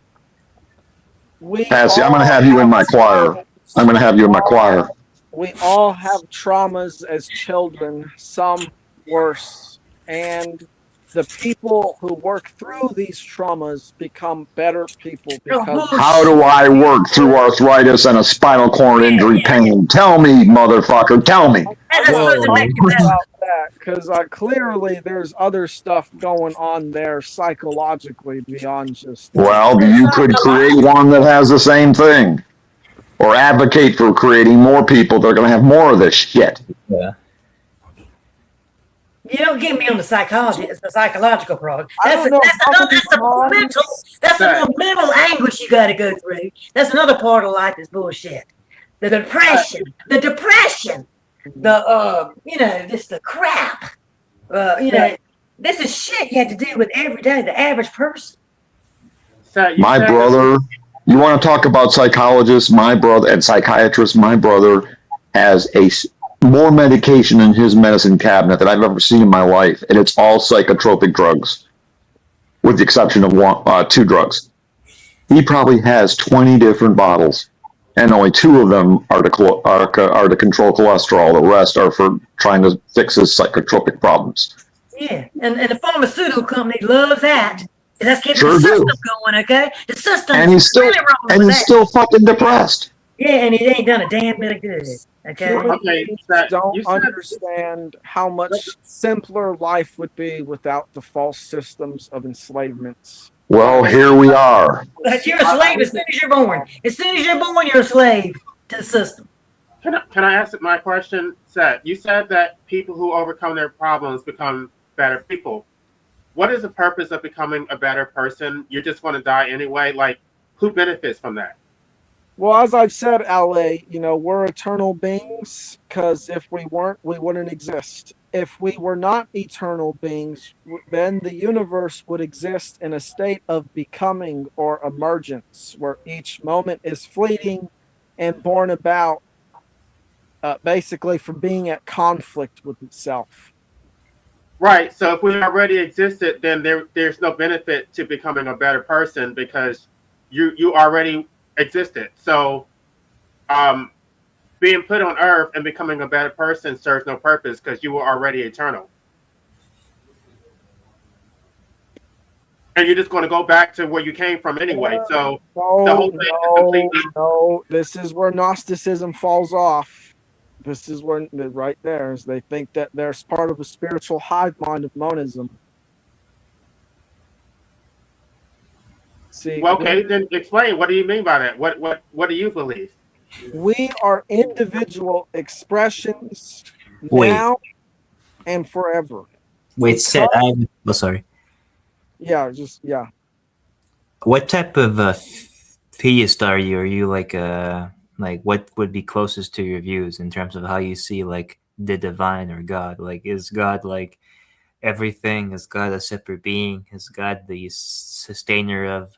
F: Patsy, I'm going to have you in my choir. I'm going to have you in my choir.
C: We all have traumas as children, some worse. And the people who work through these traumas become better people because
F: How do I work through arthritis and a spinal cord injury pain? Tell me, motherfucker, tell me.
E: That's supposed to make you better.
C: about that. because clearly there's other stuff going on there psychologically beyond just.
F: Well, you could create one that has the same thing, or advocate for creating more people that are going to have more of this shit.
B: Yeah.
E: You don't get me on the psychology. It's the psychological problem.
C: I
E: That's
C: don't know.
E: the more mental. That's the more mental anguish you got to go through. That's another part of life that's bullshit. The depression, just the crap. This is shit you have to deal with every day. The average person.
F: My brother, you want to talk about psychologists? My brother and psychiatrists. My brother has more medication in his medicine cabinet than I've ever seen in my life, and it's all psychotropic drugs, with the exception of 2 drugs. He probably has 20 different bottles, and only 2 of them are to control cholesterol. The rest are for trying to fix his psychotropic problems.
E: Yeah, and the pharmaceutical company loves that. That's keeping
F: Sure
E: the system
F: do.
E: going, okay? The system
F: And he's still
E: really wrong with that.
F: still fucking depressed.
E: Yeah, and it ain't done a damn bit of good. Okay.
C: Don't understand how much simpler life would be without the false systems of enslavements.
F: Well, here we are.
E: But you're a slave as soon as you're born. As soon as you're born, you're a slave to the system.
A: Can I ask my question, Seth? You said that people who overcome their problems become better people. What is the purpose of becoming a better person? You're just going to die anyway. Like, who benefits from that?
C: Well, as I've said, LA, we're eternal beings, because if we weren't, we wouldn't exist. If we were not eternal beings, then the universe would exist in a state of becoming or emergence, where each moment is fleeting and born about basically from being at conflict with itself.
A: Right. So if we already existed, then there's no benefit to becoming a better person, because you already existed. So being put on Earth and becoming a better person serves no purpose, because you were already eternal. And you're just going to go back to where you came from anyway. So the whole thing is completely...
C: No, this is where Gnosticism falls off. This is where, right there, is they think that they're part of a spiritual hive mind of monism. See,
A: well, okay, then explain. What do you mean by that? What do you believe?
C: We are individual expressions now and forever.
B: Wait, Seth, sorry.
C: Yeah,
B: What type of theist are you? Are you like what would be closest to your views in terms of how you see like the divine or God? Like, is God like everything? Is God a separate being? Is God the sustainer of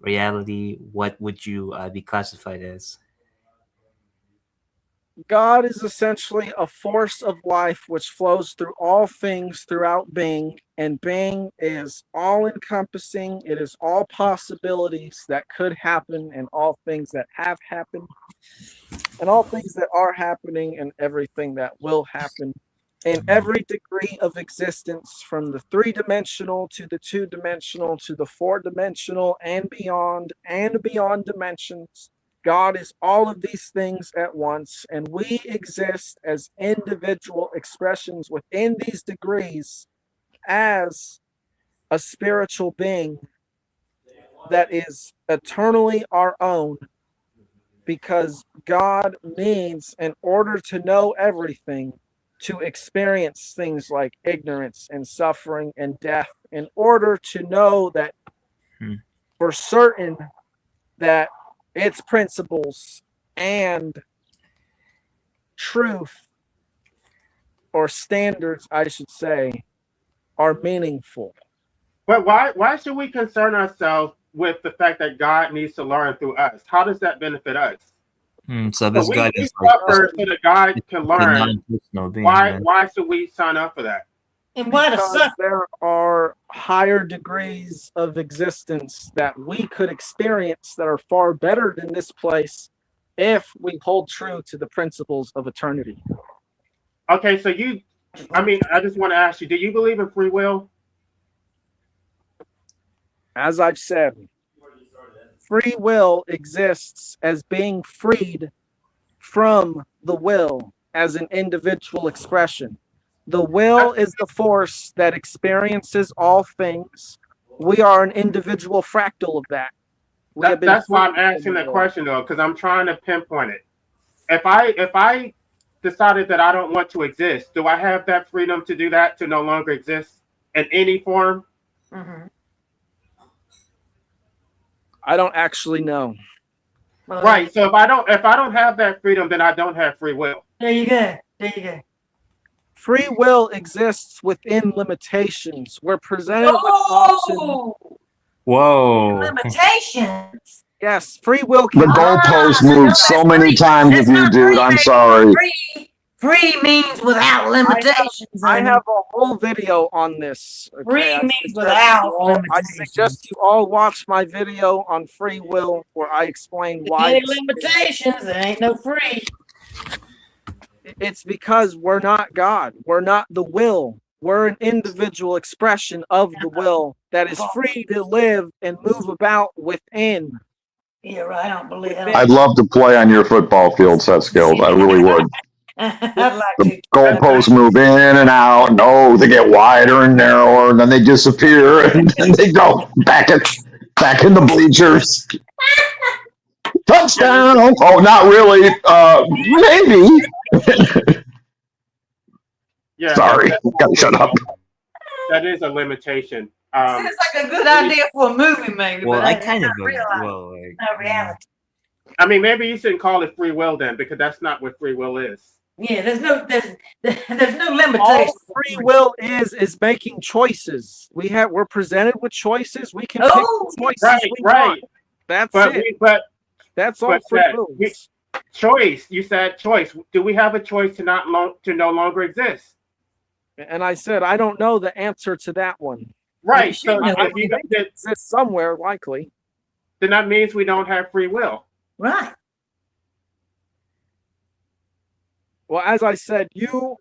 B: reality? What would you be classified as?
C: God is essentially a force of life which flows through all things throughout being, and being is all-encompassing. It is all possibilities that could happen, and all things that have happened, and all things that are happening, and everything that will happen, in every degree of existence, from the 3-dimensional to the 2-dimensional to the 4-dimensional and beyond dimensions. God is all of these things at once, and we exist as individual expressions within these degrees as a spiritual being that is eternally our own, because God needs, in order to know everything, to experience things like ignorance and suffering and death, in order to know that for certain that its principles and truth, or standards, I should say, are meaningful.
A: But why should we concern ourselves with the fact that God needs to learn through us? How does that benefit us?
B: So this
A: we
B: God is
A: suffer so that God can learn.
B: Being,
A: why should we sign up for that?
E: And why
C: because there are higher degrees of existence that we could experience that are far better than this place if we hold true to the principles of eternity.
A: Okay, so I just want to ask you, do you believe in free will?
C: As I've said, free will exists as being freed from the will as an individual expression. The will is the force that experiences all things. We are an individual fractal of that.
A: That's why I'm asking the question though, because I'm trying to pinpoint it. If I decided that I don't want to exist, do I have that freedom to do that, to no longer exist in any form?
E: Mm-hmm.
C: I don't actually know.
E: Well,
A: Right. So if I don't have that freedom, then I don't have free will.
E: There you go. There you go.
C: Free will exists within limitations. We're presented with options.
E: Oh,
B: Whoa.
E: limitations.
C: Yes, free will
F: The
C: can
F: goalpost
E: no,
F: moved
E: that's
F: so many
E: free.
F: times
E: That's
F: with you,
E: not
F: dude.
E: free,
F: I'm
E: baby.
F: sorry.
E: Free means without limitations.
C: I
E: honey.
C: have a whole video on this.
E: Free
C: I
E: means
C: suggest
E: without
C: you all- I
E: limitations.
C: suggest you all watch my video on free will where I explain why
E: Any limitations, there ain't no free.
C: it's because we're not God. We're not the will. We're an individual expression of the will that is free to live and move about within.
E: Yeah, right. I don't believe that.
F: I'd love to play on your football field, set skills. I really would.
E: I'd like
F: The
E: to.
F: goalposts move in and out, and they get wider and narrower, and then they disappear, and then they go back in the bleachers. Touchdown! Oh, not really. Maybe.
A: Yeah.
F: Sorry, gotta shut up.
A: That is a limitation.
E: Seems like a good idea for a movie, maybe.
B: Well,
E: but
B: I
E: that's
B: kind of
E: not real life. Not reality.
A: I mean, maybe you shouldn't call it free will then, because that's not what free will is.
E: Yeah, there's no
C: All
E: limitation.
C: free will is making choices. We're presented with choices. We can
E: Oh,
C: pick choices
A: Right,
C: we
A: right.
C: want. That's
A: But
C: it. That's all
A: but
C: free
A: that-
C: will is.
A: choice. You said choice. Do we have a choice to no longer exist?
C: And I said I don't know the answer to that one.
A: Right.
E: You
A: So
E: should know.
A: if you
C: It exists somewhere, likely.
A: then that means we don't have free will.
E: right.
C: Well, as I said, you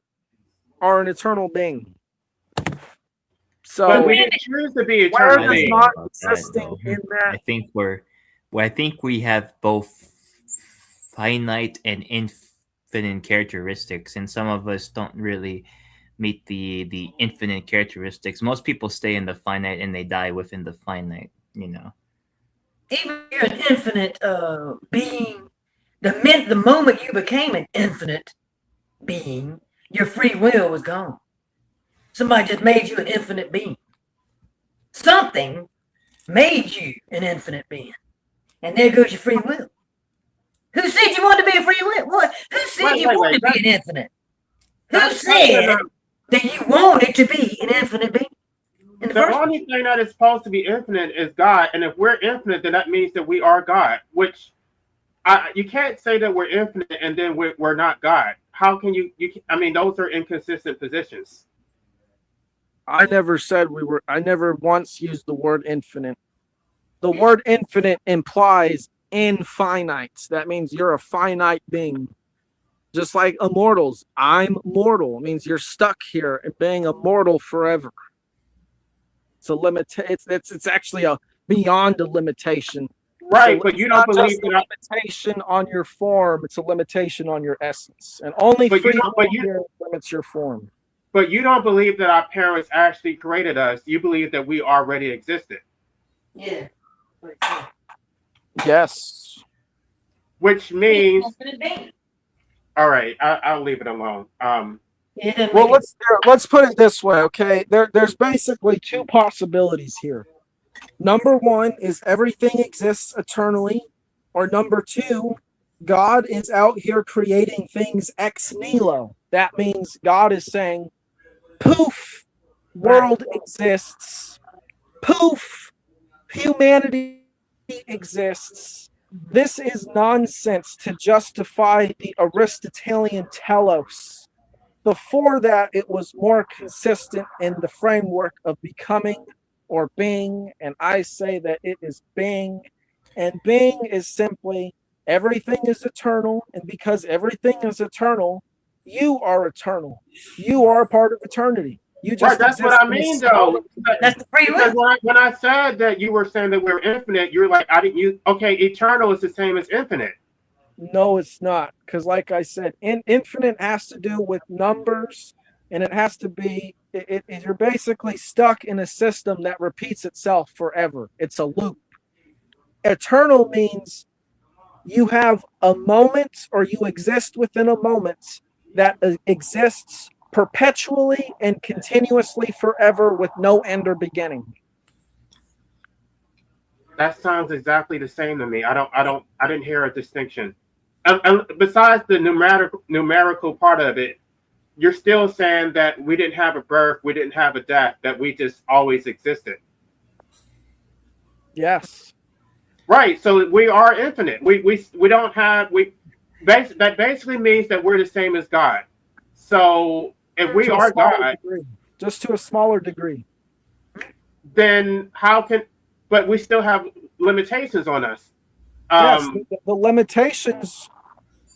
C: are an eternal being. So
A: But we didn't choose to be
C: where
A: eternal
C: does
A: beings.
C: not
B: Right,
C: existing
B: though.
C: in that?
B: I think we have both finite and infinite characteristics, and some of us don't really meet the infinite characteristics. Most people stay in the finite and they die within the finite,
E: Even if you're an infinite being, the moment you became an infinite being, your free will was gone. Somebody just made you an infinite being. Something made you an infinite being. And there goes your free will. Who said you wanted to be a free will? What? Who said you wanted to be an infinite? Who said that you wanted to be an infinite being?
A: The only thing that is supposed to be infinite is God, and if we're infinite, then that means that we are God. Which you can't say that we're infinite and then we're not God. How can you? I mean, those are inconsistent positions.
C: I never said we were. I never once used the word infinite. The word infinite implies infinite. That means you're a finite being. Just like immortals. I'm mortal. It means you're stuck here and being immortal forever. It's a limit. It's actually a beyond a limitation.
A: Right,
C: So
A: but you don't believe
C: a
A: that.
C: limitation on your form. It's a limitation on your essence, and only freedom limits your form.
A: But you don't believe that our parents actually created us. You believe that we already existed.
E: Yeah.
C: Yes.
A: Which means, all right, I'll leave it alone.
C: Well, let's put it this way, okay? There's basically two possibilities here. Number one is everything exists eternally, or number two, God is out here creating things ex nihilo. That means God is saying, poof, world exists. Poof, humanity exists. This is nonsense to justify the Aristotelian telos. Before that, it was more consistent in the framework of becoming or being, and I say that it is being, and being is simply everything is eternal, and because everything is eternal, you are eternal. You are a part of eternity. You just
A: right, that's what I mean, though.
E: That's the free will.
A: Because when I said that you were saying that we're infinite, you're like, I didn't use. Okay, eternal is the same as infinite.
C: No, it's not. Because like I said, infinite has to do with numbers and it has to be. You're basically stuck in a system that repeats itself forever. It's a loop. Eternal means you have a moment, or you exist within a moment that exists perpetually and continuously forever with no end or beginning.
A: That sounds exactly the same to me. I didn't hear a distinction. Besides the numerical part of it, you're still saying that we didn't have a birth, we didn't have a death, that we just always existed.
C: Yes.
A: Right. So we are infinite. We don't have that basically means that we're the same as God. So if we are God,
C: just to a smaller degree,
A: then how can? But we still have limitations on us.
C: Yes, the limitations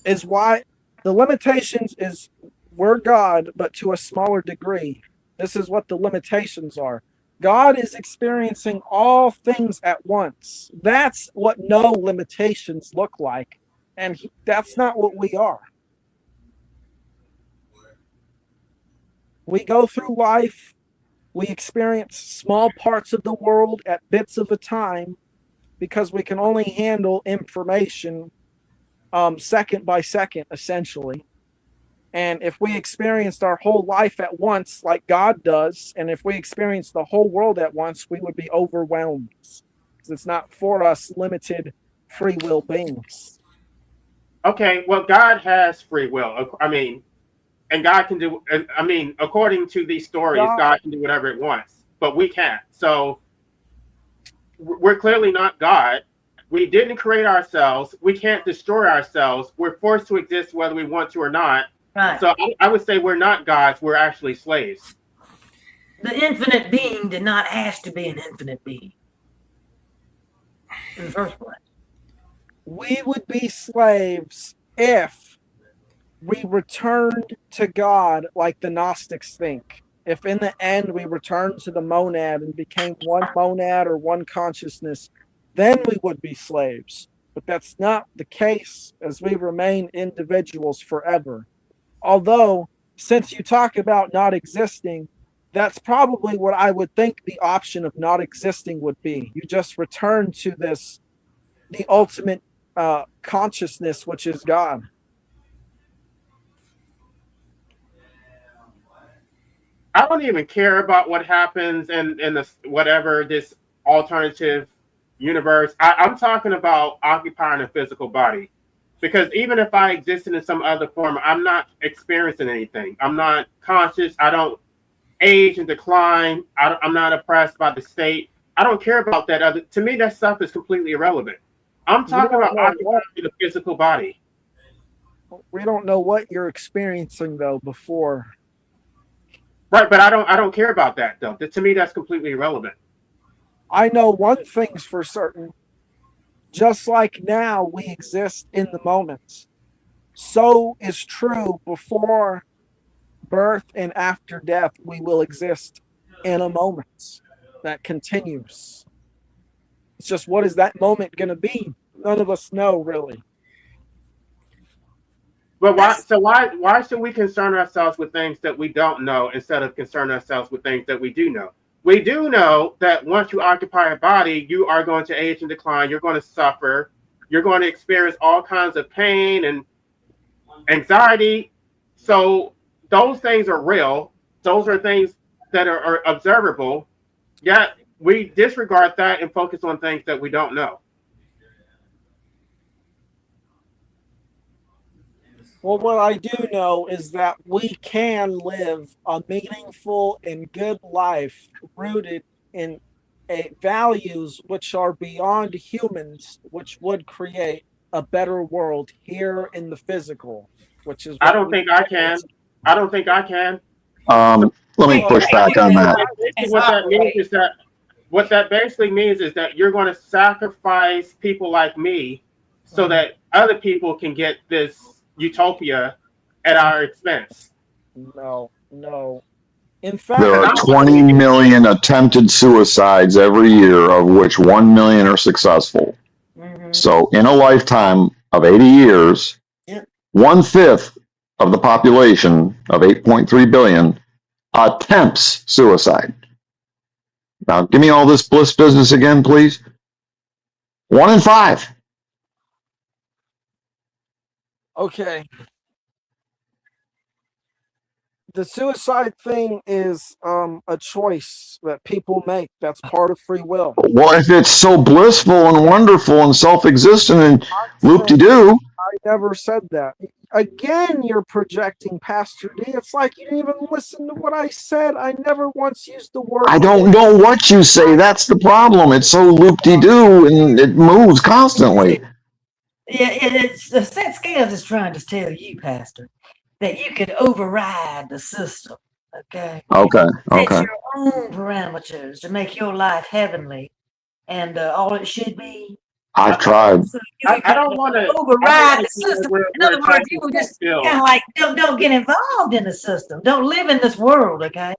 C: is why the limitations is we're God, but to a smaller degree. This is what the limitations are. God is experiencing all things at once. That's what no limitations look like. And that's not what we are. We go through life, we experience small parts of the world at bits of a time because we can only handle information second by second, essentially. And if we experienced our whole life at once, like God does, and if we experienced the whole world at once, we would be overwhelmed. Because it's not for us limited free will beings.
A: Okay, well, God has free will. I mean, and God can do, I mean, according to these stories, God can do whatever it wants, but we can't. So we're clearly not God. We didn't create ourselves. We can't destroy ourselves. We're forced to exist whether we want to or not.
E: Right.
A: So I would say we're not gods. We're actually slaves.
E: The infinite being did not ask to be an infinite being in the first place.
C: We would be slaves if we returned to God like the Gnostics think. If in the end we returned to the monad and became one monad or one consciousness, then we would be slaves. But that's not the case, as we remain individuals forever. Although, since you talk about not existing, that's probably what I would think the option of not existing would be. You just return to this, the ultimate consciousness, which is God.
A: I don't even care about what happens in this whatever this alternative universe. I'm talking about occupying a physical body. Because even if I existed in some other form, I'm not experiencing anything. I'm not conscious. I don't age and decline. I'm not oppressed by the state. I don't care about that. To me, that stuff is completely irrelevant. I'm talking about occupying the physical body.
C: We don't know what you're experiencing though before.
A: Right, but I don't care about that though. To me, that's completely irrelevant.
C: I know one thing's for certain. Just like now we exist in the moment, so is true before birth and after death. We will exist in a moment that continues. It's just, what is that moment going to be? None of us know, really.
A: But why should we concern ourselves with things that we don't know instead of concern ourselves with things that we do know? We do know that once you occupy a body, you are going to age and decline. You're going to suffer. You're going to experience all kinds of pain and anxiety. So those things are real. Those are things that are observable. Yet we disregard that and focus on things that we don't know.
C: Well, what I do know is that we can live a meaningful and good life rooted in values which are beyond humans, which would create a better world here in the physical, which is
A: I don't think I can. I don't think I can.
F: Let me push back on that.
A: What that basically means is that you're going to sacrifice people like me so that other people can get this utopia at our expense.
C: No. In fact,
F: There are 20 million attempted suicides every year, of which 1 million are successful.
E: Mm-hmm.
F: So in a lifetime of 80 years, 1/5 of the population of 8.3 billion attempts suicide. Now, give me all this bliss business again, please. 1 in 5.
C: Okay. The suicide thing is a choice that people make. That's part of free will.
F: Well, if it's so blissful and wonderful and self-existent and
C: I'm
F: loop-de-doo,
C: I never said that. Again, you're projecting, Pastor D. It's like you didn't even listen to what I said. I never once used the word.
F: I don't know what you say. That's the problem. It's so loop-de-doo and it moves constantly.
E: Yeah, it's the set scales is trying to tell you, Pastor, that you can override the system. Okay.
F: Okay.
E: Set your own parameters to make your life heavenly, and all it should be.
F: I've tried.
E: So
A: I don't want to
E: override the system. In other words, you will just kind of like don't get involved in the system. Don't live in this world, okay?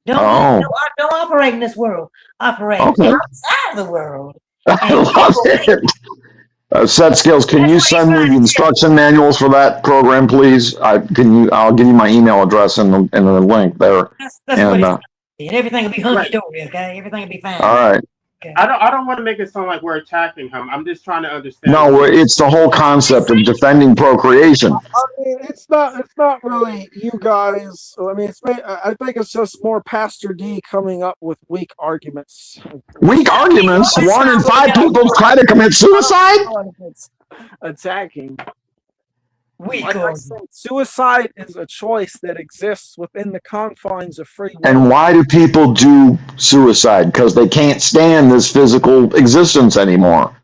E: Don't operate in this world. Operate outside of the world.
F: I love it. Set skills. Can you send me the instruction manuals for that program, please? I'll give you my email address and the link there.
E: That's what and everything will be hunky dory, okay? Everything will be fine.
F: All right.
E: Okay.
A: I don't want to make it sound like we're attacking him. I'm just trying to understand.
F: No, it's the whole concept of defending procreation.
C: I mean, it's not really you guys. I mean, I think it's just more Pastor D coming up with weak arguments.
F: Weak arguments? 1 in 5 people try to commit suicide?
C: It's attacking.
E: Weak
C: Like I said, suicide is a choice that exists within the confines of free will.
F: And why do people do suicide? Because they can't stand this physical existence anymore.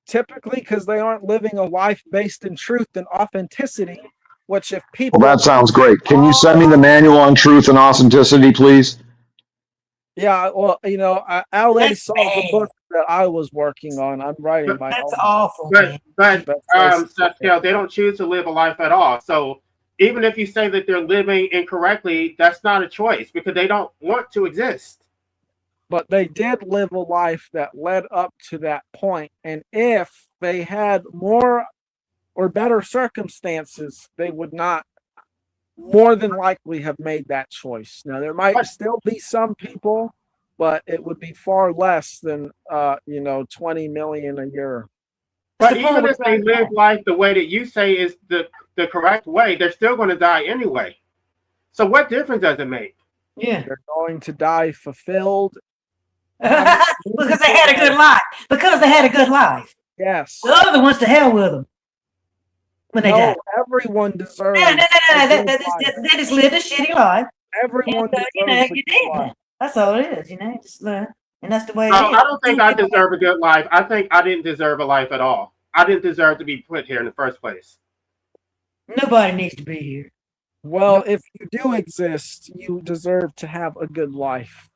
C: Typically because they aren't living a life based in truth and authenticity, which if people...
F: Well, that sounds great. Can you send me the manual on truth and authenticity, please?
C: Yeah, well, LA saw the book that I was working on. I'm writing my own.
E: That's awful.
A: But they don't choose to live a life at all. So even if you say that they're living incorrectly, that's not a choice because they don't want to exist.
C: But they did live a life that led up to that point. And if they had more or better circumstances, they would not more than likely have made that choice. Now, there might still be some people, but it would be far less than 20 million a year.
A: But even if they live life the way that you say is the correct way, they're still going to die anyway. So what difference does it make?
E: Yeah,
C: they're going to die fulfilled
E: because they had a good life. Because they had a good life.
C: Yes.
E: The other ones to hell with them. When they die.
C: Everyone deserves.
E: No. They just lived a shitty life.
C: Everyone deserves
E: you did. Life. That's all it is, Just learn. And that's the way it is.
A: I don't think I deserve a good life. I think I didn't deserve a life at all. I didn't deserve to be put here in the first place.
E: Nobody needs to be here.
C: Well, if you do exist, you deserve to have a good life.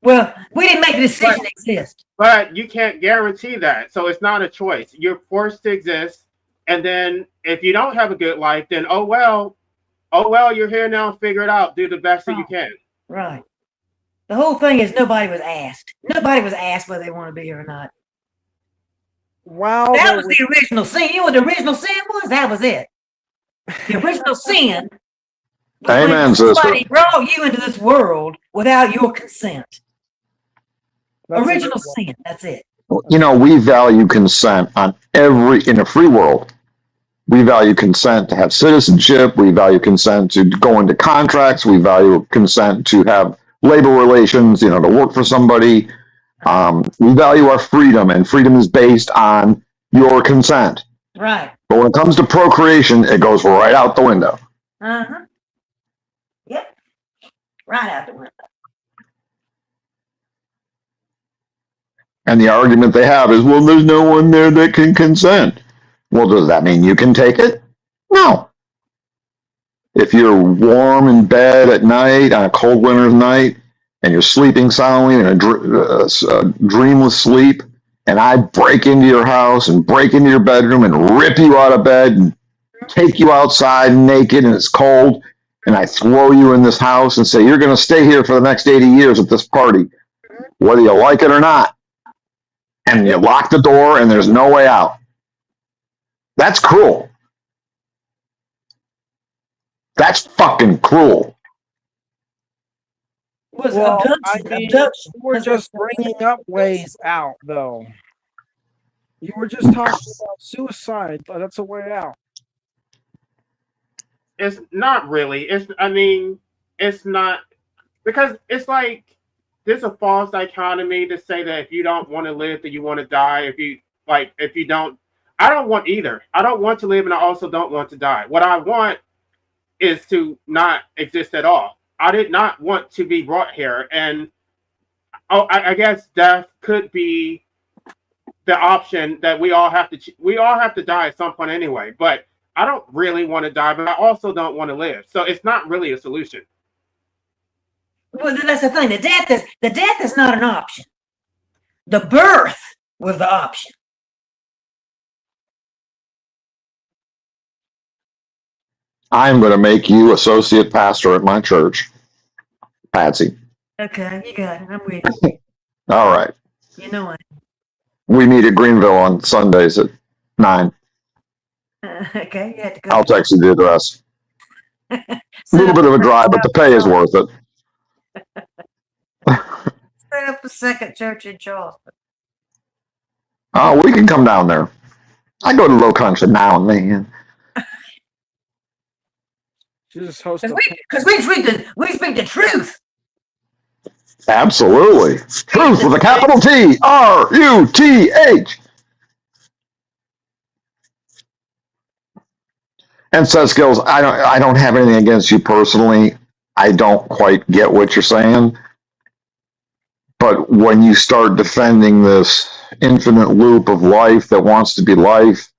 E: Well, we didn't make the decision to exist.
A: But you can't guarantee that. So it's not a choice. You're forced to exist. And then if you don't have a good life, then oh well, you're here now, figure it out, do the best that you can.
E: Right. The whole thing is nobody was asked. Nobody was asked whether they want to be here or not.
C: Wow.
E: That was the original sin. You know what the original sin was? That was it. The original sin was when somebody brought you into this world without your consent. Original sin. That's it.
F: We value consent in a free world. We value consent to have citizenship. We value consent to go into contracts. We value consent to have labor relations, to work for somebody. We value our freedom, and freedom is based on your consent.
E: Right.
F: But when it comes to procreation, it goes right out the window.
E: Uh-huh. Yep. Right out the window.
F: And the argument they have is, well, there's no one there that can consent. Well, does that mean you can take it? No. If you're warm in bed at night on a cold winter's night and you're sleeping soundly in a dreamless sleep, and I break into your house and break into your bedroom and rip you out of bed and take you outside naked and it's cold, and I throw you in this house and say, you're going to stay here for the next 80 years at this party, whether you like it or not. And you lock the door and there's no way out. That's cruel. That's fucking cruel.
E: Was
C: Well,
E: abduction.
C: you were just bringing up ways out, though. You were just talking about suicide. That's a way out.
A: It's not really. It's not, because it's like there's a false dichotomy to say that if you don't want to live, then you want to die. If you don't, I don't want either. I don't want to live, and I also don't want to die. What I want is to not exist at all. I did not want to be brought here, and I guess death could be the option that we all have to die at some point anyway. But I don't really want to die, but I also don't want to live. So it's not really a solution.
E: Well, that's the thing. The death is not an option. The birth was the option.
F: I'm going to make you associate pastor at my church, Patsy.
E: Okay, you got it. I'm with you.
F: All right.
E: You know it.
F: We meet at Greenville on Sundays at 9.
E: Okay, you have to go.
F: I'll text you the address. A little bit of a drive, but the pay is worth it.
E: Set up a second church in Charleston.
F: Oh, we can come down there. I go to Low Country now and then.
C: You just host
E: Because we speak the truth.
F: Absolutely. Truth with a capital T. R-U-T-H. And says Skills, I don't have anything against you personally. I don't quite get what you're saying. But when you start defending this infinite loop of life that wants to be life,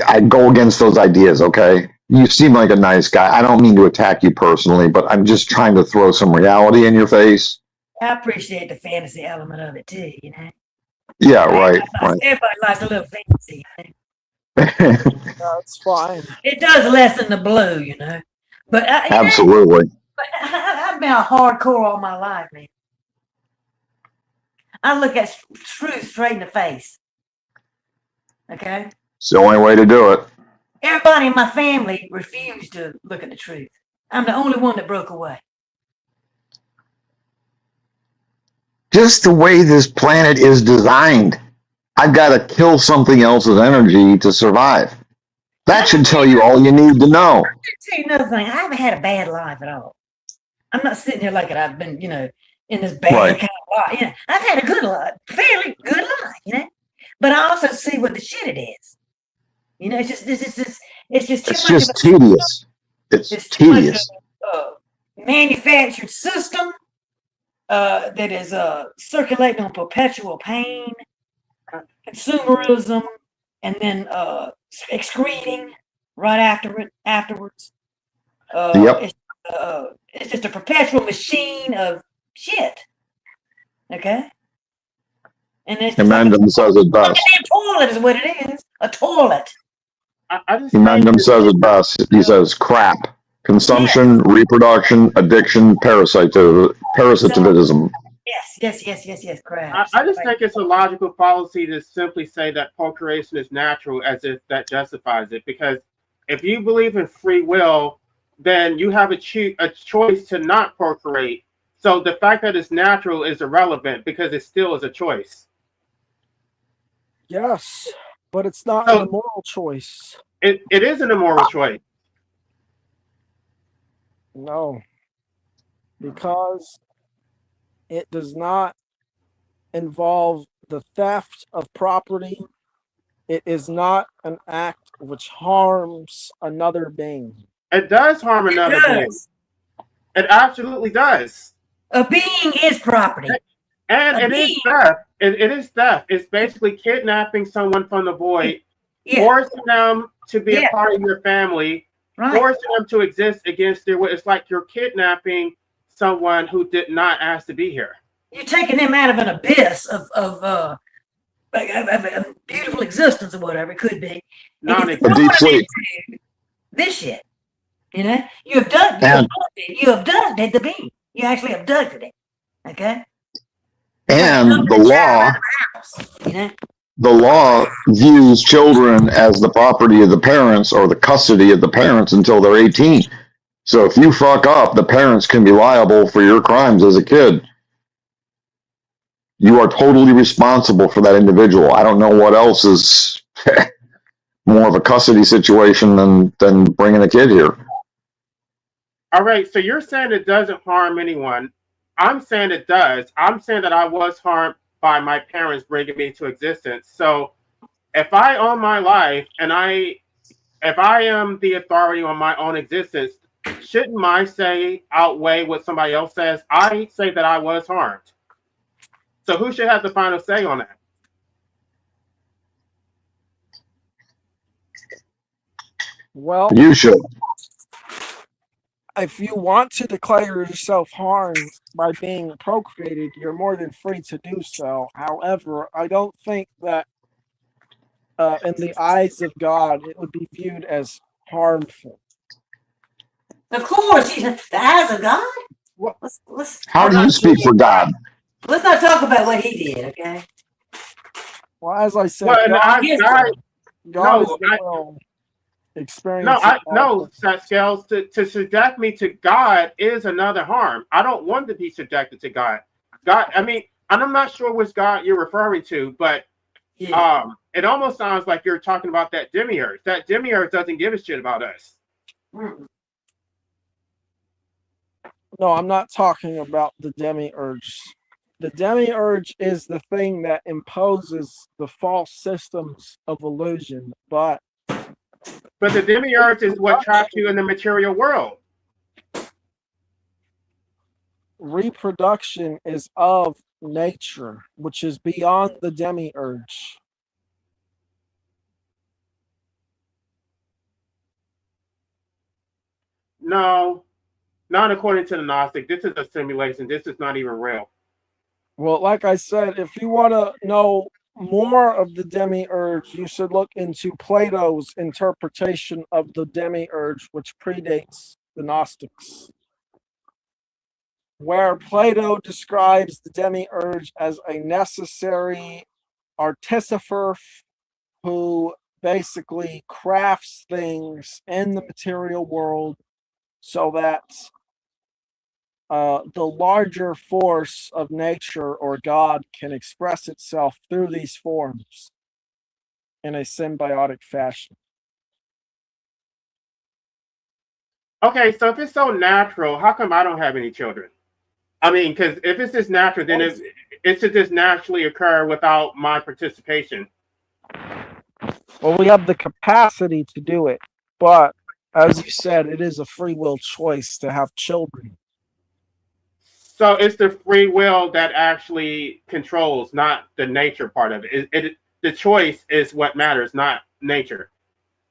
F: I go against those ideas, okay? You seem like a nice guy. I don't mean to attack you personally, but I'm just trying to throw some reality in your face.
E: I appreciate the fantasy element of it too, you know.
F: Yeah, right.
E: Everybody likes a little fantasy.
C: That's fine.
E: It does lessen the blow, you know. But
F: Absolutely.
E: I've been a hardcore all my life, man. I look at truth straight in the face. Okay?
F: It's the only way to do it.
E: Everybody in my family refused to look at the truth. I'm the only one that broke away.
F: Just the way this planet is designed. I've got to kill something else's energy to survive. That should tell you all you need to know.
E: I'll tell you another thing. I haven't had a bad life at all. I'm not sitting here like I've been, in this bad kind of life. I've had a good life, fairly good life, But I also see what the shit it is. It's just
F: tedious. It's tedious.
E: Manufactured system that is circulating on perpetual pain, consumerism, and then excreting right afterwards.
F: Yep.
E: It's just a perpetual machine of shit. Okay. And it's
F: Emendum says it best.
E: A toilet is what it is. A toilet.
F: Emendum says it best. He says crap. Consumption, reproduction, addiction, parasitism.
E: Yes, crap.
A: I just think it's a logical fallacy to simply say that procreation is natural as if that justifies it. Because if you believe in free will, then you have a choice to not procreate. So the fact that it's natural is irrelevant because it still is a choice.
C: Yes, but it's not an immoral choice.
A: It is an immoral choice.
C: No, because it does not involve the theft of property. It is not an act which harms another being.
A: It does harm another being. It absolutely does.
E: A being is property.
A: And it is theft. It is theft. It's basically kidnapping someone from the void, forcing them to be a part of your family, forcing them to exist against their will. It's like you're kidnapping someone who did not ask to be here.
E: You're taking them out of an abyss of a beautiful existence or whatever it could be.
F: A deep sleep.
E: This shit. You abducted the being. You actually abducted it. Okay?
F: And the law, the law views children as the property of the parents or the custody of the parents until they're 18. So if you fuck up, the parents can be liable for your crimes as a kid. You are totally responsible for that individual. I don't know what else is more of a custody situation than bringing a kid here.
A: All right, so you're saying it doesn't harm anyone. I'm saying it does. I'm saying that I was harmed by my parents bringing me to existence. So if I own my life and if I am the authority on my own existence, shouldn't my say outweigh what somebody else says? I say that I was harmed. So who should have the final say on that?
C: Well,
F: You should.
C: if you want to declare yourself harmed by being procreated, you're more than free to do so. However, I don't think that in the eyes of God, it would be viewed as harmful.
E: Of course, the eyes of God.
C: What?
F: How do you speak for God?
E: Let's not talk about what he did, okay?
C: Well, as I said,
A: Well, and
C: God is the
A: no,
C: will experience.
A: Scales, to subject me to God is another harm. I don't want to be subjected to God. God, I mean, and I'm not sure which God you're referring to, but it almost sounds like you're talking about that Demiurge. That Demiurge doesn't give a shit about us.
C: No, I'm not talking about the Demiurge. The Demiurge is the thing that imposes the false systems of illusion, but
A: the Demiurge is what traps you in the material world.
C: Reproduction is of nature, which is beyond the Demiurge.
A: No, not according to the Gnostic. This is a simulation. This is not even real.
C: Well, like I said, if you want to know more of the Demiurge, you should look into Plato's interpretation of the Demiurge, which predates the Gnostics, where Plato describes the Demiurge as a necessary artificer who basically crafts things in the material world so that the larger force of nature or God can express itself through these forms in a symbiotic fashion.
A: Okay, so if it's so natural, how come I don't have any children? I mean, because if it's just natural, then it should just naturally occur without my participation.
C: Well, we have the capacity to do it, but as you said, it is a free will choice to have children.
A: So it's the free will that actually controls, not the nature part of it. The choice is what matters, not nature.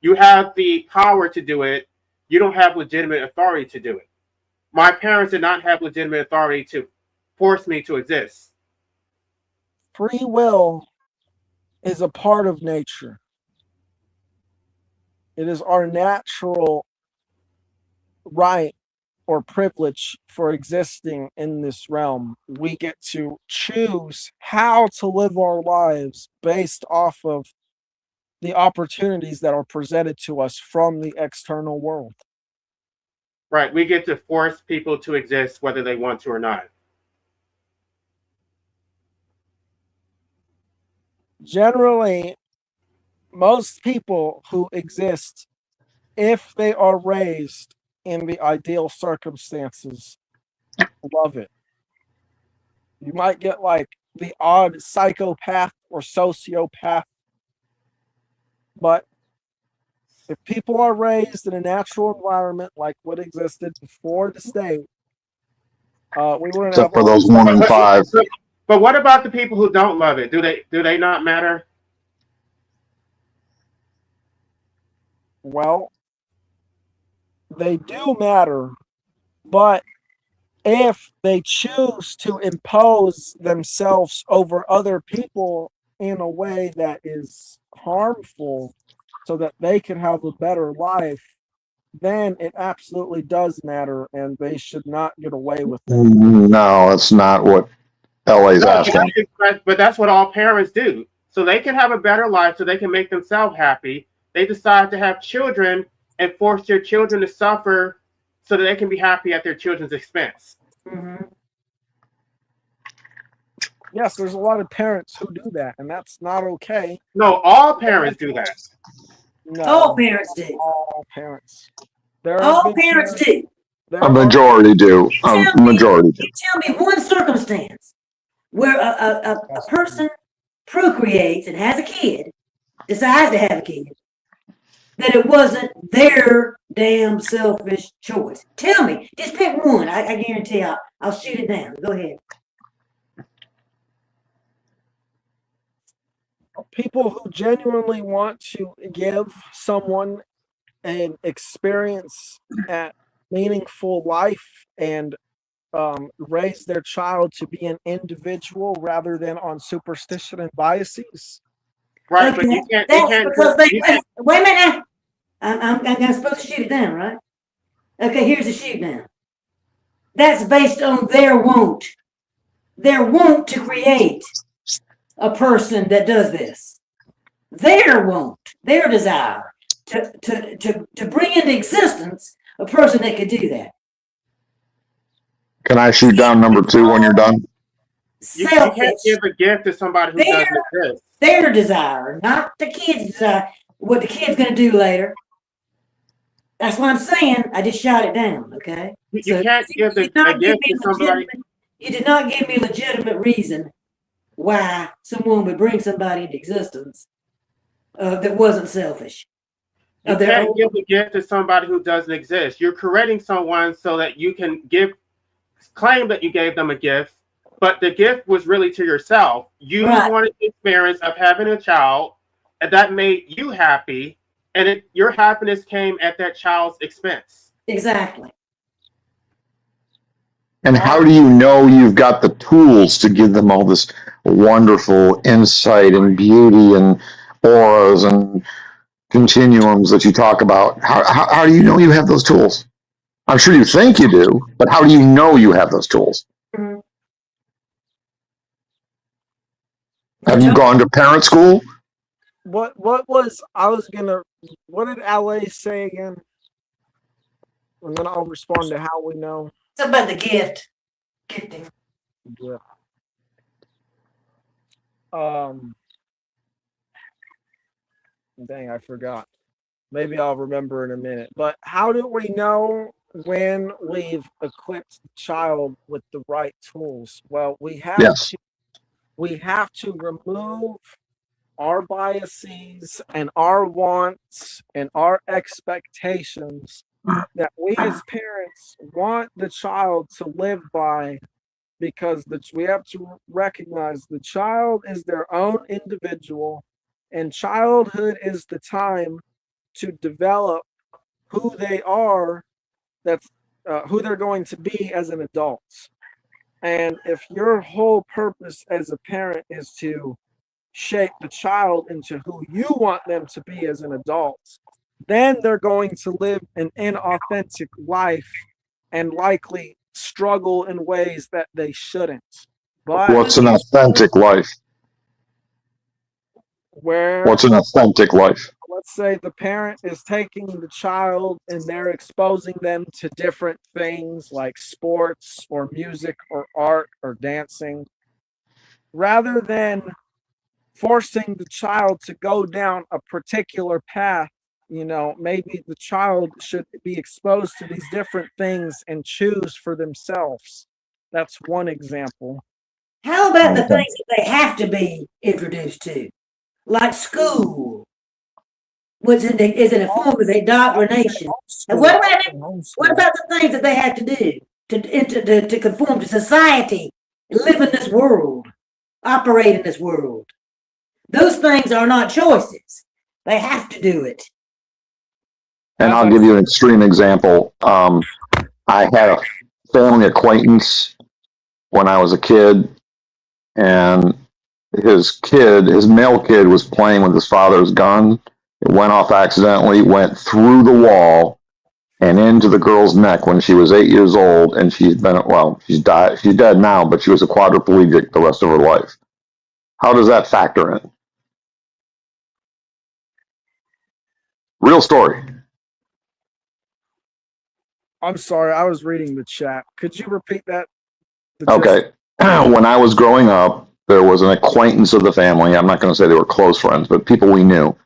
A: You have the power to do it. You don't have legitimate authority to do it. My parents did not have legitimate authority to force me to exist.
C: Free will is a part of nature. It is our natural right or privilege for existing in this realm. We get to choose how to live our lives based off of the opportunities that are presented to us from the external world.
A: Right. We get to force people to exist whether they want to or not.
C: Generally, most people who exist, if they are raised in the ideal circumstances, love it. You might get like the odd psychopath or sociopath, but if people are raised in a natural environment like what existed before the state, we wouldn't
F: Except
C: have
F: for
C: all
F: those
C: these
F: 1 in 5.
A: But what about the people who don't love it? Do they not matter?
C: Well, they do matter, but if they choose to impose themselves over other people in a way that is harmful so that they can have a better life, then it absolutely does matter and they should not get away with it.
F: No, that's not what LA's
A: No,
F: asking.
A: but that's what all parents do. so they can have a better life, so they can make themselves happy. They decide to have children and force their children to suffer so that they can be happy at their children's expense.
E: Mm-hmm.
C: Yes, there's a lot of parents who do that, and that's not okay.
A: No, all parents do that.
C: No,
E: All parents do.
C: all parents. There
E: All
C: have been
E: parents do.
C: there
F: A
C: are-
F: majority do. A majority do.
E: You tell me one circumstance where a person procreates and has a kid, decides to have a kid, that it wasn't their damn selfish choice. Tell me, just pick one. I guarantee I'll shoot it down. Go ahead.
C: people who genuinely want to give someone an experience at meaningful life and raise their child to be an individual rather than on superstition and biases.
A: Right, but you can't. You
E: That's
A: can't.
E: because they
A: You can't
E: wait a minute now. I'm supposed to shoot it down, right? Okay, here's the shoot down. That's based on their want to create a person that does this. Their want, their desire to bring into existence a person that could do that.
F: Can I shoot down number 2 when you're done?
A: you
E: Selfish.
A: can't give a gift to somebody who doesn't exist.
E: Their desire, not the kid's desire. What the kid's gonna do later. That's what I'm saying. I just shot it down. Okay.
A: You can't give
E: You
A: a
E: did not give
A: gift
E: me
A: to somebody.
E: You did not give me a legitimate reason why someone would bring somebody into existence that wasn't selfish.
A: You can't give a gift to somebody who doesn't exist. You're creating someone so that you can claim that you gave them a gift, but the gift was really to yourself. You wanted the experience of having a child, and that made you happy, and your happiness came at that child's expense.
E: Exactly.
F: And how do you know you've got the tools to give them all this wonderful insight and beauty and auras and continuums that you talk about? How do you know you have those tools? I'm sure you think you do, but how do you know you have those tools?
E: Mm-hmm.
F: Have you gone to parent school?
C: What did LA say again? And then I'll respond to how we know.
E: It's about the gift. Gifting.
C: Yeah. Dang, I forgot. Maybe I'll remember in a minute. But how do we know when we've equipped the child with the right tools? Well, we have to remove our biases and our wants and our expectations that we as parents want the child to live by, because we have to recognize the child is their own individual, and childhood is the time to develop who they are, who they're going to be as an adult. And if your whole purpose as a parent is to shape the child into who you want them to be as an adult, then they're going to live an inauthentic life and likely struggle in ways that they shouldn't. But
F: what's an authentic life? What's an authentic life?
C: Let's say the parent is taking the child and they're exposing them to different things like sports or music or art or dancing, rather than forcing the child to go down a particular path. Maybe the child should be exposed to these different things and choose for themselves. That's one example.
E: How about the things that they have to be introduced to, like school, which is in a form of indoctrination? And what about the things that they have to do to conform to society, live in this world, operate in this world? Those things are not choices. They have to do it.
F: And I'll give you an extreme example. I had a family acquaintance when I was a kid, and his male kid was playing with his father's gun. It went off accidentally, went through the wall and into the girl's neck when she was 8 years old, and she's died. She's dead now, but she was a quadriplegic the rest of her life. How does that factor in? Real story.
C: I'm sorry, I was reading the chat. Could you repeat that?
F: Okay. When I was growing up, there was an acquaintance of the family. I'm not going to say they were close friends, but people we knew.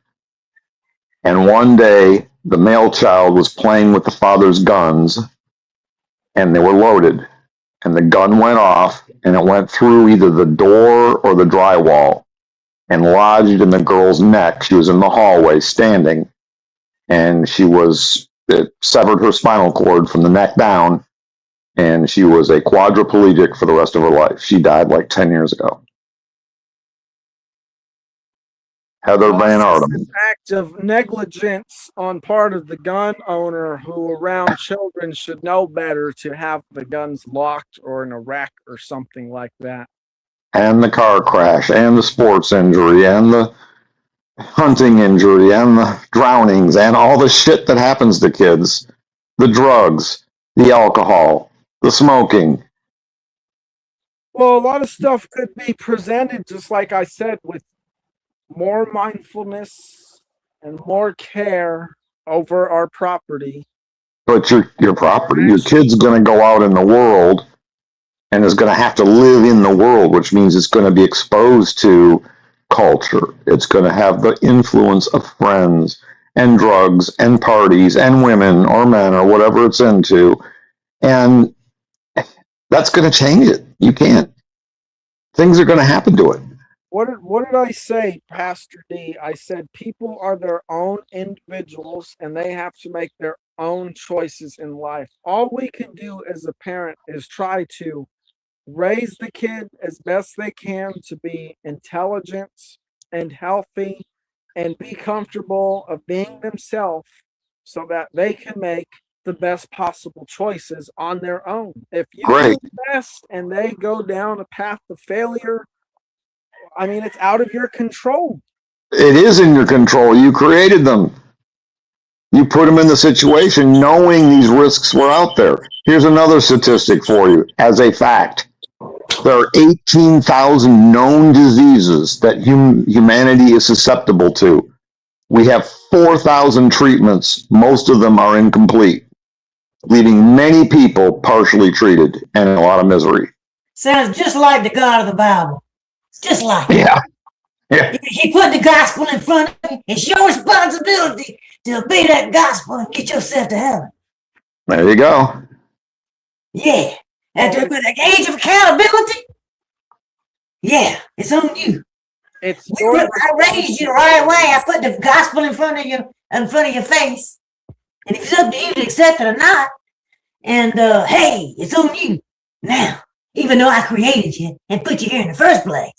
F: And one day, the male child was playing with the father's guns, and they were loaded. And the gun went off, and it went through either the door or the drywall and lodged in the girl's neck. She was in the hallway standing, and it severed her spinal cord from the neck down, and she was a quadriplegic for the rest of her life. She died like 10 years ago. Heather Van Artem.
C: An act of negligence on part of the gun owner, who around children should know better to have the guns locked or in a rack or something like that.
F: And the car crash, and the sports injury, and the hunting injury, and the drownings, and all the shit that happens to kids. The drugs, the alcohol, the smoking.
C: Well, a lot of stuff could be presented, just like I said, with more mindfulness and more care over our property.
F: But your property, your kid's going to go out in the world and is going to have to live in the world, which means it's going to be exposed to culture. It's going to have the influence of friends and drugs and parties and women or men or whatever it's into. And that's going to change it. You can't. Things are going to happen to it.
C: What did I say, Pastor D? I said people are their own individuals and they have to make their own choices in life. All we can do as a parent is try to raise the kid as best they can to be intelligent and healthy and be comfortable of being themselves so that they can make the best possible choices on their own. If you do the best and they go down a path of failure, I mean, it's out of your control.
F: It is in your control. You created them. You put them in the situation knowing these risks were out there. Here's another statistic for you as a fact. There are 18,000 known diseases that humanity is susceptible to. We have 4,000 treatments. Most of them are incomplete, leaving many people partially treated and in a lot of misery.
E: Sounds just like the God of the Bible. Just like
F: Yeah. Yeah.
E: He put the gospel in front of you. It's your responsibility to obey that gospel and get yourself to heaven.
F: There you go.
E: Yeah. At the age of accountability, yeah, it's on you. I raised you the right way. I put the gospel in front of your face. And if it's up to you to accept it or not, and hey, it's on you now, even though I created you and put you here in the first place.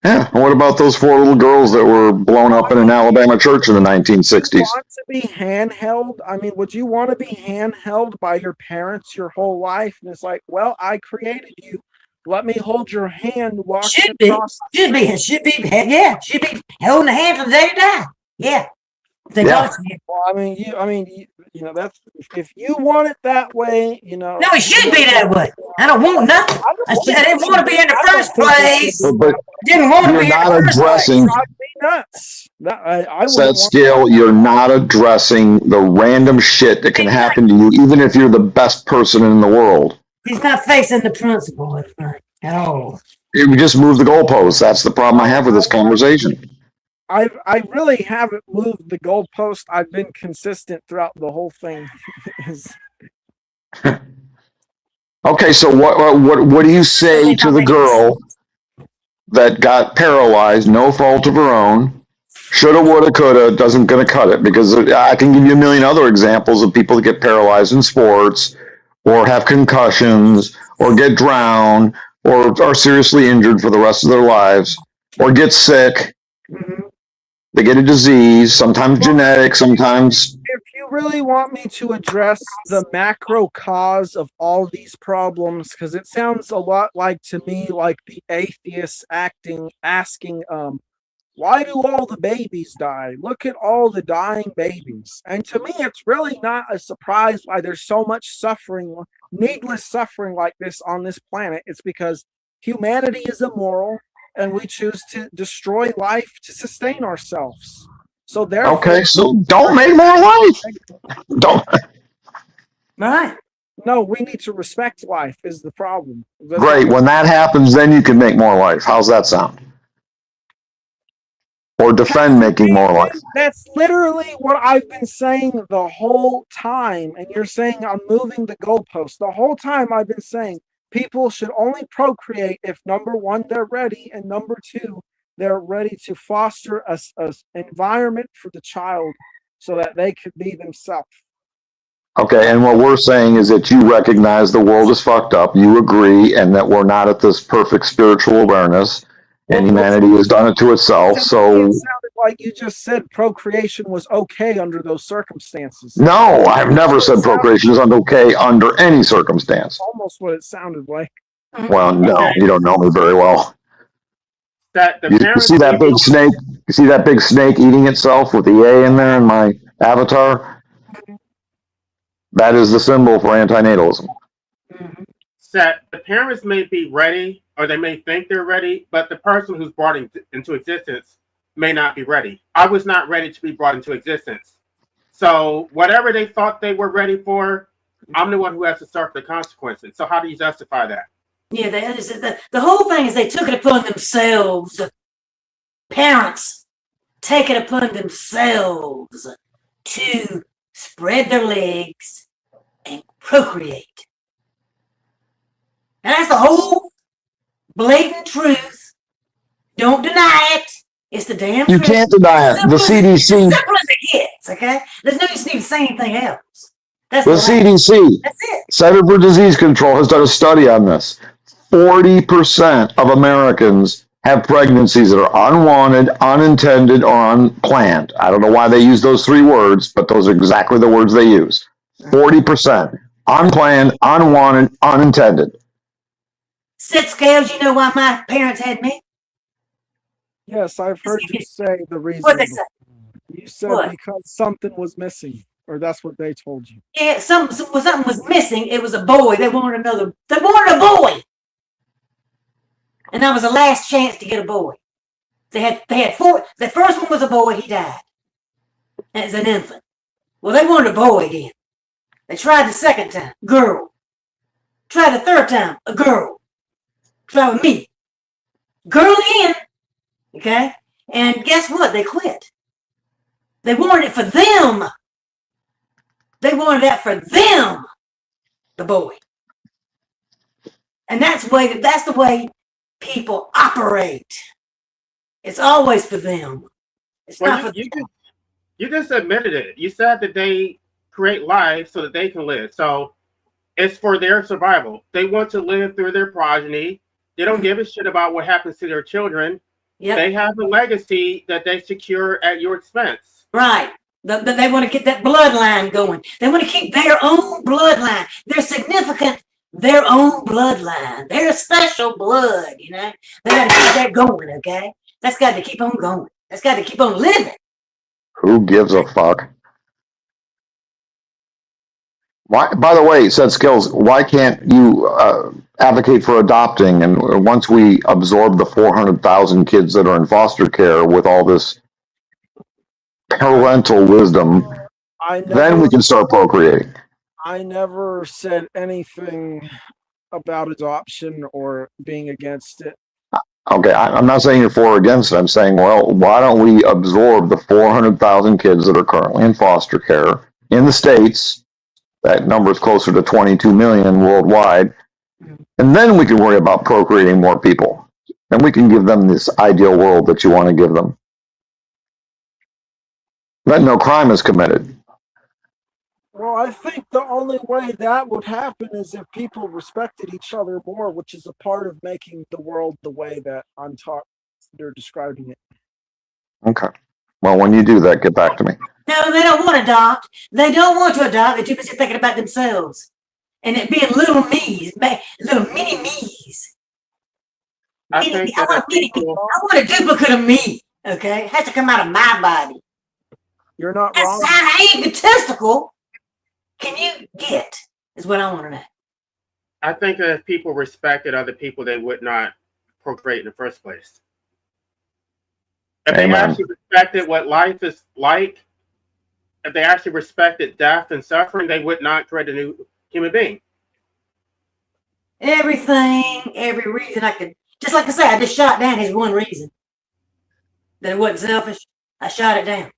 F: Yeah. And what about those 4 little girls that were blown up in an Alabama church in the 1960s?
C: You want to be handheld? I mean, would you want to be handheld by your parents your whole life? And it's like, well, I created you. Let me hold your hand.
E: Should be holding the hand till the day you die. Yeah.
C: Well, I mean, you know, that's if you want it that way, you know.
E: No, it should be that way. I don't want nothing. I didn't want to be in the first place.
F: But
E: didn't want to be in the first place.
C: Nuts.
F: Set scale, you're not addressing the random shit that can happen to you, even if you're the best person in the world.
E: He's not facing the principle at all.
F: You just move the goalposts. That's the problem I have with this conversation.
C: I really haven't moved the goalpost. I've been consistent throughout the whole thing.
F: Okay, so what do you say to the girl that got paralyzed, no fault of her own? Shoulda, woulda, coulda, doesn't gonna cut it, because I can give you a million other examples of people that get paralyzed in sports or have concussions or get drowned or are seriously injured for the rest of their lives or get sick.
C: Mm-hmm.
F: They get a disease, sometimes genetic, sometimes.
C: If you really want me to address the macro cause of all these problems, because it sounds a lot like to me like the atheists asking, why do all the babies die? Look at all the dying babies. And to me, it's really not a surprise why there's so much suffering, needless suffering like this on this planet. It's because humanity is immoral and we choose to destroy life to sustain ourselves. So therefore,
F: Okay, so don't make more life. Don't.
E: Right.
C: no, we need to respect life is the problem. That's
F: Great.
C: not-
F: When that happens, then you can make more life. How's that sound? Or defend making more life.
C: That's literally what I've been saying the whole time. And you're saying I'm moving the goalpost. The whole time I've been saying people should only procreate if number one, they're ready, and number two, they're ready to foster a environment for the child so that they could be themselves.
F: Okay, and what we're saying is that you recognize the world is fucked up, you agree, and that we're not at this perfect spiritual awareness, and humanity has done it to itself.
C: It
F: So,
C: sounded like you just said procreation was okay under those circumstances.
F: no, I've never said procreation is okay under any circumstance.
C: Almost what it sounded like.
F: Well, no, you don't know me very well.
A: That the
F: You
A: parents
F: see that
A: may
F: big
A: be,
F: snake? You see that big snake eating itself with the A in there in my avatar? That is the symbol for antinatalism.
A: that the parents may be ready, or they may think they're ready, but the person who's brought into existence may not be ready. I was not ready to be brought into existence. So whatever they thought they were ready for, I'm the one who has to suffer the consequences. So how do you justify that?
E: Yeah, the whole thing is they took it upon themselves. Parents take it upon themselves to spread their legs and procreate. And that's the whole blatant truth. Don't deny it. It's the damn
F: You
E: truth.
F: can't deny it. The CDC,
E: Simple as it gets, okay? There's no use to say anything else. That's
F: the
E: the
F: CDC,
E: That's it.
F: Center for Disease Control, has done a study on this. 40% of Americans have pregnancies that are unwanted, unintended, or unplanned. I don't know why they use those three words, but those are exactly the words they use. 40% unplanned, unwanted, unintended.
E: Sit scales, you know why my parents had me?
C: Yes, I've heard you say the reason.
E: What they say?
C: You said
E: What?
C: because something was missing, or that's what they told you.
E: Yeah, something was missing. It was a boy. They wanted a boy. And that was the last chance to get a boy. They had four. The first one was a boy, he died. As an infant. Well, they wanted a boy again. They tried the second time, girl. Tried the third time, a girl. Tried with me. Girl again. Okay? And guess what? They quit. They wanted it for them. They wanted that for them, the boy. And that's the way people operate. It's always for them. It's not for them.
A: You just admitted it. You said that they create life so that they can live. So it's for their survival. They want to live through their progeny. They don't give a shit about what happens to their children. Yep. They have a legacy that they secure at your expense.
E: Right. They want to get that bloodline going. They want to keep their own bloodline. They're significant, their own bloodline. They're special blood, you know. They got to keep that going, okay? That's got to keep on going. That's got to keep on living.
F: Who gives a fuck? Why? By the way, said Skills, why can't you advocate for adopting? And once we absorb the 400,000 kids that are in foster care with all this parental wisdom, then we can start procreating.
C: I never said anything about adoption or being against it.
F: Okay, I'm not saying you're for or against it. I'm saying, well, why don't we absorb the 400,000 kids that are currently in foster care in the States? That number is closer to 22 million worldwide. And then we can worry about procreating more people. And we can give them this ideal world that you want to give them. Then no crime is committed.
C: Well, I think the only way that would happen is if people respected each other more, which is a part of making the world the way that they're describing it.
F: Okay. Well, when you do that, get back to me.
E: No, they don't want to adopt. They don't want to adopt. They're too busy thinking about themselves. And it being little me's, little mini me's. I want a duplicate of me, okay? It has to come out of my body.
C: You're not wrong.
E: That's how egotistical can you get, is what I want to know.
A: I think that if people respected other people, they would not procreate in the first place. If they
F: Amen.
A: actually respected what life is like, if they actually respected death and suffering, they would not create a new human being.
E: Everything, every reason I could, just like I said, I just shot down his one reason. That it wasn't selfish. I shot it down.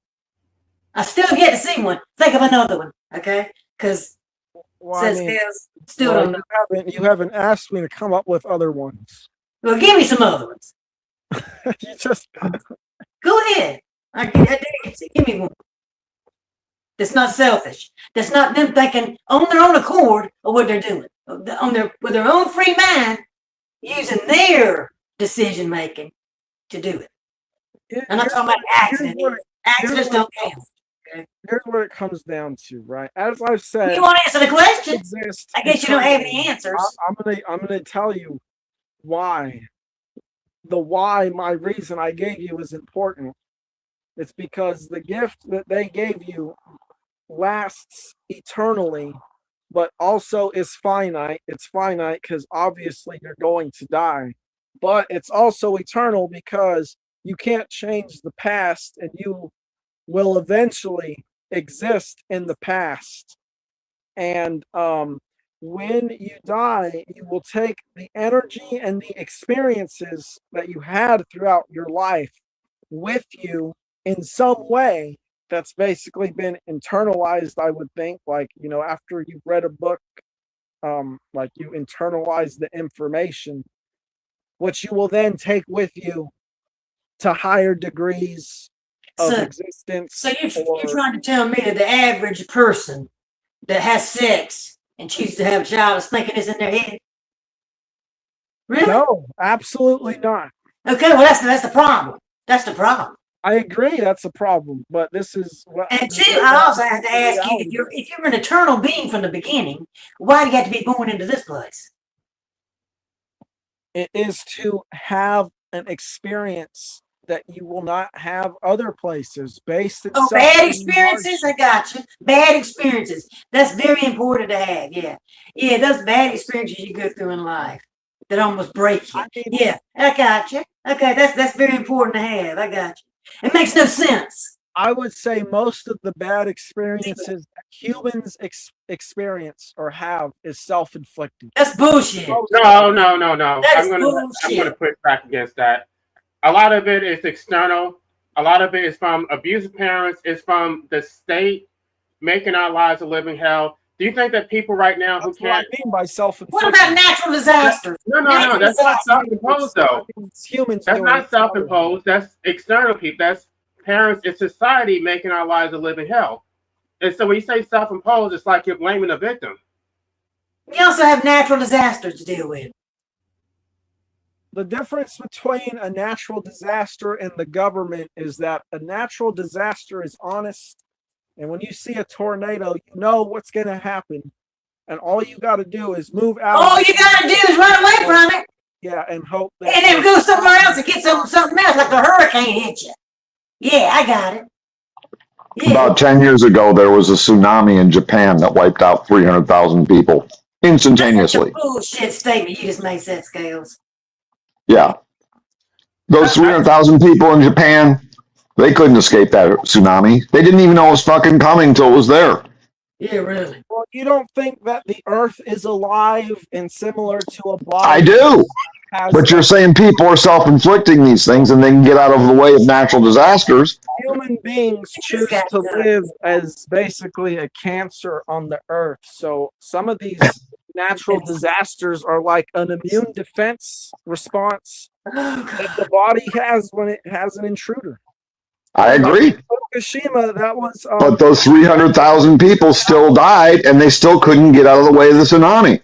E: I still have yet to see one. Think of another one, okay? Because
C: Well, I
E: says
C: mean,
E: scales, still
C: well,
E: don't know.
C: you haven't asked me to come up with other ones.
E: Well, give me some other ones.
C: You just
E: Go ahead. I dare you. Give me one. That's not selfish. That's not them thinking on their own accord of what they're doing. With their own free mind, using their decision making to do it. I'm not talking about accidents. Accidents don't count.
C: Here's what it comes down to, right? As I've said,
E: You want to answer the question?
C: exist
E: I guess you don't have
C: eternally.
E: any answers.
C: I'm gonna tell you why. The why, my reason I gave you is important. It's because the gift that they gave you lasts eternally, but also is finite. It's finite because obviously you're going to die, but it's also eternal because you can't change the past and you will eventually exist in the past. And when you die, you will take the energy and the experiences that you had throughout your life with you in some way that's basically been internalized, I would think. Like, you know, after you've read a book, like you internalize the information, which you will then take with you to higher degrees of existence.
E: So you're trying to tell me that the average person that has sex and chooses to have a child is thinking this in their head? Really?
C: No, absolutely not.
E: Okay, well that's the problem. That's the problem.
C: I agree, that's a problem, but this is what.
E: And two, I also have to ask you, if you're an eternal being from the beginning, why do you have to be born into this place?
C: It is to have an experience that you will not have other places based in
E: bad experiences. I got you. Bad experiences. That's very important to have. Yeah, those bad experiences you go through in life that almost break you. Yeah, I got you. Okay, that's very important to have. I got you. It makes no sense.
C: I would say most of the bad experiences that humans experience or have is self-inflicted.
E: That's bullshit.
A: No.
E: That is
A: I'm gonna push back against that. A lot of it is external. A lot of it is from abusive parents. It's from the state making our lives a living hell. Do you think that people right now who can't?
C: What I mean by self-inflicted.
E: What about natural disasters?
A: No. That's not self-imposed though.
C: It's humans.
A: That's not self-imposed. That's external people. That's parents. It's society making our lives a living hell. And so when you say self-imposed, it's like you're blaming the victim.
E: You also have natural disasters to deal with.
C: The difference between a natural disaster and the government is that a natural disaster is honest. And when you see a tornado, you know what's going to happen. And all you got to do is move out.
E: All you got to do is run away from it.
C: Yeah, and hope that.
E: And then go somewhere else and get something else, like the hurricane hit you. Yeah, I got it. Yeah.
F: About 10 years ago, there was a tsunami in Japan that wiped out 300,000 people instantaneously.
E: That's a bullshit statement you just made, Seth Scales.
F: Yeah. Those 300,000 people in Japan, they couldn't escape that tsunami. They didn't even know it was fucking coming till it was there.
E: Yeah, really.
C: Well, you don't think that the earth is alive and similar to a body?
F: I do. But you're saying people are self-inflicting these things and they can get out of the way of natural disasters.
C: Human beings choose to live as basically a cancer on the earth. So some of these natural disasters are like an immune defense response that the body has when it has an intruder.
F: I agree.
C: Fukushima, that was.
F: But those 300,000 people still died and they still couldn't get out of the way of the tsunami.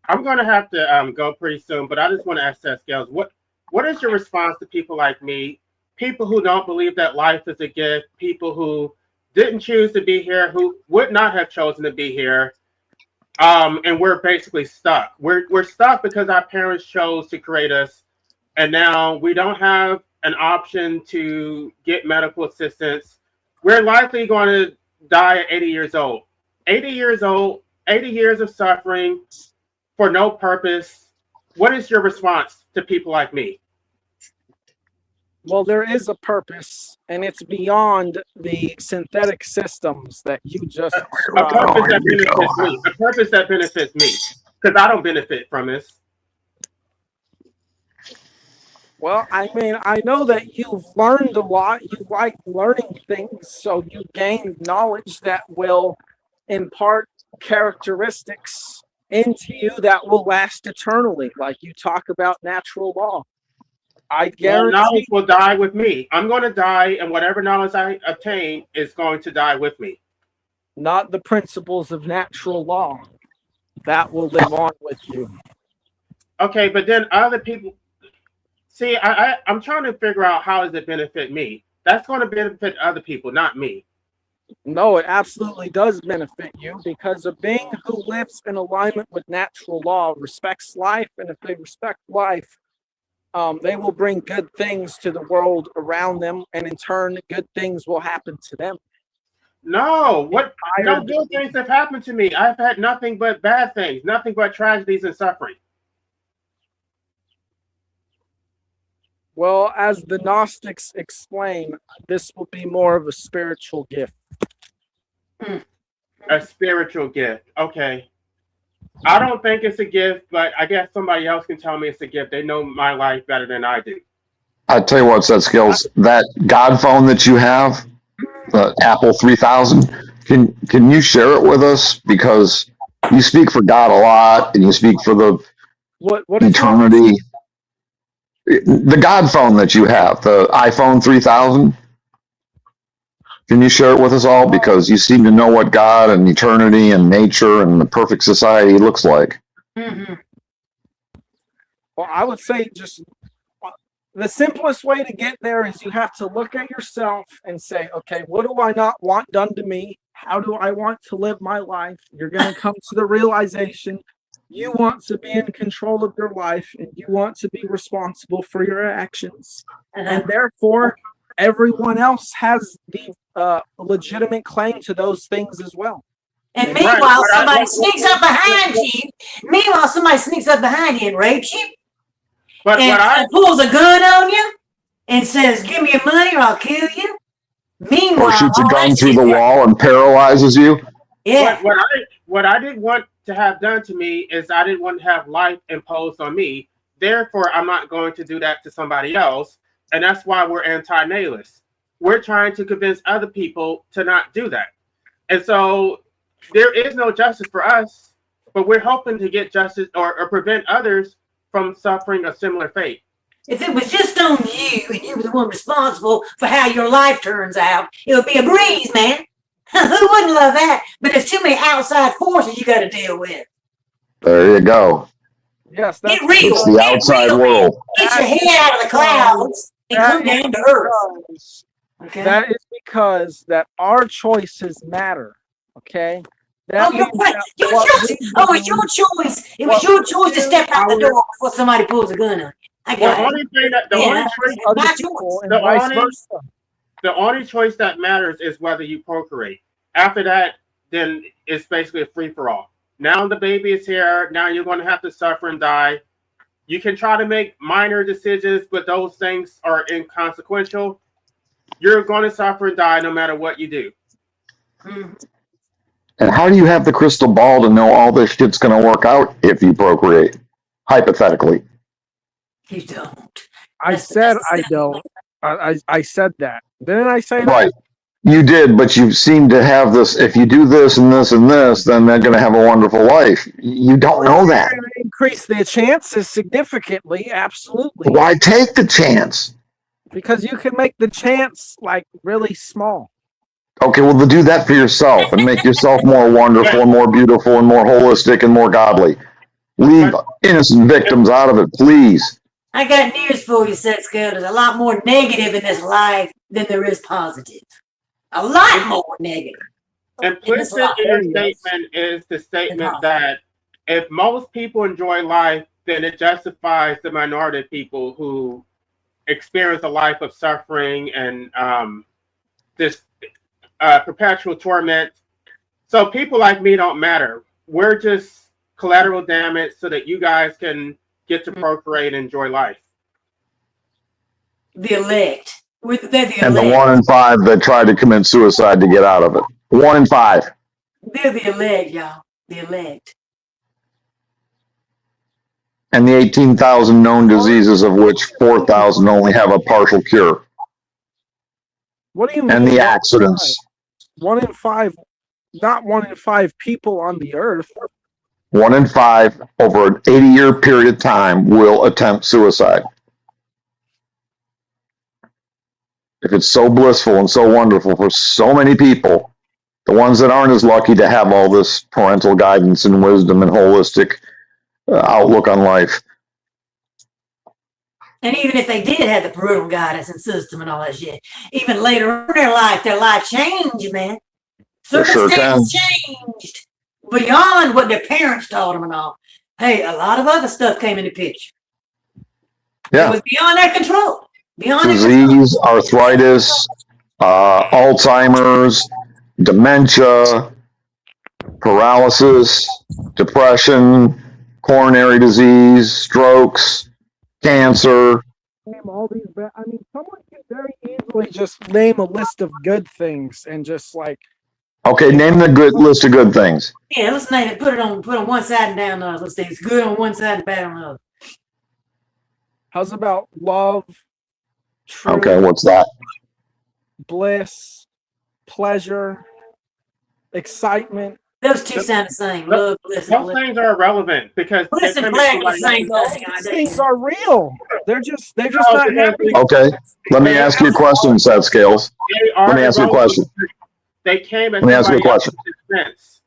A: I'm going to have to go pretty soon, but I just want to ask Seth Scales, what is your response to people like me, people who don't believe that life is a gift, people who didn't choose to be here, who would not have chosen to be here, and we're basically stuck. We're stuck because our parents chose to create us, and now we don't have an option to get medical assistance. We're likely going to die at 80 years old. 80 years old, 80 years of suffering for no purpose. What is your response to people like me?
C: Well, there is a purpose, and it's beyond the synthetic systems that you just
A: A
C: described.
A: purpose that benefits me. A purpose that benefits me, because I don't benefit from this.
C: Well, I mean, I know that you've learned a lot. You like learning things, so you gain knowledge that will impart characteristics into you that will last eternally, like you talk about natural law. I
A: Well,
C: guarantee
A: knowledge will die with me. I'm going to die, and whatever knowledge I obtain is going to die with me.
C: not the principles of natural law that will live on with you.
A: Okay, but then other people. See, I'm trying to figure out how does it benefit me. That's going to benefit other people, not me.
C: No, it absolutely does benefit you because a being who lives in alignment with natural law respects life, and if they respect life, they will bring good things to the world around them, and in turn, good things will happen to them.
A: No, what? No good things have happened to me. I've had nothing but bad things, nothing but tragedies and suffering.
C: Well, as the Gnostics explain, this will be more of a spiritual gift.
A: A spiritual gift. Okay. I don't think it's a gift, but I guess somebody else can tell me it's a gift. They know my life better than I do.
F: I tell you what, Skills, that God phone that you have, the Apple 3000, can you share it with us? Because you speak for God a lot, and you speak for the
C: What is
F: eternity. The God phone that you have, the iPhone 3000, can you share it with us all? Because you seem to know what God and eternity and nature and the perfect society looks like.
E: Mm-hmm.
C: Well, I would say just the simplest way to get there is you have to look at yourself and say, okay, what do I not want done to me? How do I want to live my life? You're going to come to the realization you want to be in control of your life and you want to be responsible for your actions. And therefore, everyone else has the legitimate claim to those things as well.
E: And meanwhile, somebody sneaks up behind you. Meanwhile, somebody sneaks up behind you and rapes you.
A: But
E: and pulls a gun on you and says, "Give me your money or I'll kill you." Meanwhile,
F: Or shoots a
E: all
F: gun
E: that
F: through the
E: shit's
F: wall and paralyzes you.
E: Yeah.
A: What I didn't want to have done to me is I didn't want to have life imposed on me. Therefore, I'm not going to do that to somebody else. And that's why we're anti-nihilists. We're trying to convince other people to not do that. And so there is no justice for us, but we're hoping to get justice or prevent others from suffering a similar fate.
E: If it was just on you and you were the one responsible for how your life turns out, it would be a breeze, man. Who wouldn't love that? But there's too many outside forces you got to deal with.
F: There you go.
C: Yes, that's
E: Get real.
F: It's the outside world.
E: Get your head out of the clouds and come down to earth. Okay.
C: That is because that our choices matter. Okay. That
E: your choice. Oh, it's your choice. It was your choice to step out the door before somebody pulls a gun on you.
A: The only choice that matters is whether you procreate. After that, then it's basically a free for all. Now the baby is here. Now you're going to have to suffer and die. You can try to make minor decisions, but those things are inconsequential. You're going to suffer and die no matter what you do.
F: And how do you have the crystal ball to know all this shit's going to work out if you procreate? Hypothetically.
E: You don't.
C: I said I don't. I said that. Didn't I say that?
F: Right. You did, but you seem to have this, if you do this and this and this, then they're going to have a wonderful life. You don't know that.
C: Increase their chances significantly, absolutely.
F: Why take the chance?
C: Because you can make the chance like really small.
F: Okay, well, to do that for yourself and make yourself more wonderful and more beautiful and more holistic and more godly. Leave innocent victims out of it, please.
E: I got news for you, Sex Girl. There's a lot more negative in this life than there is positive. A lot more negative.
A: Implicit in your statement is the statement that if most people enjoy life, then it justifies the minority of people who experience a life of suffering and this perpetual torment. So people like me don't matter. We're just collateral damage so that you guys can get to procreate and enjoy life.
E: The elect. They're the
F: And the
E: elect.
F: 1 in 5 that tried to commit suicide to get out of it. 1 in 5.
E: They're the elect, y'all. The elect.
F: And the 18,000 known diseases, of which 4,000 only have a partial cure.
C: What do you mean?
F: And the accidents.
C: 1 in 5, not 1 in 5 people on the earth.
F: 1 in 5 over an 80-year period of time will attempt suicide. If it's so blissful and so wonderful for so many people, the ones that aren't as lucky to have all this parental guidance and wisdom and holistic outlook on life.
E: And even if they did have the parental guidance and system and all that shit, even later on in their life changed, man.
F: They sure
E: Circumstances changed beyond what their parents taught them and all. Hey, a lot of other stuff came into picture.
F: Yeah.
E: It was beyond their control. Beyond their control.
F: Disease, arthritis, Alzheimer's, dementia, paralysis, depression, coronary disease, strokes, cancer.
C: Name all these someone can very easily just name a list of good things and just like.
F: Okay, name the good list of good things.
E: Yeah, let's name it. Put it on one side and down the other. Let's say it's good on one side and bad on the other.
C: How's about love, truth,
F: Okay, what's that?
C: bliss, pleasure, excitement?
E: Those two sound the same. Love, bliss, and
A: Those
E: bliss.
A: things are irrelevant because
E: Bliss and pleasure are the same thing.
C: These things are real. They're just
A: No,
C: not
A: because
C: happening.
F: Okay, let me ask you a question, Seth Scales.
A: they are
F: Let me ask you a
A: irrelevant.
F: question.
A: They came at
F: Let me ask you a
A: somebody else's
F: question.
A: expense.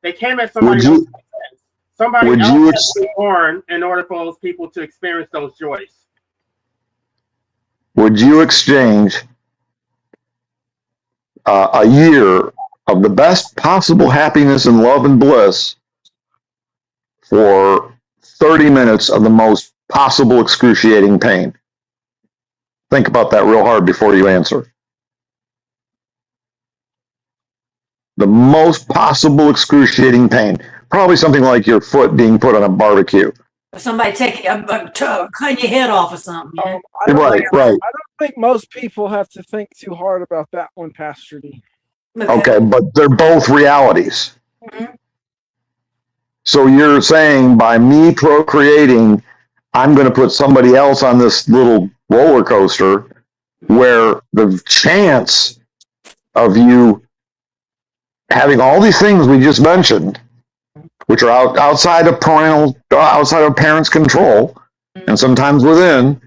A: They came at somebody
F: Would you-
A: else's expense. Somebody
F: would
A: else
F: you
A: has been born in order for those people to experience those joys.
F: Would you exchange a year of the best possible happiness and love and bliss for 30 minutes of the most possible excruciating pain? Think about that real hard before you answer. The most possible excruciating pain. Probably something like your foot being put on a barbecue.
E: Somebody taking cutting your head off or something. You know?
F: Right.
C: I don't think most people have to think too hard about that one, Pastor D.
F: Okay, but they're both realities.
E: Mhm.
F: So you're saying by me procreating, I'm going to put somebody else on this little roller coaster where the chance of you having all these things we just mentioned, which are outside of parents' control, and sometimes within,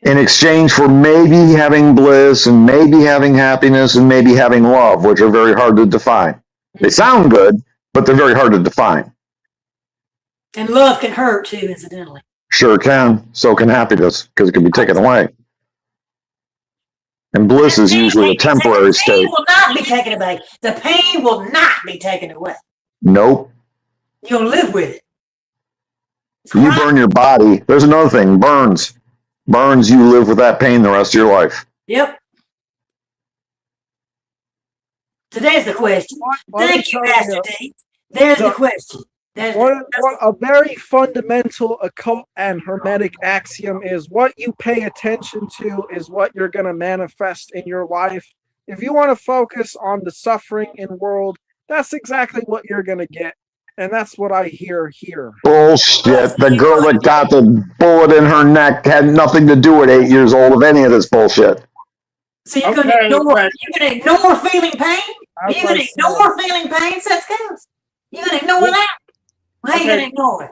F: in exchange for maybe having bliss and maybe having happiness and maybe having love, which are very hard to define. They sound good, but they're very hard to define.
E: And love can hurt too, incidentally.
F: Sure can. So can happiness, because it can be taken away. And bliss is usually a temporary state.
E: The pain will not be taken away. The pain will not be taken away.
F: Nope.
E: You'll live with it.
F: You burn your body. There's another thing. Burns. Burns, you live with that pain the rest of your life.
E: Yep. Today's the question. Thank you, Pastor D. There's the question.
C: What a very fundamental occult and hermetic axiom is what you pay attention to is what you're going to manifest in your life. If you want to focus on the suffering in the world, that's exactly what you're going to get. And that's what I hear here.
F: Bullshit. The girl that got the bullet in her neck had nothing to do at 8 years old of any of this bullshit.
E: So you're going to ignore feeling pain? You're going to ignore feeling pain, Seth Scales? You're going to ignore that? How are you going to ignore it?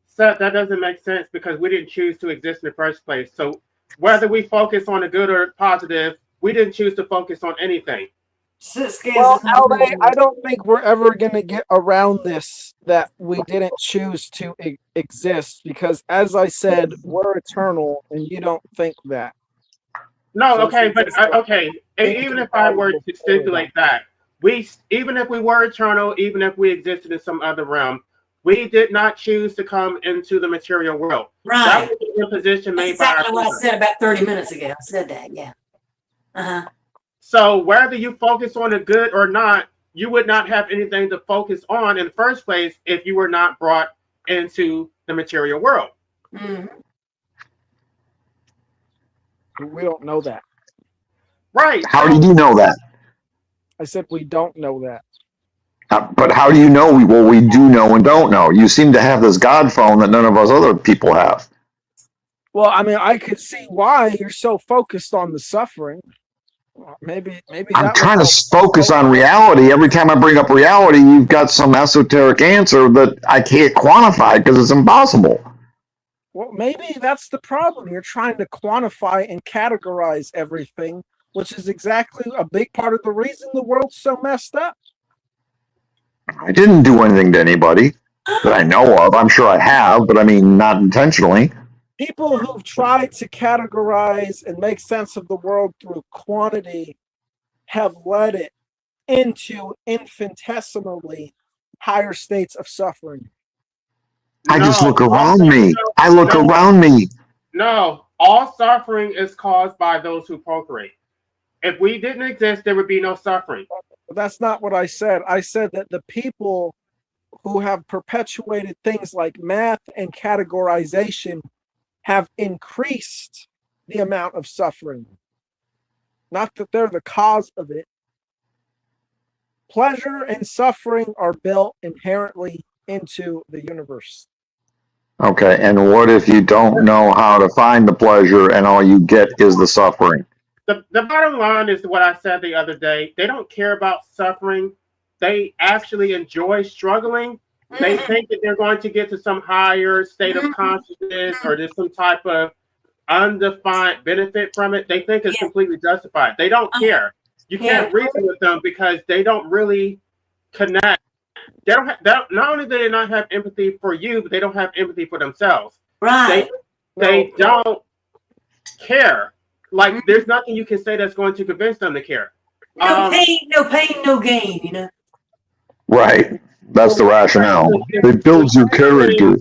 A: Seth, that doesn't make sense because we didn't choose to exist in the first place. So whether we focus on the good or positive, we didn't choose to focus on anything.
C: Well, LA, I don't think we're ever going to get around this, that we didn't choose to exist, because as I said, we're eternal, and you don't think that.
A: No,
C: So
A: okay, but okay, even if I were to stipulate that, even if we were eternal, even if we existed in some other realm, we did not choose to come into the material world.
E: Right.
A: That was the imposition made by our
E: exactly what I
A: parents.
E: said about 30 minutes ago. I said that, yeah. Uh-huh.
A: So whether you focus on the good or not, you would not have anything to focus on in the first place if you were not brought into the material world.
E: Mm-hmm.
C: We don't know that.
A: Right.
F: How did you know that?
C: I said we don't know that.
F: But how do you know? Well, we do know and don't know. You seem to have this God phone that none of us other people have.
C: Well, I mean, I could see why you're so focused on the suffering. Maybe
F: I'm
C: that
F: trying
C: would
F: to focus on reality. Every time I bring up reality, you've got some esoteric answer that I can't quantify because it's impossible.
C: Well, maybe that's the problem. You're trying to quantify and categorize everything, which is exactly a big part of the reason the world's so messed up.
F: I didn't do anything to anybody that I know of. I'm sure I have, but I mean, not intentionally.
C: People who've tried to categorize and make sense of the world through quantity have led it into infinitesimally higher states of suffering.
F: I just
A: No,
F: look around me. I look
A: no,
F: around me.
A: No, all suffering is caused by those who procreate. If we didn't exist, there would be no suffering.
C: But that's not what I said. I said that the people who have perpetuated things like math and categorization have increased the amount of suffering. Not that they're the cause of it. Pleasure and suffering are built inherently into the universe.
F: Okay, and what if you don't know how to find the pleasure and all you get is the suffering?
A: The bottom line is what I said the other day. They don't care about suffering. They actually enjoy struggling. They think that they're going to get to some higher state of consciousness or there's some type of undefined benefit from it. They think it's completely justified. They don't care. You can't reason with them because they don't really connect. They don't have, not only do they not have empathy for you, but they don't have empathy for themselves.
E: Right.
A: They don't care. Like there's nothing you can say that's going to convince them to care.
E: No pain, no gain, you know.
F: Right. That's the rationale. It builds your character.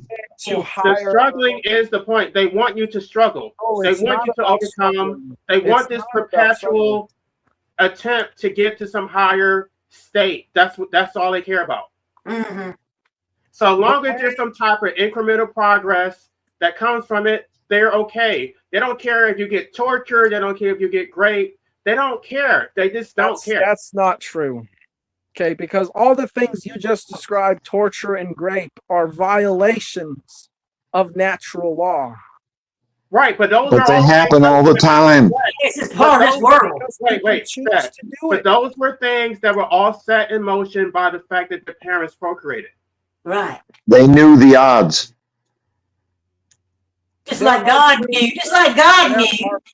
A: The struggling is the point. They want you to struggle. They want you to overcome. They want this perpetual attempt to get to some higher state. That's all they care about. So long as there's some type of incremental progress that comes from it, they're okay. They don't care if you get tortured. They don't care if you get raped. They don't care. They just don't care.
C: That's not true. Okay, because all the things you just described, torture and rape, are violations of natural law.
A: Right, but those
F: But they happen all the time.
E: This is part of this world.
A: Wait. But those were things that were all set in motion by the fact that the parents procreated.
E: Right.
F: They knew the odds.
E: Just like God knew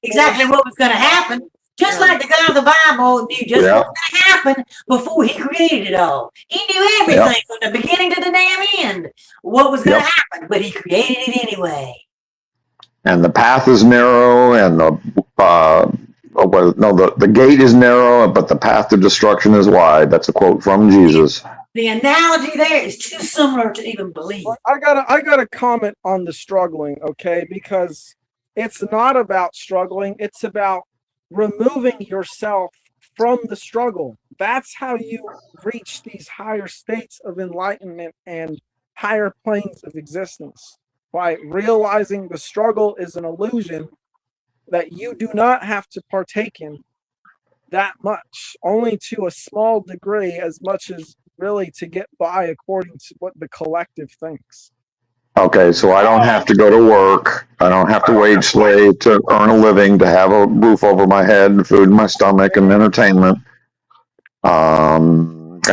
E: exactly what was going to happen. Just like the God of the Bible knew just what was going to happen before he created it all. He knew everything from the beginning to the damn end, what was going to happen, but he created it anyway.
F: And the path is narrow, and the gate is narrow, but the path to destruction is wide. That's a quote from Jesus.
E: The analogy there is too similar to even believe.
C: I gotta comment on the struggling, okay? Because it's not about struggling, it's about removing yourself from the struggle. That's how you reach these higher states of enlightenment and higher planes of existence, by realizing the struggle is an illusion that you do not have to partake in that much, only to a small degree, as much as really to get by according to what the collective thinks.
F: Okay, so I don't have to go to work. I don't have to wage slave to earn a living, to have a roof over my head, and food in my stomach, and entertainment. I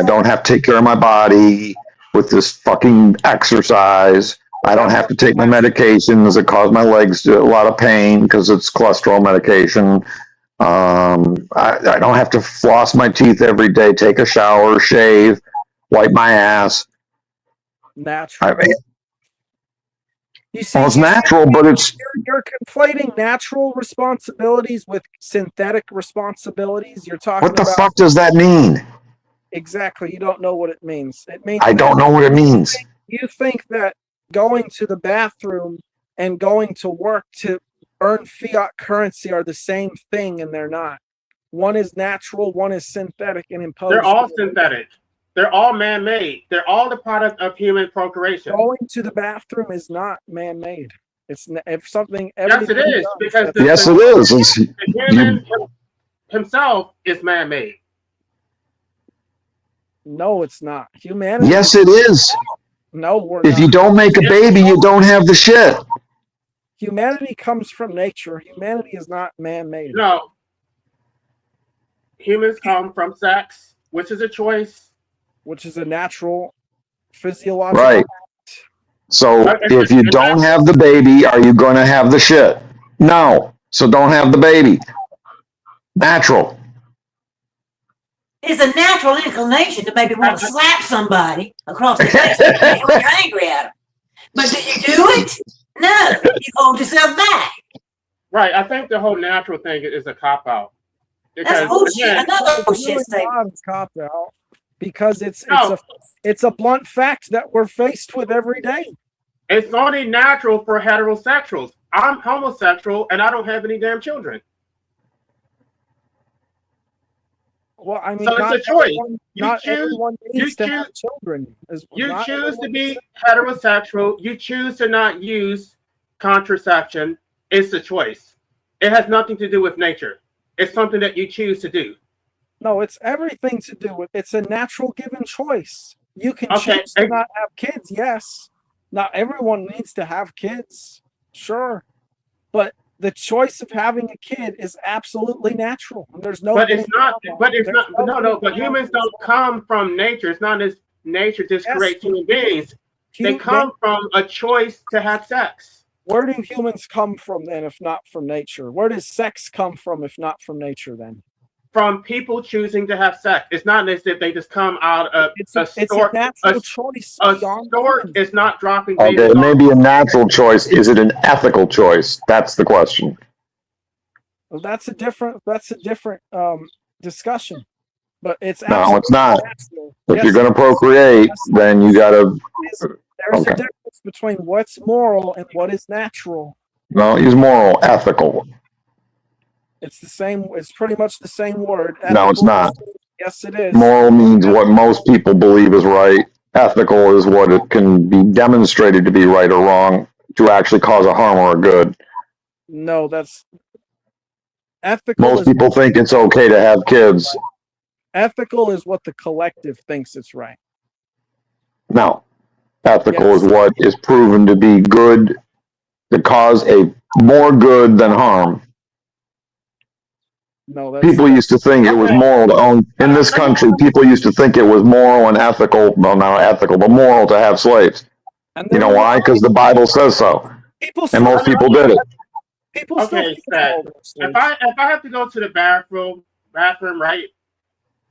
F: don't have to take care of my body with this fucking exercise. I don't have to take my medications that cause my legs a lot of pain because it's cholesterol medication. I don't have to floss my teeth every day, take a shower, shave, wipe my ass.
C: Natural. You see,
F: Well, it's natural, but it's...
C: You're conflating natural responsibilities with synthetic responsibilities. You're talking
F: What the
C: about...
F: fuck does that mean?
C: Exactly. You don't know what it means. It means
F: I don't know what it means.
C: You think that going to the bathroom and going to work to earn fiat currency are the same thing, and they're not. One is natural, one is synthetic and imposed.
A: They're all synthetic. They're all man-made. They're all the product of human procreation.
C: Going to the bathroom is not man-made. If something.
A: Yes, it is, because
F: Yes, it is.
A: the human himself is man-made.
C: No, it's not. Humanity.
F: Yes, it is.
C: No, we're
F: If
C: not.
F: you don't make a baby, you don't have the shit.
C: Humanity comes from nature. Humanity is not man-made.
A: No. Humans come from sex, which is a choice.
C: Which is a natural physiological.
F: Right. So if you don't have the baby, are you going to have the shit? No. So don't have the baby. Natural.
E: It's a natural inclination to maybe want to slap somebody across the face when you're angry at them. But do you do it? No. You hold yourself back.
A: Right. I think the whole natural thing is a cop-out.
E: That's bullshit. Another bullshit statement.
C: Cop out because it's a blunt fact that we're faced with every day.
A: It's only natural for heterosexuals. I'm homosexual and I don't have any damn children.
C: Well, I mean,
A: So it's a choice.
C: Not everyone needs to have children.
A: You choose to be heterosexual. You choose to not use contraception. It's a choice. It has nothing to do with nature. It's something that you choose to do.
C: No, it's everything to do with. It's a natural given choice. You can choose to not have kids. Yes, not everyone needs to have kids. Sure, but the choice of having a kid is absolutely natural. And there's no.
A: But it's not. But it's not. No. But humans don't come from nature. It's not as nature just creates human beings. They come from a choice to have sex.
C: Where do humans come from then, if not from nature? Where does sex come from, if not from nature? Then
A: from people choosing to have sex. It's not as if they just come out of
C: it's a natural choice.
A: A stork is not dropping.
F: Okay, it may be a natural choice. Is it an ethical choice? That's the question.
C: Well, that's a different discussion. But it's
F: no, it's not.
C: Natural.
F: If you're going to procreate, then you got to.
C: There's a difference between what's moral and what is natural.
F: No, use moral, ethical.
C: It's the same. It's pretty much the same word.
F: No, it's not.
C: Yes, it is.
F: Moral means what most people believe is right. Ethical is what it can be demonstrated to be right or wrong to actually cause a harm or a good.
C: No, that's ethical.
F: Most people think it's okay to have kids.
C: Ethical is what the collective thinks it's right.
F: No. Ethical is what is proven to be good, to cause a more good than harm.
C: No,
F: people used to think it was moral to own, in this country, people used to think it was moral and ethical, well, not ethical, but moral to have slaves. You know why? Because the Bible says so. And most people did it.
A: Okay, if I have to go to the bathroom, right?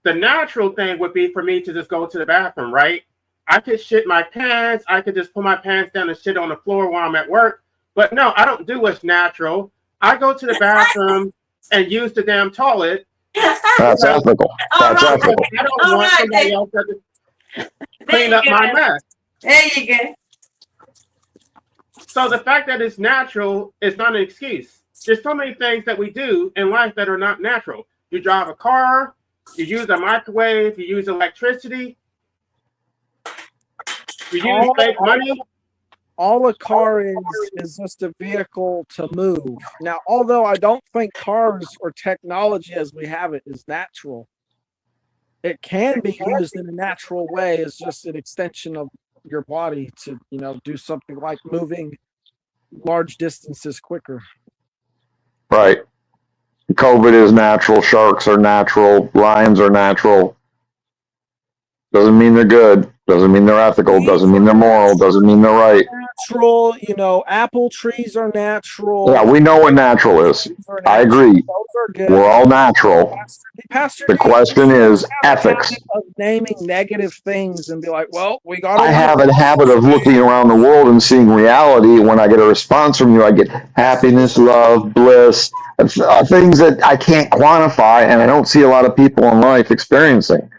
A: The natural thing would be for me to just go to the bathroom, right? I could shit my pants. I could just pull my pants down and shit on the floor while I'm at work. But no, I don't do what's natural. I go to the bathroom and use the damn toilet.
F: That's ethical. That's ethical.
A: I don't want somebody else to clean up my mess.
E: There you go.
A: So the fact that it's natural is not an excuse. There's so many things that we do in life that are not natural. You drive a car, you use a microwave, you use electricity. You use fake money.
C: All a car is just a vehicle to move. Now, although I don't think cars or technology as we have it is natural, it can be used in a natural way as just an extension of your body to, do something like moving large distances quicker.
F: Right. COVID is natural. Sharks are natural. Lions are natural. Doesn't mean they're good. Doesn't mean they're ethical. Doesn't mean they're moral. Doesn't mean they're right.
C: Natural, apple trees are natural.
F: Yeah, we know what natural is. I agree. We're all natural. The question is ethics.
C: Of naming negative things and be like, well, we got.
F: I have a habit of looking around the world and seeing reality. When I get a response from you, I get happiness, love, bliss, things that I can't quantify, and I don't see a lot of people in life experiencing.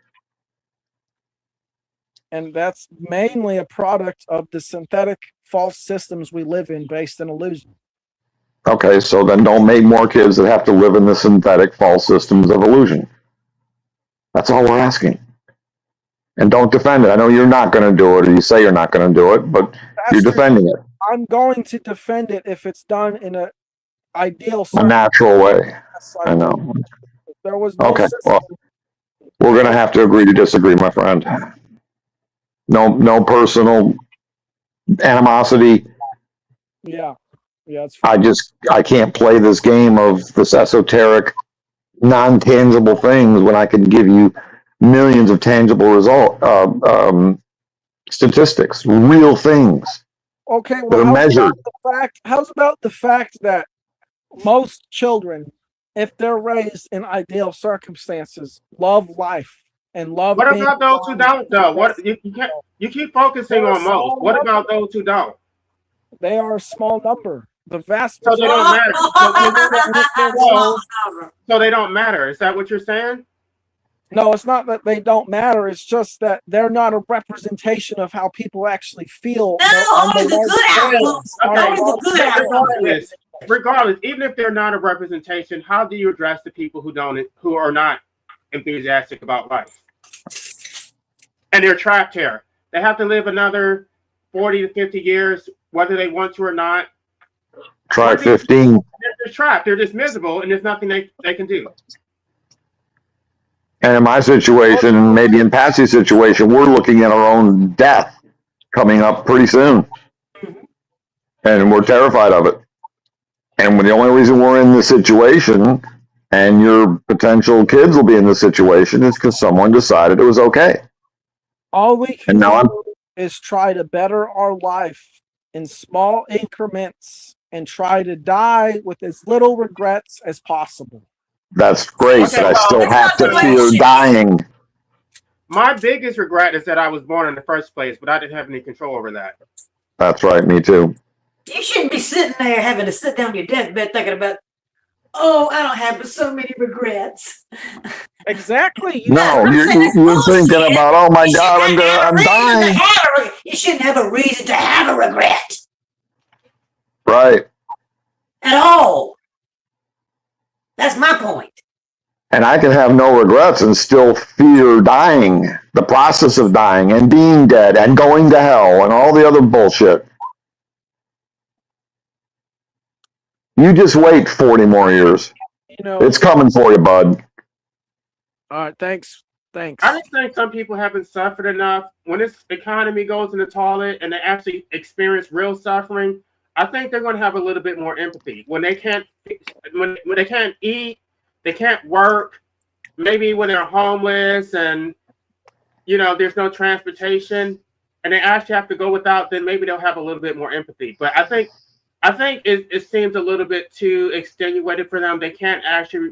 C: And that's mainly a product of the synthetic false systems we live in based on illusion.
F: Okay, so then don't make more kids that have to live in the synthetic false systems of illusion. That's all we're asking. And don't defend it. I know you're not going to do it, or you say you're not going to do it, but you're defending it.
C: I'm going to defend it if it's done in a ideal
F: A natural way. I know.
C: If there was no
F: Okay,
C: system,
F: well, we're gonna have to agree to disagree, my friend. No personal animosity.
C: yeah, it's fine.
F: I can't play this game of this esoteric, non-tangible things when I can give you millions of tangible statistics, real things
C: Okay,
F: that
C: well,
F: are measured.
C: how's about the fact that most children, if they're raised in ideal circumstances, love life and love
A: What
C: being
A: about those who
C: around
A: don't though?
C: their
A: What you can't you keep focusing
C: They're a
A: on most.
C: small
A: What
C: number.
A: about those who don't?
C: They are a small number. The vast
A: So they
C: majority.
A: don't matter.
E: Small number.
A: So they don't matter. Is that what you're saying?
C: No, it's not that they don't matter. It's just that they're not a representation of how people actually feel.
E: No,
C: on
E: only the
C: large
E: good
C: scale.
E: outcomes.
A: Okay.
E: Only the good outcomes.
A: Regardless, even if they're not a representation, how do you address the people who are not enthusiastic about life? And they're trapped here. They have to live another 40 to 50 years, whether they want to or not.
F: Try 15.
A: They're trapped. They're just miserable, and there's nothing they can do.
F: And in my situation, maybe in Patsy's situation, we're looking at our own death coming up pretty soon. And we're terrified of it. And the only reason we're in this situation, and your potential kids will be in this situation, is because someone decided it was okay.
C: All we can
F: And now
C: do is try to better our life in small increments and try to die with as little regrets as possible.
F: That's great,
A: Okay,
F: but I
A: well,
F: still
E: it's
F: have to
E: not
F: fear
E: bullshit.
F: dying.
A: My biggest regret is that I was born in the first place, but I didn't have any control over that.
F: That's right, me too.
E: You shouldn't be sitting there having to sit down on your deathbed thinking about, oh, I don't have so many regrets.
C: Exactly.
F: No,
E: I'm
F: you're
E: saying that's
F: thinking
E: bullshit.
F: about, oh my
E: You
F: God,
E: shouldn't have
F: I'm
E: a reason to
F: dying.
E: have you shouldn't have a reason to have a regret
F: Right.
E: at all. That's my point.
F: And I can have no regrets and still fear dying, the process of dying and being dead and going to hell and all the other bullshit. You just wait 40 more years.
C: You know,
F: It's coming for you, bud.
C: all right, thanks.
A: I just think some people haven't suffered enough. When this economy goes in the toilet and they actually experience real suffering, I think they're going to have a little bit more empathy. When they can't eat, they can't work, maybe when they're homeless and, there's no transportation and they actually have to go without, then maybe they'll have a little bit more empathy. But I think it seems a little bit too extenuated for them. They can't actually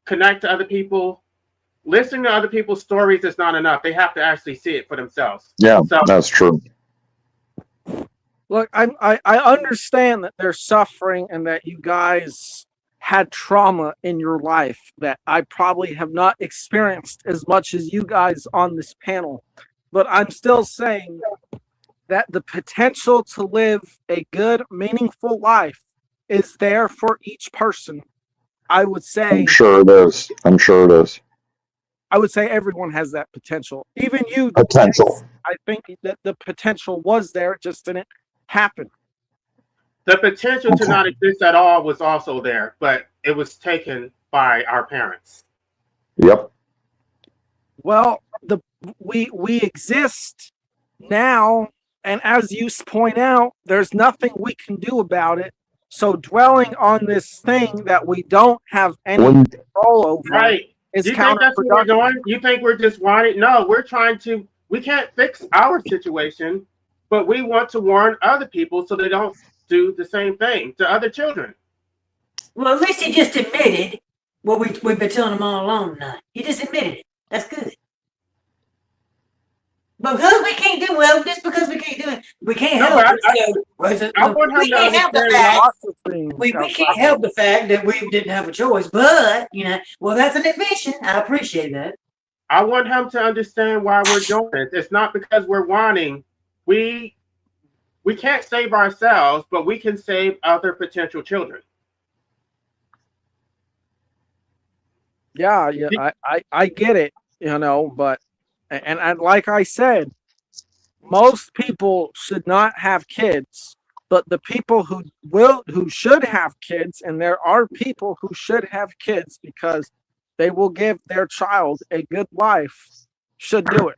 A: connect to other people. Listening to other people's stories is not enough. They have to actually see it for themselves.
F: Yeah,
A: So,
F: that's true.
C: Look, I understand that there's suffering and that you guys had trauma in your life that I probably have not experienced as much as you guys on this panel. But I'm still saying that the potential to live a good, meaningful life is there for each person. I would say
F: I'm sure it is.
C: I would say everyone has that potential. Even you.
F: Potential.
C: I think that the potential was there, it just didn't happen.
A: the potential to not exist at all was also there, but it was taken by our parents.
F: Yep.
C: Well, we exist now, and as you point out, there's nothing we can do about it. So dwelling on this thing that we don't have any control over,
A: right?
C: is
A: you think that's what we're doing? You think we're just wanting? No, we're trying to. We can't fix our situation, but we want to warn other people so they don't do the same thing to other children.
E: Well, at least he just admitted what we've been telling him all along tonight. He just admitted it. That's good. But because we can't do well, just because we can't do it, we can't help it. We can't help the fact. We can't help the fact that we didn't have a choice. But well, that's an admission. I appreciate that.
A: I want him to understand why we're doing this. It's not because we're wanting. We can't save ourselves, but we can save other potential children.
C: Yeah, I get it, but and like I said, most people should not have kids, but the people who should have kids, and there are people who should have kids because they will give their child a good life, should do it.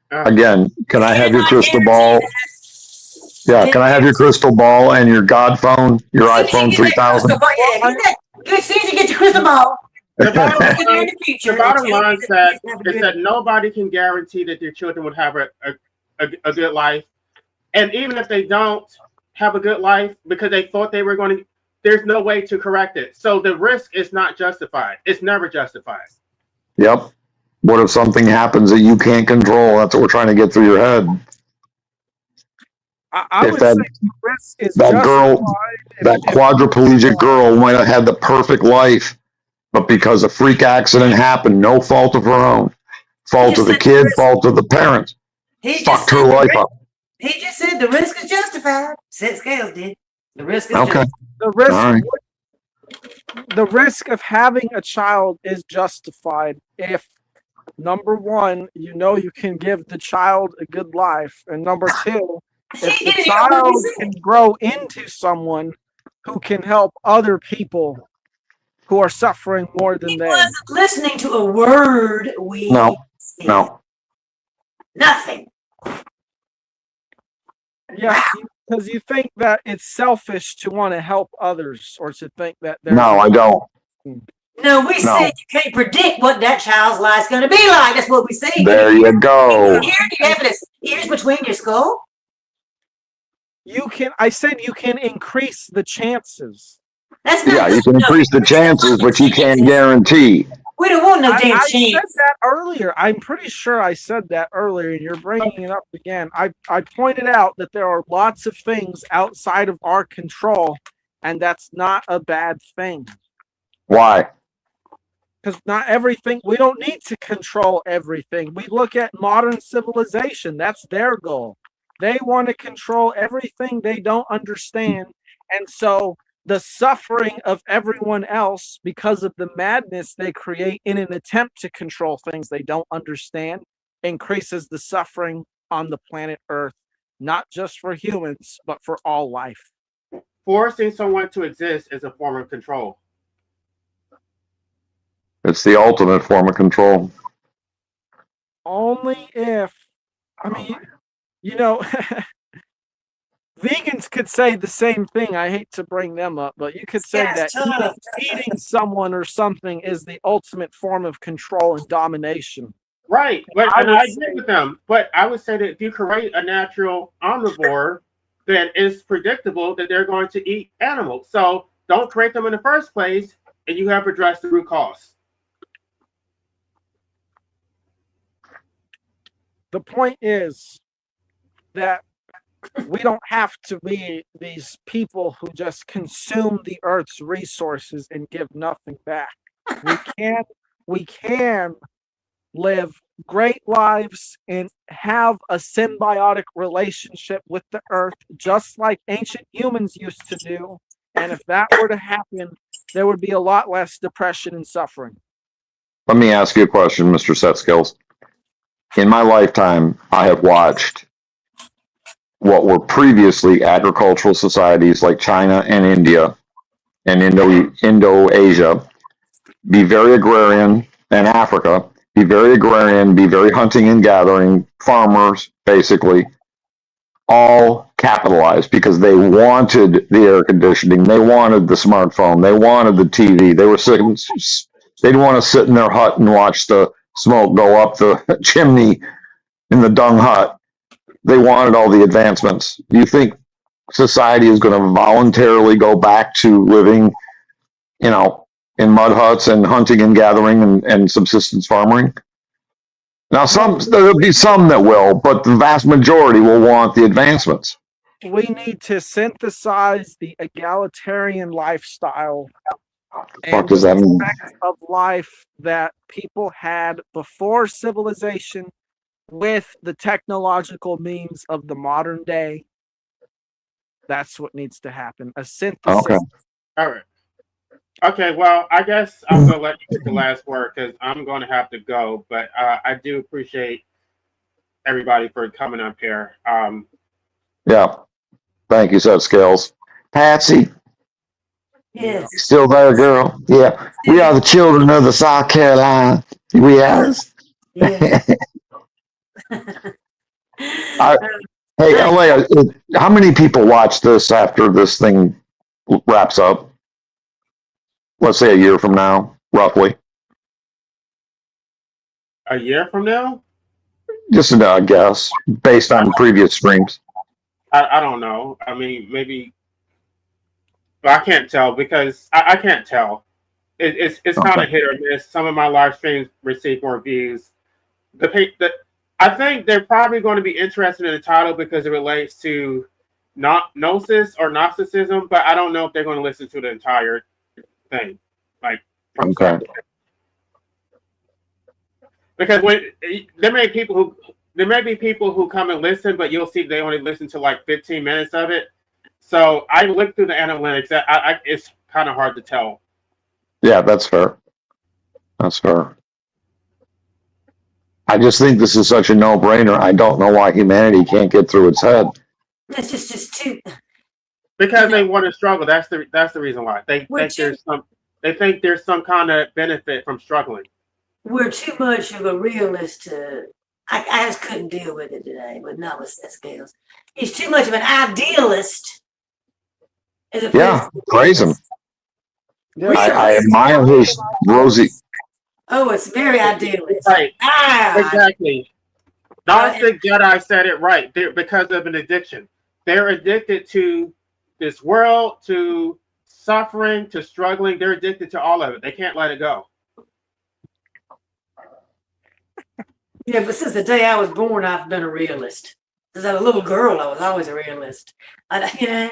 F: Again, can I have your
E: Cannot
F: crystal
E: guarantee
F: ball?
E: that.
F: Yeah, can I have your crystal ball and your God phone, your
E: As soon
F: iPhone
E: as you get that
F: 3000?
E: crystal ball, yeah, get that. As soon as you get your crystal ball,
A: The bottom
E: look in there in
A: line,
E: the future.
A: the bottom
E: and tell
A: line
E: me
A: is
E: that
A: that,
E: you have a
A: is
E: good-
A: that nobody can guarantee that their children would have a good life. And even if they don't have a good life because they thought they were going to, there's no way to correct it. So the risk is not justified. It's never justified.
F: Yep. What if something happens that you can't control? That's what we're trying to get through your head.
C: I
F: If
C: would
F: that-
C: say the risk is
F: that girl-
C: justified.
F: That quadriplegic girl might have had the perfect life, but because a freak accident happened, no fault of her own, fault of the kid, fault of the parents,
E: He just
F: fucked her
E: said the
F: life
E: risk-
F: up.
E: He just said the risk is justified. Said Scales did. The risk is
F: Okay.
E: justified.
C: The risk,
F: All right.
C: the risk of having a child is justified if, number one, you know you can give the child a good life, and number two, if the child can grow into someone who can help other people who are suffering more than
E: He
C: they.
E: wasn't listening to a word we
F: No,
E: said.
F: no.
E: Nothing.
C: Yeah, because you think that it's selfish to want to help others, or to think that there's
F: No, I don't.
E: No, we said you can't predict what that child's life's going to be like. That's what we say.
F: There you go.
E: Here, do you have this ears between your skull?
C: you can. I said you can increase the chances.
E: That's not
F: Yeah, you
E: good
F: can
E: enough.
F: increase the chances, but you can't guarantee.
E: We don't want no damn
C: I said
E: chance.
C: that earlier. I'm pretty sure I said that earlier, and you're bringing it up again. I pointed out that there are lots of things outside of our control, and that's not a bad thing.
F: Why?
C: Because not everything, we don't need to control everything. We look at modern civilization, that's their goal. They want to control everything they don't understand. And so the suffering of everyone else, because of the madness they create in an attempt to control things they don't understand, increases the suffering on the planet Earth, not just for humans, but for all life.
A: Forcing someone to exist is a form of control.
F: It's the ultimate form of control.
C: Only if, I mean, you know, vegans could say the same thing. I hate to bring them up, but you could say that eating someone or something is the ultimate form of control and domination.
A: Right, but
C: I
A: and
C: would
A: I
C: say-
A: agree with them. But I would say that if you create a natural omnivore, then it's predictable that they're going to eat animals. So don't create them in the first place, and you have addressed the root cause.
C: The point is that we don't have to be these people who just consume the earth's resources and give nothing back. We can live great lives and have a symbiotic relationship with the earth, just like ancient humans used to do. And if that were to happen, there would be a lot less depression and suffering.
F: Let me ask you a question, Mr. Setskills. In my lifetime, I have watched what were previously agricultural societies like China and India and Indo-Asia be very agrarian, and Africa be very agrarian, be very hunting and gathering, farmers, basically, all capitalized because they wanted the air conditioning, they wanted the smartphone, they wanted the TV, they were sitting, they didn't want to sit in their hut and watch the smoke go up the chimney in the dung hut. They wanted all the advancements. Do you think society is going to voluntarily go back to living, you know, in mud huts and hunting and gathering and subsistence farming? Now, there'll be some that will, but the vast majority will want the advancements.
C: We need to synthesize the egalitarian lifestyle and
F: does
C: the
F: that mean?
C: respect of life that people had before civilization with the technological means of the modern day. That's what needs to happen. A synthesis.
F: Okay.
A: All right. Okay, well, I guess I'm going to let you get the last word because I'm going to have to go. But I do appreciate everybody for coming up here.
F: Yeah. Thank you, Seth Scales. Patsy,
E: Yes.
F: still there, girl? Yeah. We are the children of the South Carolina. We are.
E: Yes.
F: I, hey, LA, how many people watch this after this thing wraps up? Let's say a year from now, roughly.
A: A year from now?
F: Just a guess based on previous streams.
A: I don't know. I mean, maybe, but I can't tell because I can't tell. It's kind of hit or miss. Some of my live streams receive more views. I think they're probably going to be interested in the title because it relates to not gnosis or Gnosticism, but I don't know if they're going to listen to the entire thing, like from start to finish. Because there may be people who come and listen, but you'll see they only listen to like 15 minutes of it. So I look through the analytics. It's kind of hard to tell.
F: Yeah, that's fair. That's fair. I just think this is such a no-brainer. I don't know why humanity can't get through its head.
E: It's just too.
A: Because they want to struggle. That's the reason why they think there's some kind of benefit from struggling.
E: We're too much of a realist to. I just couldn't deal with it today, but not with Seth Scales. He's too much of an idealist.
F: Yeah, praise him.
C: Yeah,
F: I admire his rosy.
E: Oh, it's very idealist.
A: Right. Exactly. Gnostic Jedi said it right. They're, because of an addiction. They're addicted to this world, to suffering, to struggling. They're addicted to all of it. They can't let it go.
E: Yeah, but since the day I was born, I've been a realist. Since I was a little girl, I was always a realist. I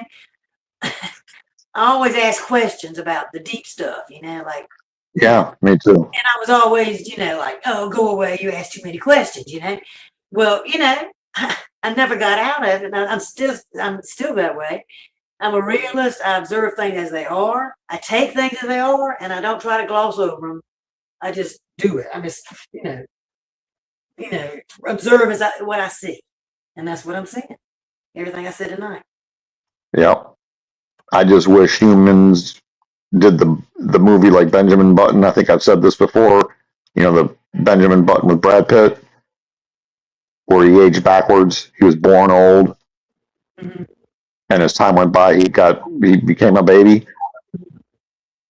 E: always ask questions about the deep stuff, like.
F: Yeah, me too.
E: And I was always, like, oh, go away. You ask too many questions, Well, I never got out of it. And I'm still that way. I'm a realist. I observe things as they are. I take things as they are, and I don't try to gloss over them. I just do it. I just, observe what I see, and that's what I'm seeing. Everything I said tonight.
F: Yep. I just wish humans did the movie like Benjamin Button. I think I've said this before. The Benjamin Button with Brad Pitt, where he aged backwards. He was born old, and as time went by, he became a baby.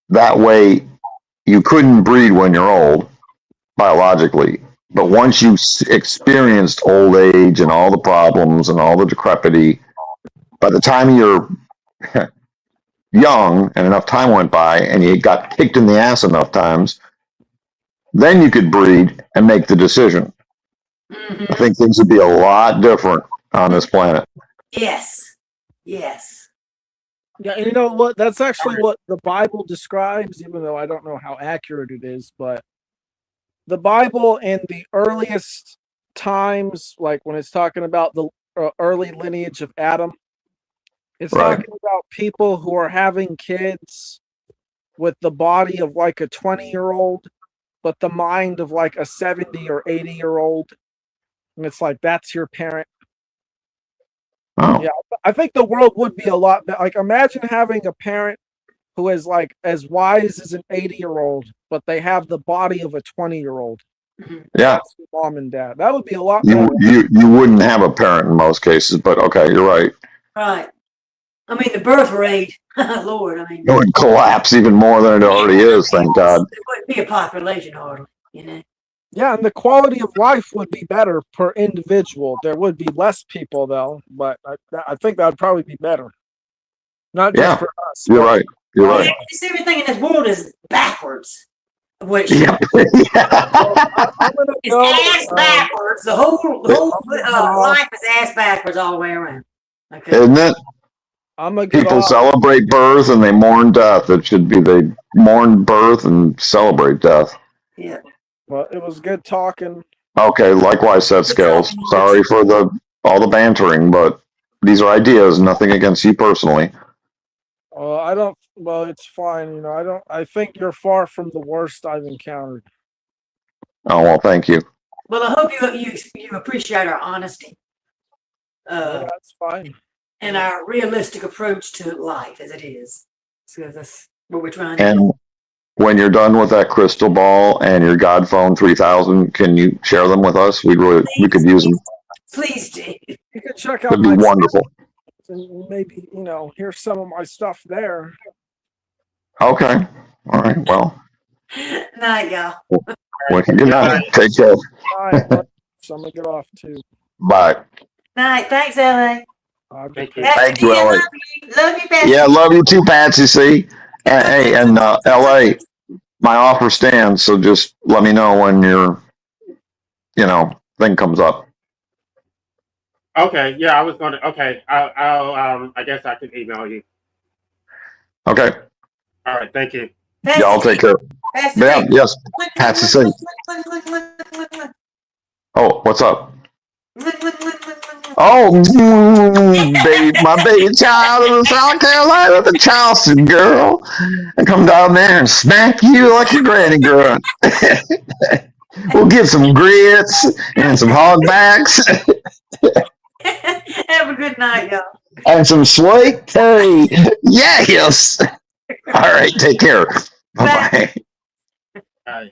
F: That way, you couldn't breed when you're old biologically, but once you experienced old age and all the problems and all the decrepity, by the time you're young and enough time went by and you got kicked in the ass enough times, then you could breed and make the decision. I think things would be a lot different on this planet.
E: Yes.
C: Yeah, and you know what? That's actually what the Bible describes, even though I don't know how accurate it is, but the Bible in the earliest times, like when it's talking about the early lineage of Adam, it's talking about people who are having kids with the body of like a 20-year-old, but the mind of like a 70 or 80-year-old. And it's like, that's your parent.
F: Oh.
C: Yeah, I think the world would be a lot better. Like, imagine having a parent who is like as wise as an 80-year-old, but they have the body of a 20-year-old.
F: Yeah.
C: That's your mom and dad. That would be a lot
F: You,
C: better.
F: you wouldn't have a parent in most cases, but okay, you're right.
E: Right. I mean, the birth rate, Lord, I mean.
F: It would collapse even more than it already is, thank God.
E: It wouldn't be a population hardly,
C: Yeah, and the quality of life would be better per individual. There would be less people, though, but I think that would probably be better. Not just for us.
F: You're right. You're right.
E: Just everything in this world is backwards. Which
F: Yeah.
E: it's ass backwards. The whole life is ass backwards all the way around. Okay.
F: Isn't it? People celebrate birth and they mourn death. It should be they mourn birth and celebrate death.
E: Yeah.
C: Well, it was good talking.
F: Okay, likewise, Seth Scales. Sorry for all the bantering, but these are ideas, nothing against you personally.
C: Well, it's fine. I think you're far from the worst I've encountered.
F: Oh, well, thank you.
E: Well, I hope you appreciate our honesty.
C: That's fine.
E: and our realistic approach to life as it is. So that's what we're trying to do.
F: And when you're done with that crystal ball and your God phone 3000, can you share them with us? We could use them.
E: Please do.
C: You can check out
F: It'd be
C: my
F: wonderful.
C: and maybe hear some of my stuff there.
F: Okay. All right. Well,
E: Night, y'all.
F: good night. Take care.
C: All right, so I'm gonna get off too.
F: Bye.
E: Night. Thanks, LA.
A: Thank you.
F: Thank you,
E: I
F: LA.
E: love you. Love you, Pastor.
F: Yeah, love you too, Patsy. See, hey, and LA, my offer stands. So just let me know when your, thing comes up.
A: Okay. Yeah, I was gonna. Okay. I'll. I guess I can email you.
F: Okay.
A: All right. Thank you.
F: Y'all take care.
E: Pastor
F: Yeah.
E: Jay.
F: Yes.
E: Look,
F: Patsy,
E: look,
F: see.
E: look.
F: Oh, what's up?
E: Look.
F: Oh, baby, my baby child in South Carolina, the Charleston girl, and come down there and smack you like your granny girl. We'll get some grits and some hogbacks
E: Have a good night, y'all.
F: and some slate curry. Yes. All right, take care. Bye bye.
A: Bye.